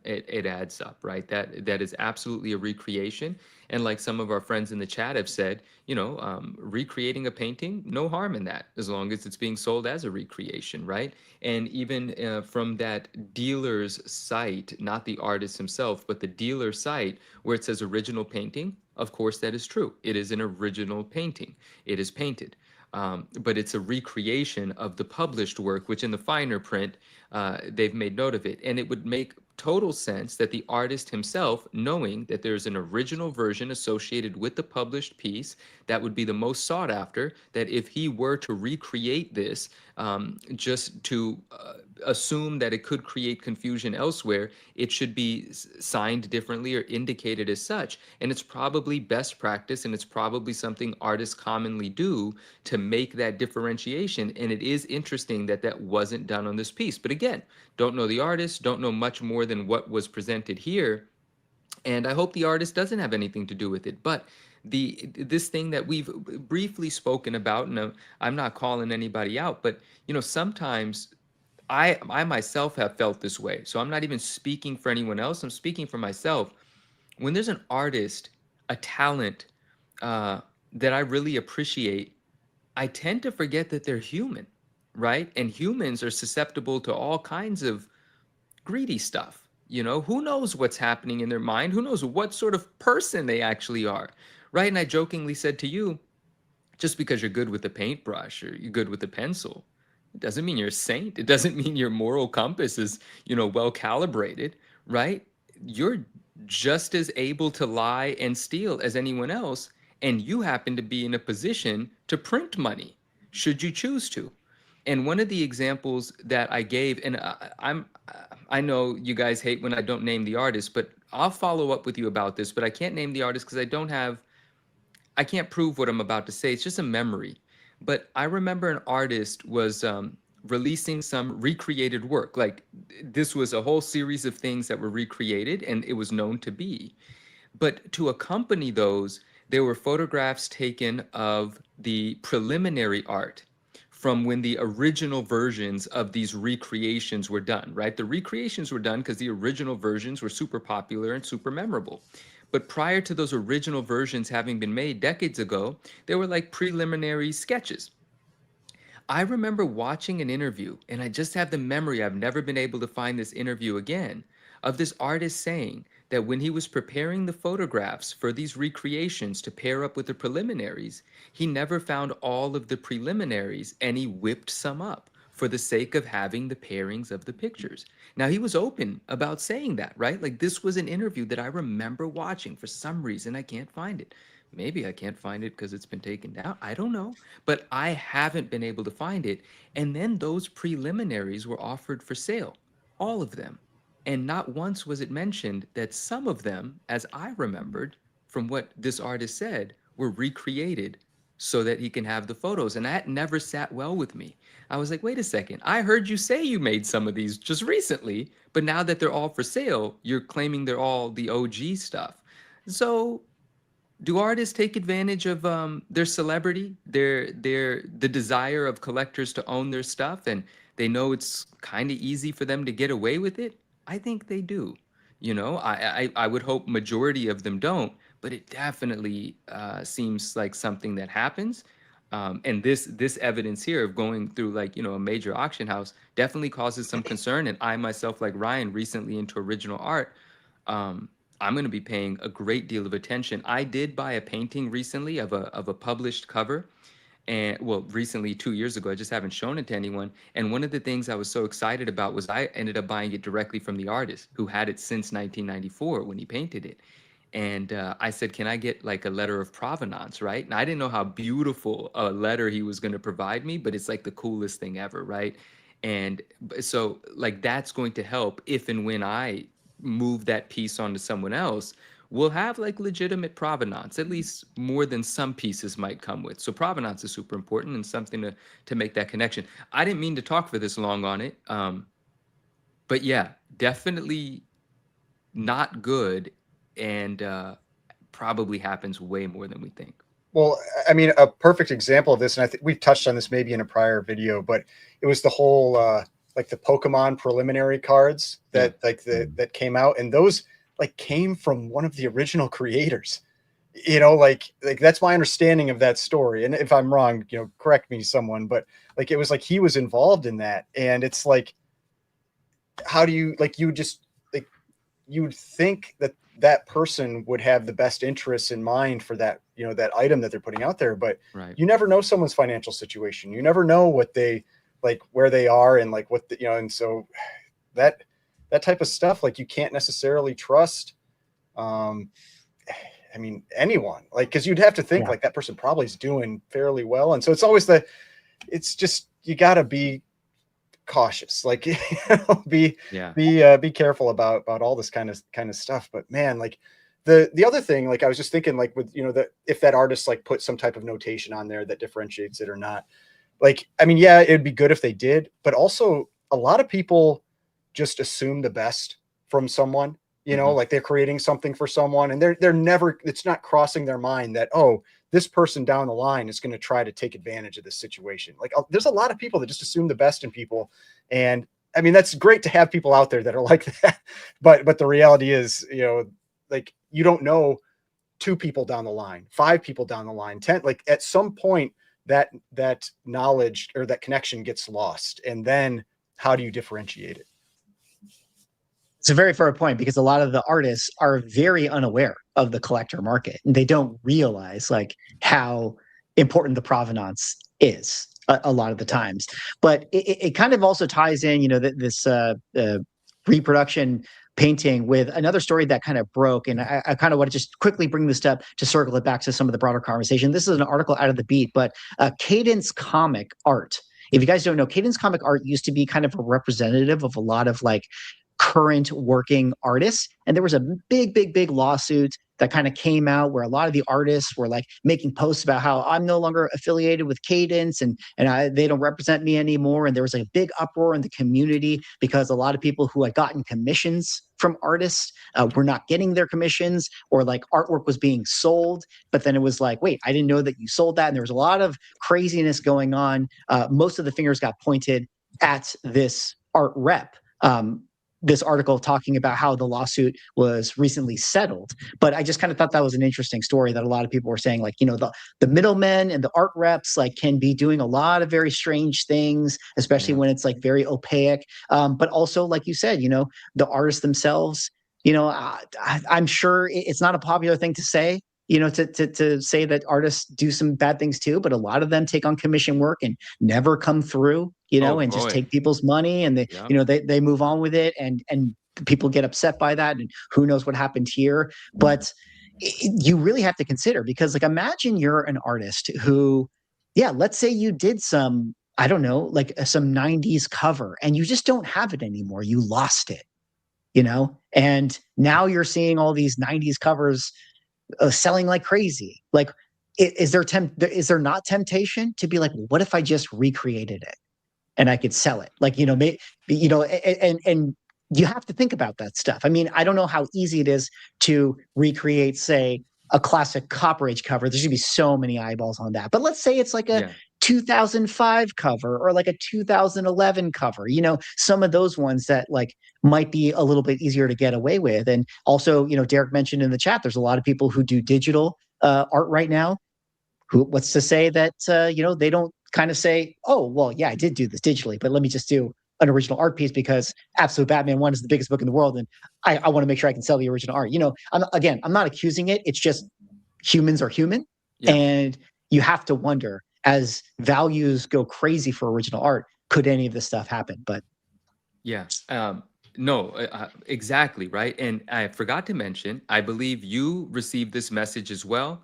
it adds up, right? That is absolutely a recreation. And like some of our friends in the chat have said, recreating a painting, no harm in that, as long as it's being sold as a recreation, right? And even from that dealer's site, not the artist himself, but the dealer site where it says original painting, of course, that is true. It is an original painting. It is painted. But it's a recreation of the published work, which in the finer print, they've made note of it. And it would make total sense that the artist himself, knowing that there's an original version associated with the published piece that would be the most sought after, that if he were to recreate this, just to assume that it could create confusion elsewhere, it should be signed differently or indicated as such. And it's probably best practice, and it's probably something artists commonly do to make that differentiation. And it is interesting that that wasn't done on this piece. But again, don't know the artist, don't know much more than what was presented here. And I hope the artist doesn't have anything to do with it. But this thing that we've briefly spoken about, and I'm not calling anybody out, but sometimes I myself have felt this way. So I'm not even speaking for anyone else. I'm speaking for myself. When there's an artist, a talent that I really appreciate, I tend to forget that they're human, right? And humans are susceptible to all kinds of greedy stuff. Who knows what's happening in their mind? Who knows what sort of person they actually are, right? And I jokingly said to you, just because you're good with a paintbrush or you're good with a pencil, it doesn't mean you're a saint. It doesn't mean your moral compass is, well calibrated, right? You're just as able to lie and steal as anyone else, and you happen to be in a position to print money, should you choose to. And one of the examples that I gave, and I know you guys hate when I don't name the artist, but I'll follow up with you about this, but I can't name the artist because I can't prove what I'm about to say. It's just a memory. But I remember an artist was releasing some recreated work. Like, this was a whole series of things that were recreated, and it was known to be. But to accompany those, there were photographs taken of the preliminary art from when the original versions of these recreations were done, right? The recreations were done because the original versions were super popular and super memorable. But prior to those original versions having been made decades ago, there were like preliminary sketches. I remember watching an interview, and I just have the memory, I've never been able to find this interview again, of this artist saying that when he was preparing the photographs for these recreations to pair up with the preliminaries, he never found all of the preliminaries, and he whipped some up for the sake of having the pairings of the pictures. Now, he was open about saying that, right? Like, this was an interview that I remember watching. For some reason, I can't find it. Maybe I can't find it because it's been taken down. I don't know. But I haven't been able to find it. And then those preliminaries were offered for sale, all of them. And not once was it mentioned that some of them, as I remembered from what this artist said, were recreated so that he can have the photos. And that never sat well with me. I was like, wait a second. I heard you say you made some of these just recently, but now that they're all for sale, you're claiming they're all the OG stuff. So do artists take advantage of their celebrity, the desire of collectors to own their stuff, and they know it's kind of easy for them to get away with it? I think they do. I would hope majority of them don't, but it definitely seems like something that happens. And this evidence here of going through like, a major auction house definitely causes some concern. And I myself, like Ryan, recently into original art, I'm going to be paying a great deal of attention. I did buy a painting recently of a published cover, and well, recently 2 years ago. I just haven't shown it to anyone. And one of the things I was so excited about was I ended up buying it directly from the artist who had it since 1994 when he painted it. And I said, can I get like a letter of provenance, right? And I didn't know how beautiful a letter he was going to provide me, but it's like the coolest thing ever, right? And so like that's going to help if and when I move that piece onto someone else, we'll have like legitimate provenance, at least more than some pieces might come with. So provenance is super important and something to make that connection. I didn't mean to talk for this long on it, but yeah, definitely not good, and probably happens way more than we think. Well, I mean, a perfect example of this, and I think we've touched on this maybe in a prior video, but it was the whole like the Pokemon preliminary cards that that came out, and those like came from one of the original creators. Like that's my understanding of that story. And if I'm wrong, correct me, someone. But like it was like he was involved in that, and it's like, how do you like you just like you would think that that person would have the best interests in mind for that, that item that they're putting out there. But you never know someone's financial situation. You never know what they like, where they are, and like what the, and so that type of stuff, like you can't necessarily trust. I mean, anyone, like, cause you'd have to think like that person probably is doing fairly well. And so it's always it's just, you gotta be cautious, like, be careful about all this kind of stuff. But man, like the other thing, like I was just thinking, like with, that if that artist like put some type of notation on there that differentiates it or not, like, I mean, yeah, it'd be good if they did, but also a lot of people just assume the best from someone, like they're creating something for someone, and they're never, it's not crossing their mind that, oh, this person down the line is going to try to take advantage of this situation. Like there's a lot of people that just assume the best in people. And I mean, that's great to have people out there that are like that. But the reality is, like you don't know 2 people down the line, 5 people down the line, 10, like at some point that knowledge or that connection gets lost. And then how do you differentiate it? It's a very fair point, because a lot of the artists are very unaware of the collector market, and they don't realize like how important the provenance is a lot of the times. But it kind of also ties in, this reproduction painting with another story that kind of broke. And I kind of want to just quickly bring this up to circle it back to some of the broader conversation. This is an article out of The Beat, but Cadence Comic Art. If you guys don't know, Cadence Comic Art used to be kind of a representative of a lot of like current working artists. And there was a big lawsuit that kind of came out where a lot of the artists were like making posts about how I'm no longer affiliated with Cadence, and they don't represent me anymore. And there was like a big uproar in the community because a lot of people who had gotten commissions from artists were not getting their commissions, or like artwork was being sold. But then it was like, wait, I didn't know that you sold that. And there was a lot of craziness going on. Most of the fingers got pointed at this art rep. This article talking about how the lawsuit was recently settled. But I just kind of thought that was an interesting story, that a lot of people were saying, like, the middlemen and the art reps like can be doing a lot of very strange things, especially when it's like very opaque. But also, like you said, the artists themselves, I'm sure it's not a popular thing to say, to say that artists do some bad things too, but a lot of them take on commission work and never come through, just take people's money, and they move on with it, and people get upset by that, and who knows what happened here. But you really have to consider, because like, imagine you're an artist who, let's say you did some, I don't know, like some 90s cover, and you just don't have it anymore. You lost it, and now you're seeing all these 90s covers selling like crazy. Like, is there not temptation to be like, well, what if I just recreated it and I could sell it? Like, and you have to think about that stuff. I mean, I don't know how easy it is to recreate, say, a classic Copper Age cover. There's gonna be so many eyeballs on that. But let's say it's like a 2005 cover, or like a 2011 cover, some of those ones that like might be a little bit easier to get away with. And also, Derek mentioned in the chat, there's a lot of people who do digital art right now. what's to say that they don't kind of say, oh well, yeah, I did do this digitally, but let me just do an original art piece because Absolute Batman 1 is the biggest book in the world, and I want to make sure I can sell the original art. I'm not accusing it. It's just humans are human, and you have to wonder as values go crazy for original art, could any of this stuff happen? But no, exactly, right. And I forgot to mention, I believe you received this message as well.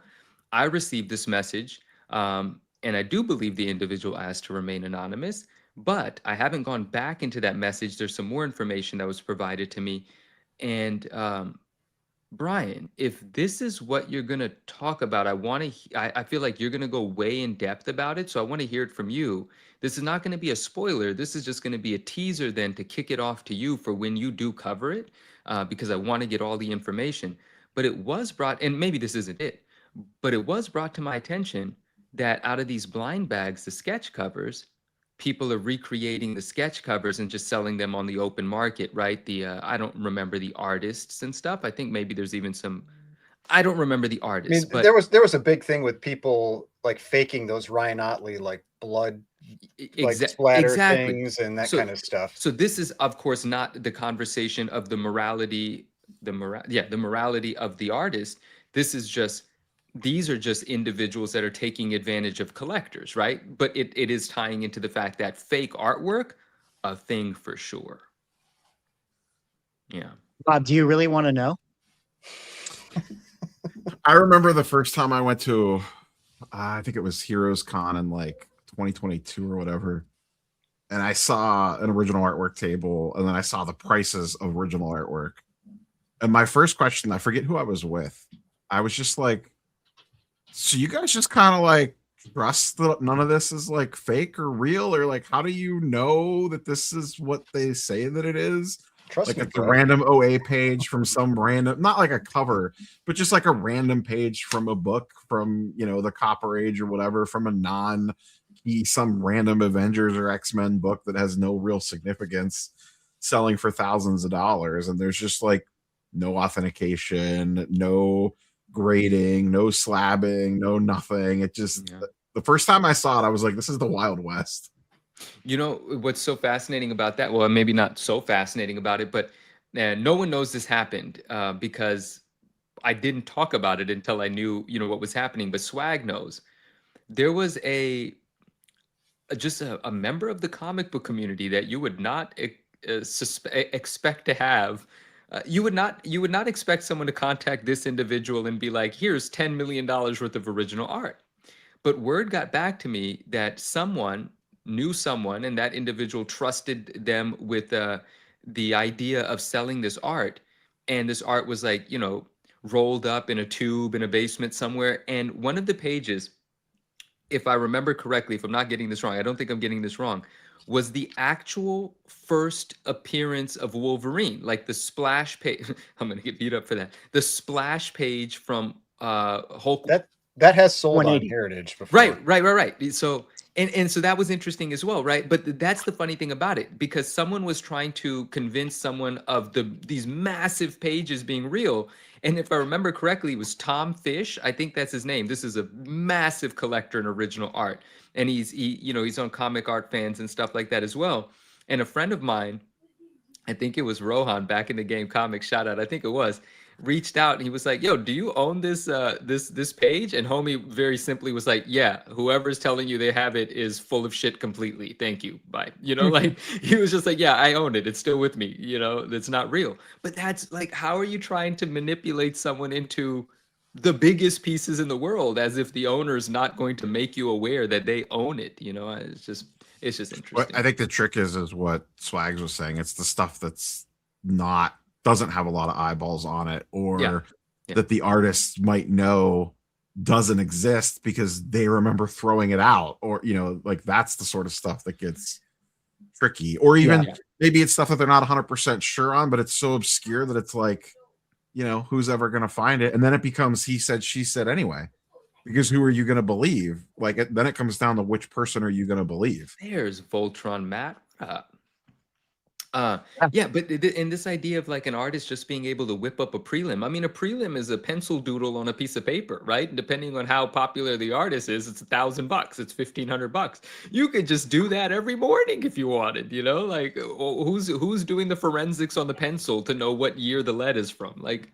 I received this message, and I do believe the individual asked to remain anonymous, but I haven't gone back into that message. There's some more information that was provided to me. And Brian, if this is what you're going to talk about, I feel like you're going to go way in depth about it. So I want to hear it from you. This is not going to be a spoiler. This is just going to be a teaser then to kick it off to you for when you do cover it, because I want to get all the information. But it was brought, and maybe this isn't it, but it was brought to my attention that out of these blind bags, the sketch covers, people are recreating the sketch covers and just selling them on the open market, right? I don't remember the artists and stuff. I think maybe there's even some, I don't remember the artists, but there was a big thing with people like faking those Ryan Otley like blood like splatter things and that kind of stuff. So this is of course not the conversation of the morality of the artist. This is just, these are just individuals that are taking advantage of collectors, right? But it is tying into the fact that fake artwork, a thing for sure. Yeah. Bob, do you really want to know? I remember the first time I went to, I think it was Heroes Con in like 2022 or whatever. And I saw an original artwork table, and then I saw the prices of original artwork. And my first question, I forget who I was with. I was just like, so you guys just kind of like trust that none of this is like fake or real, or like, how do you know that this is what they say that it is? Trust like me, a random OA page from some random, not like a cover, but just like a random page from a book from, the Copper Age or whatever, from a some random Avengers or X-Men book that has no real significance, selling for thousands of dollars. And there's just like no authentication, no grading, no slabbing, no nothing. It just, the first time I saw it, I was like, this is the Wild West. What's so fascinating about that? Well, maybe not so fascinating about it, but no one knows this happened because I didn't talk about it until I knew, what was happening. But Swag knows. There was just a member of the comic book community that you would not expect to have. You would not expect someone to contact this individual and be like, here's $10 million worth of original art. But word got back to me that someone knew someone, and that individual trusted them with the idea of selling this art. And this art was like, rolled up in a tube in a basement somewhere. And one of the pages, if I remember correctly, if I'm not getting this wrong, I don't think I'm getting this wrong, was the actual first appearance of Wolverine, like the splash page. I'm going to get beat up for that. The splash page from Hulk. That has sold on Heritage before. Right. So, and so that was interesting as well, right? But that's the funny thing about it, because someone was trying to convince someone of these massive pages being real. And if I remember correctly, it was Tom Fish. I think that's his name. This is a massive collector in original art. And he's on Comic Art Fans and stuff like that as well. And a friend of mine, I think it was Rohan back in the game comics, shout out, I think it was, reached out and he was like, yo, do you own this this page? And homie very simply was like, yeah, whoever's telling you they have it is full of shit completely. Thank you. Bye. Like he was just like, yeah, I own it. It's still with me. It's not real. But that's like, how are you trying to manipulate someone into the biggest pieces in the world as if the owner is not going to make you aware that they own it? It's just interesting. But I think the trick is what Swags was saying. It's the stuff that's doesn't have a lot of eyeballs on it, or that the artists might know doesn't exist because they remember throwing it out, or like that's the sort of stuff that gets tricky. Or even maybe it's stuff that they're not 100% sure on, but it's so obscure that it's like, who's ever going to find it? And then it becomes he said, she said anyway, because who are you going to believe? Then it comes down to which person are you going to believe? There's Voltron Matt. Yeah, but in this idea of like an artist just being able to whip up a prelim, I mean, a prelim is a pencil doodle on a piece of paper, right? And depending on how popular the artist is, it's $1,000, it's $1,500. You could just do that every morning if you wanted, you know? Like, who's doing the forensics on the pencil to know what year the lead is from? Like,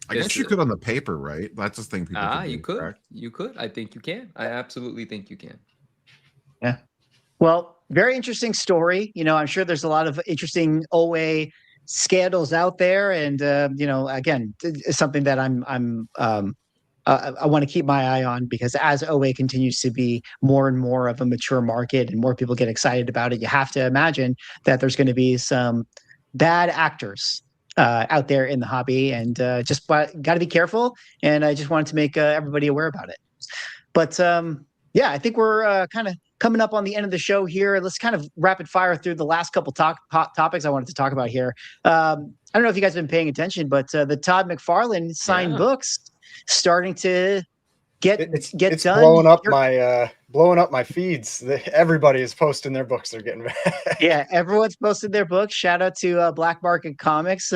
I guess you could on the paper, right? That's the thing people can do, you could, correct? you could. I think you can. I absolutely think you can. Yeah. Well, very interesting story. You know, I'm sure there's a lot of interesting OA scandals out there, and you know, again, it's something that I want to keep my eye on, because as OA continues to be more and more of a mature market and more people get excited about it, you have to imagine that there's going to be some bad actors out there in the hobby, and just got to be careful. And I just wanted to make everybody aware about it. But yeah, I think we're kind of coming up on the end of the show here. Let's kind of rapid fire through the last couple topics I wanted to talk about here. I don't know if you guys have been paying attention, but the Todd McFarlane signed books starting to get It's done. blowing up my feeds. Everybody is posting their books. They're getting Yeah, everyone's posted their books. Shout out to Black Market Comics.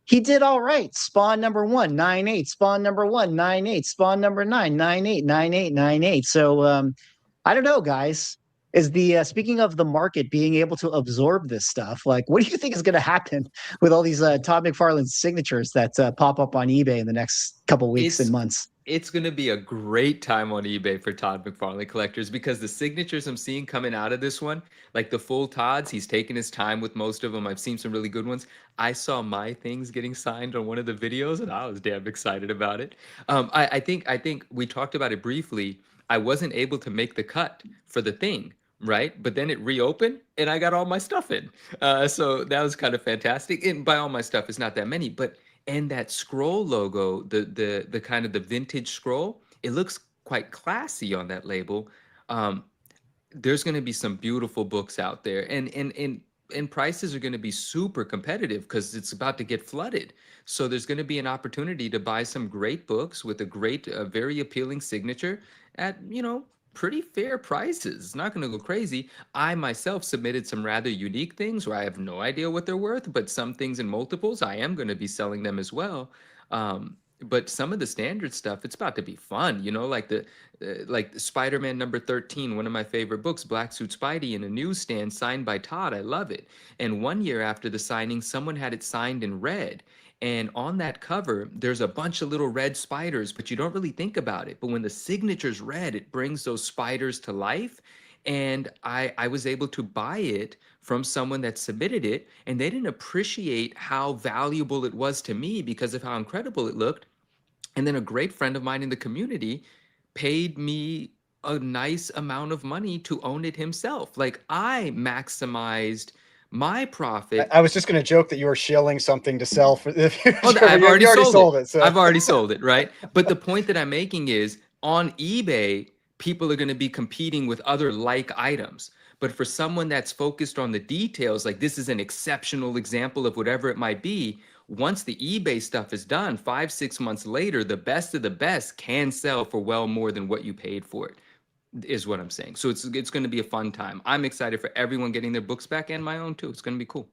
He did all right. Spawn number 1, 9/8. Spawn number 1, 9/8. Spawn number 9, 9/8, 9/8, 9/8. So I don't know, guys. Is the speaking of the market being able to absorb this stuff, like, what do you think is going to happen with all these Todd McFarlane signatures that pop up on eBay in the next couple weeks and months? It's going to be a great time on eBay for Todd McFarlane collectors, because the signatures I'm seeing coming out of this one, like the full Todds, he's taking his time with most of them. I've seen some really good ones. I saw my things getting signed on one of the videos, and I was damn excited about it. I think we talked about it briefly. I wasn't able to make the cut for the thing, right? But then it reopened and I got all my stuff in. So that was kind of fantastic. And by all my stuff, it's not that many, but and that scroll logo, the kind of the vintage scroll, it looks quite classy on that label. There's going to be some beautiful books out there, and prices are going to be super competitive because it's about to get flooded. So there's going to be an opportunity to buy some great books with a great, very appealing signature at, you know, pretty fair prices. It's not going to go crazy. I myself submitted some rather unique things where I have no idea what they're worth, but some things in multiples, I am going to be selling them as well. But some of the standard stuff, it's about to be fun, you know, like the Spider-Man number 13, one of my favorite books, Black Suit Spidey, in a newsstand signed by Todd. I love it. And 1 year after the signing, someone had it signed in red. And on that cover, there's a bunch of little red spiders, but you don't really think about it. But when the signature's red, it brings those spiders to life. And I was able to buy it from someone that submitted it, and they didn't appreciate how valuable it was to me because of how incredible it looked. And then a great friend of mine in the community paid me a nice amount of money to own it himself. Like, I maximized my profit. I was just going to joke that you were shilling something to sell for the future. Oh, I've already sold it. So. I've already sold it, right? But the point that I'm making is, on eBay, people are going to be competing with other like items. But for someone that's focused on the details, like this is an exceptional example of whatever it might be, once the eBay stuff is done, 5-6 months later, the best of the best can sell for well more than what you paid for it, is what I'm saying. So it's going to be a fun time. I'm excited for everyone getting their books back, and my own too. It's going to be cool.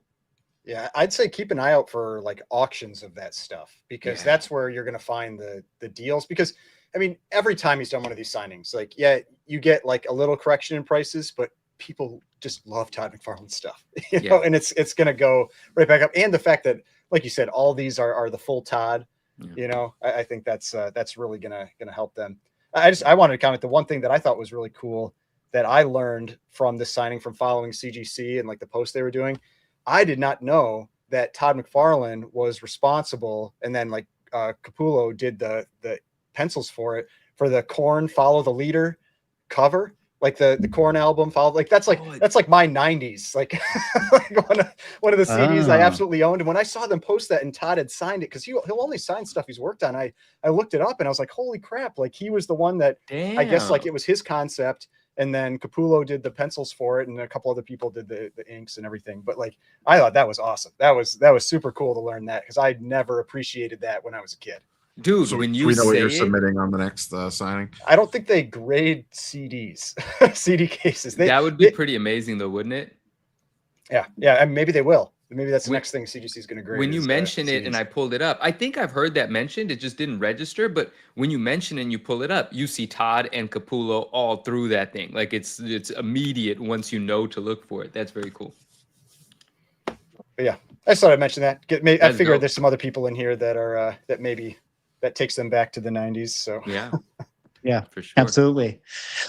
Yeah, I'd say keep an eye out for like auctions of that stuff, because that's where you're going to find the deals. Because I mean, every time he's done one of these signings, like, yeah, you get like a little correction in prices, but people just love Todd McFarlane stuff, you know, and it's going to go right back up. And the fact that, like you said, all these are the full Todd, you know, I think that's really going to help them. I wanted to comment the one thing that I thought was really cool that I learned from this signing, from following CGC and like the post they were doing. I did not know that Todd McFarlane was responsible, and then like Capullo did the pencils for it, for the Korn Follow the Leader cover, like the Korn album Follow, like that's like my 90s, like, like one of the CDs I absolutely owned. And when I saw them post that and Todd had signed it, because he'll only sign stuff he's worked on, I looked it up and I was like, holy crap, like he was the one that I guess like it was his concept. And then Capullo did the pencils for it, and a couple other people did the inks and everything. But like, I thought that was awesome. That was super cool to learn that, because I never appreciated that when I was a kid. Dude, so when we you know say what you're it, submitting on the next signing. I don't think they grade CDs, CD cases. That would be pretty amazing, though, wouldn't it? Yeah, I mean, maybe they will. Maybe that's the When- next thing CGC is going to grade. When you is, mention it and CDs. I pulled it up, I think I've heard that mentioned. It just didn't register. But when you mention and you pull it up, you see Todd and Capullo all through that thing. Like it's immediate once you know to look for it. That's very cool. But yeah, I just thought I'd mention that. I That's figured dope. there's some other people in here that are that maybe that takes them back to the 90s. So Yeah. Yeah, For sure. absolutely.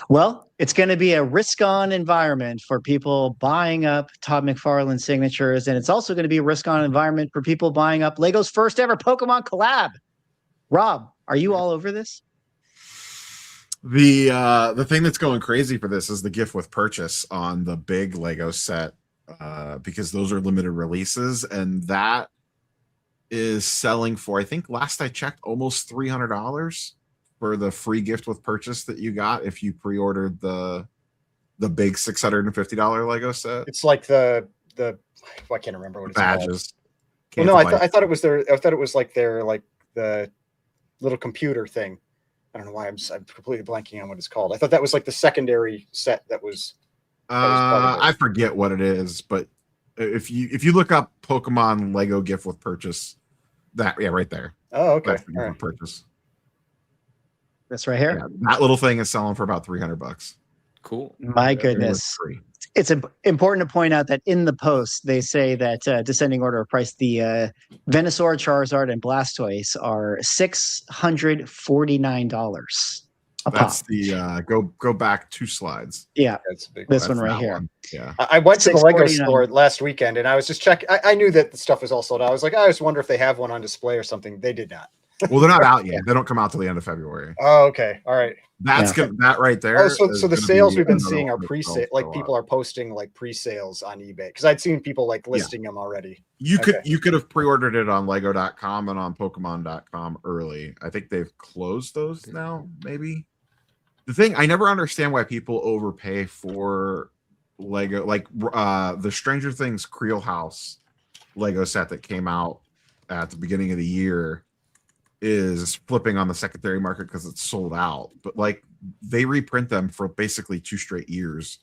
Well, it's going to be a risk-on environment for people buying up Todd McFarlane signatures, and it's also going to be a risk-on environment for people buying up Lego's first ever Pokemon collab. Rob, are you all over this? The thing that's going crazy for this is the gift with purchase on the big Lego set, because those are limited releases, and that is selling for, I think last I checked, almost $300 for the free gift with purchase that you got if you pre-ordered the big $650 Lego set. it's like the I can't remember what it's Badges. called. Well, no, I thought it was I thought it was like the little computer thing. I don't know why I'm completely blanking on what it's called. I thought that was like the secondary set that was. part of it. I forget what it is, but if you look up Pokemon Lego gift with purchase, right there. Oh, okay. That's the gift All right. with purchase. That's right here. Yeah, that little thing is selling for about $300. Cool. My goodness. Free. It's important to point out that in the post, they say that descending order of price, the Venusaur, Charizard, and Blastoise are $649 a pop. That's the go back 2 slides. Yeah, That's a big this one. one right that here. one. Yeah. I went to the Lego $649. store last weekend and I was just checking. I knew that the stuff was all sold out. I was like, I just wonder if they have one on display or something. They did not. Well, they're not out yet. They don't come out till the end of February. Oh, okay. All right. That's Yeah. good. That right there. Oh, so is the gonna sales be we've been another seeing are one that pre-sale. sells Like for a people lot. are posting like pre-sales on eBay because I'd seen people like listing them already. You could Okay. you could have pre-ordered it on Lego.com and on Pokemon.com early. I think they've closed those now. Maybe. The thing I never understand why people overpay for Lego, like the Stranger Things Creel House Lego set that came out at the beginning of the year is flipping on the secondary market because it's sold out. But like they reprint them for basically 2 straight years.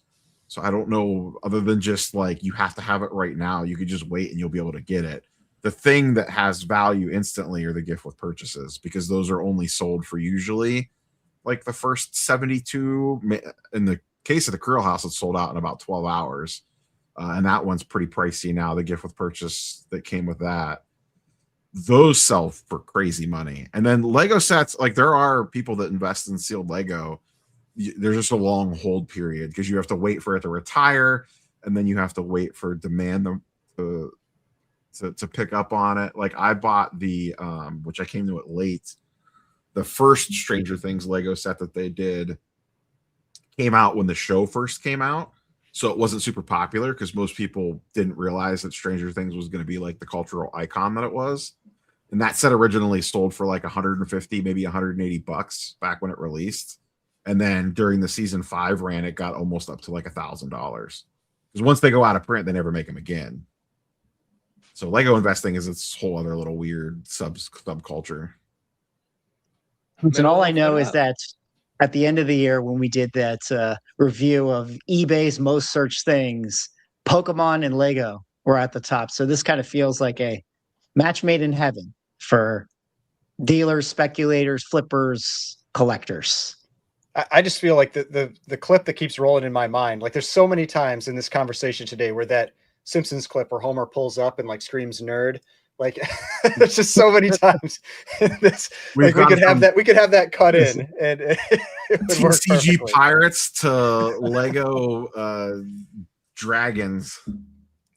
So I don't know, other than just like you have to have it right now, you could just wait and you'll be able to get it. The thing that has value instantly are the gift with purchases, because those are only sold for usually like the first 72. In the case of the Creel House, it's sold out in about 12 hours. And that one's pretty pricey now, the gift with purchase that came with that. Those sell for crazy money. And then Lego sets, like there are people that invest in sealed Lego. There's just a long hold period because you have to wait for it to retire, and then you have to wait for demand to pick up on it. Like I bought the which I came to it late. The first Stranger Things Lego set that they did came out when the show first came out. So it wasn't super popular because most people didn't realize that Stranger Things was going to be like the cultural icon that it was. And that set originally sold for like 150, maybe 180 bucks back when it released. And then during the season 5 ran, it got almost up to like $1,000. Because once they go out of print, they never make them again. So Lego investing is its whole other little weird subculture. And all I know is that at the end of the year, when we did that review of eBay's most searched things, Pokemon and Lego were at the top. So this kind of feels like a match made in heaven for dealers, speculators, flippers, collectors. I just feel like the clip that keeps rolling in my mind, like there's so many times in this conversation today where that Simpsons clip where Homer pulls up and like screams nerd. Like there's just so many times in this, like we could have that cut in and it would work CG perfectly. pirates to Lego dragons.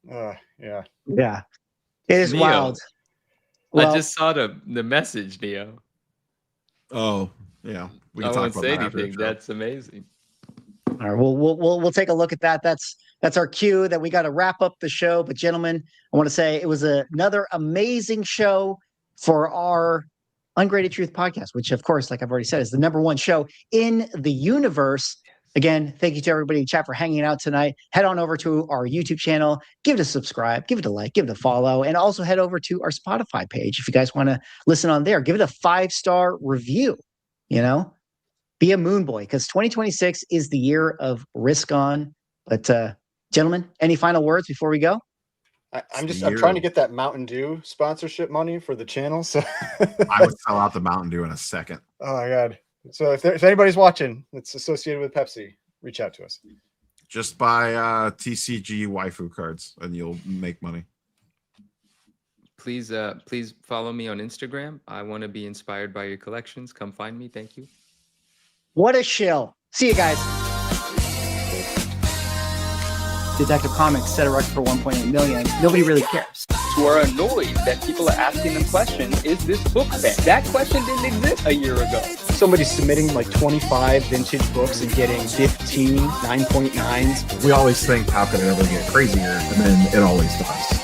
Yeah. Yeah. It is Neo. wild. I just saw the message, Neo. Oh, yeah. We I can talk won't about say that after the anything. show. That's amazing. All right, we'll take a look at that. That's our cue that we got to wrap up the show. But gentlemen, I want to say it was another amazing show for our Ungraded Truth podcast, which of course, like I've already said, is the #1 show in the universe. Again, thank you to everybody in chat for hanging out tonight. Head on over to our YouTube channel, give it a subscribe, give it a like, give it a follow, and also head over to our Spotify page if you guys want to listen on there. Give it a 5-star review. Be a moon boy, because 2026 is the year of risk on. But Gentlemen, any final words before we go? I'm trying to get that Mountain Dew sponsorship money for the channel. So I would sell out the Mountain Dew in a second. oh my God. So if anybody's watching that's associated with Pepsi, reach out to us. Just buy TCG waifu cards and you'll make money. Please follow me on Instagram. I want to be inspired by your collections. Come find me. Thank you. What a shill. See you guys. Detective Comics set a record for 1.8 million. Nobody really cares. Who are annoyed that people are asking them questions, is this book banned? That question didn't exist a year ago. Somebody's submitting like 25 vintage books and getting 15 9.9s. We always think, how could it ever get crazier? And then it always does.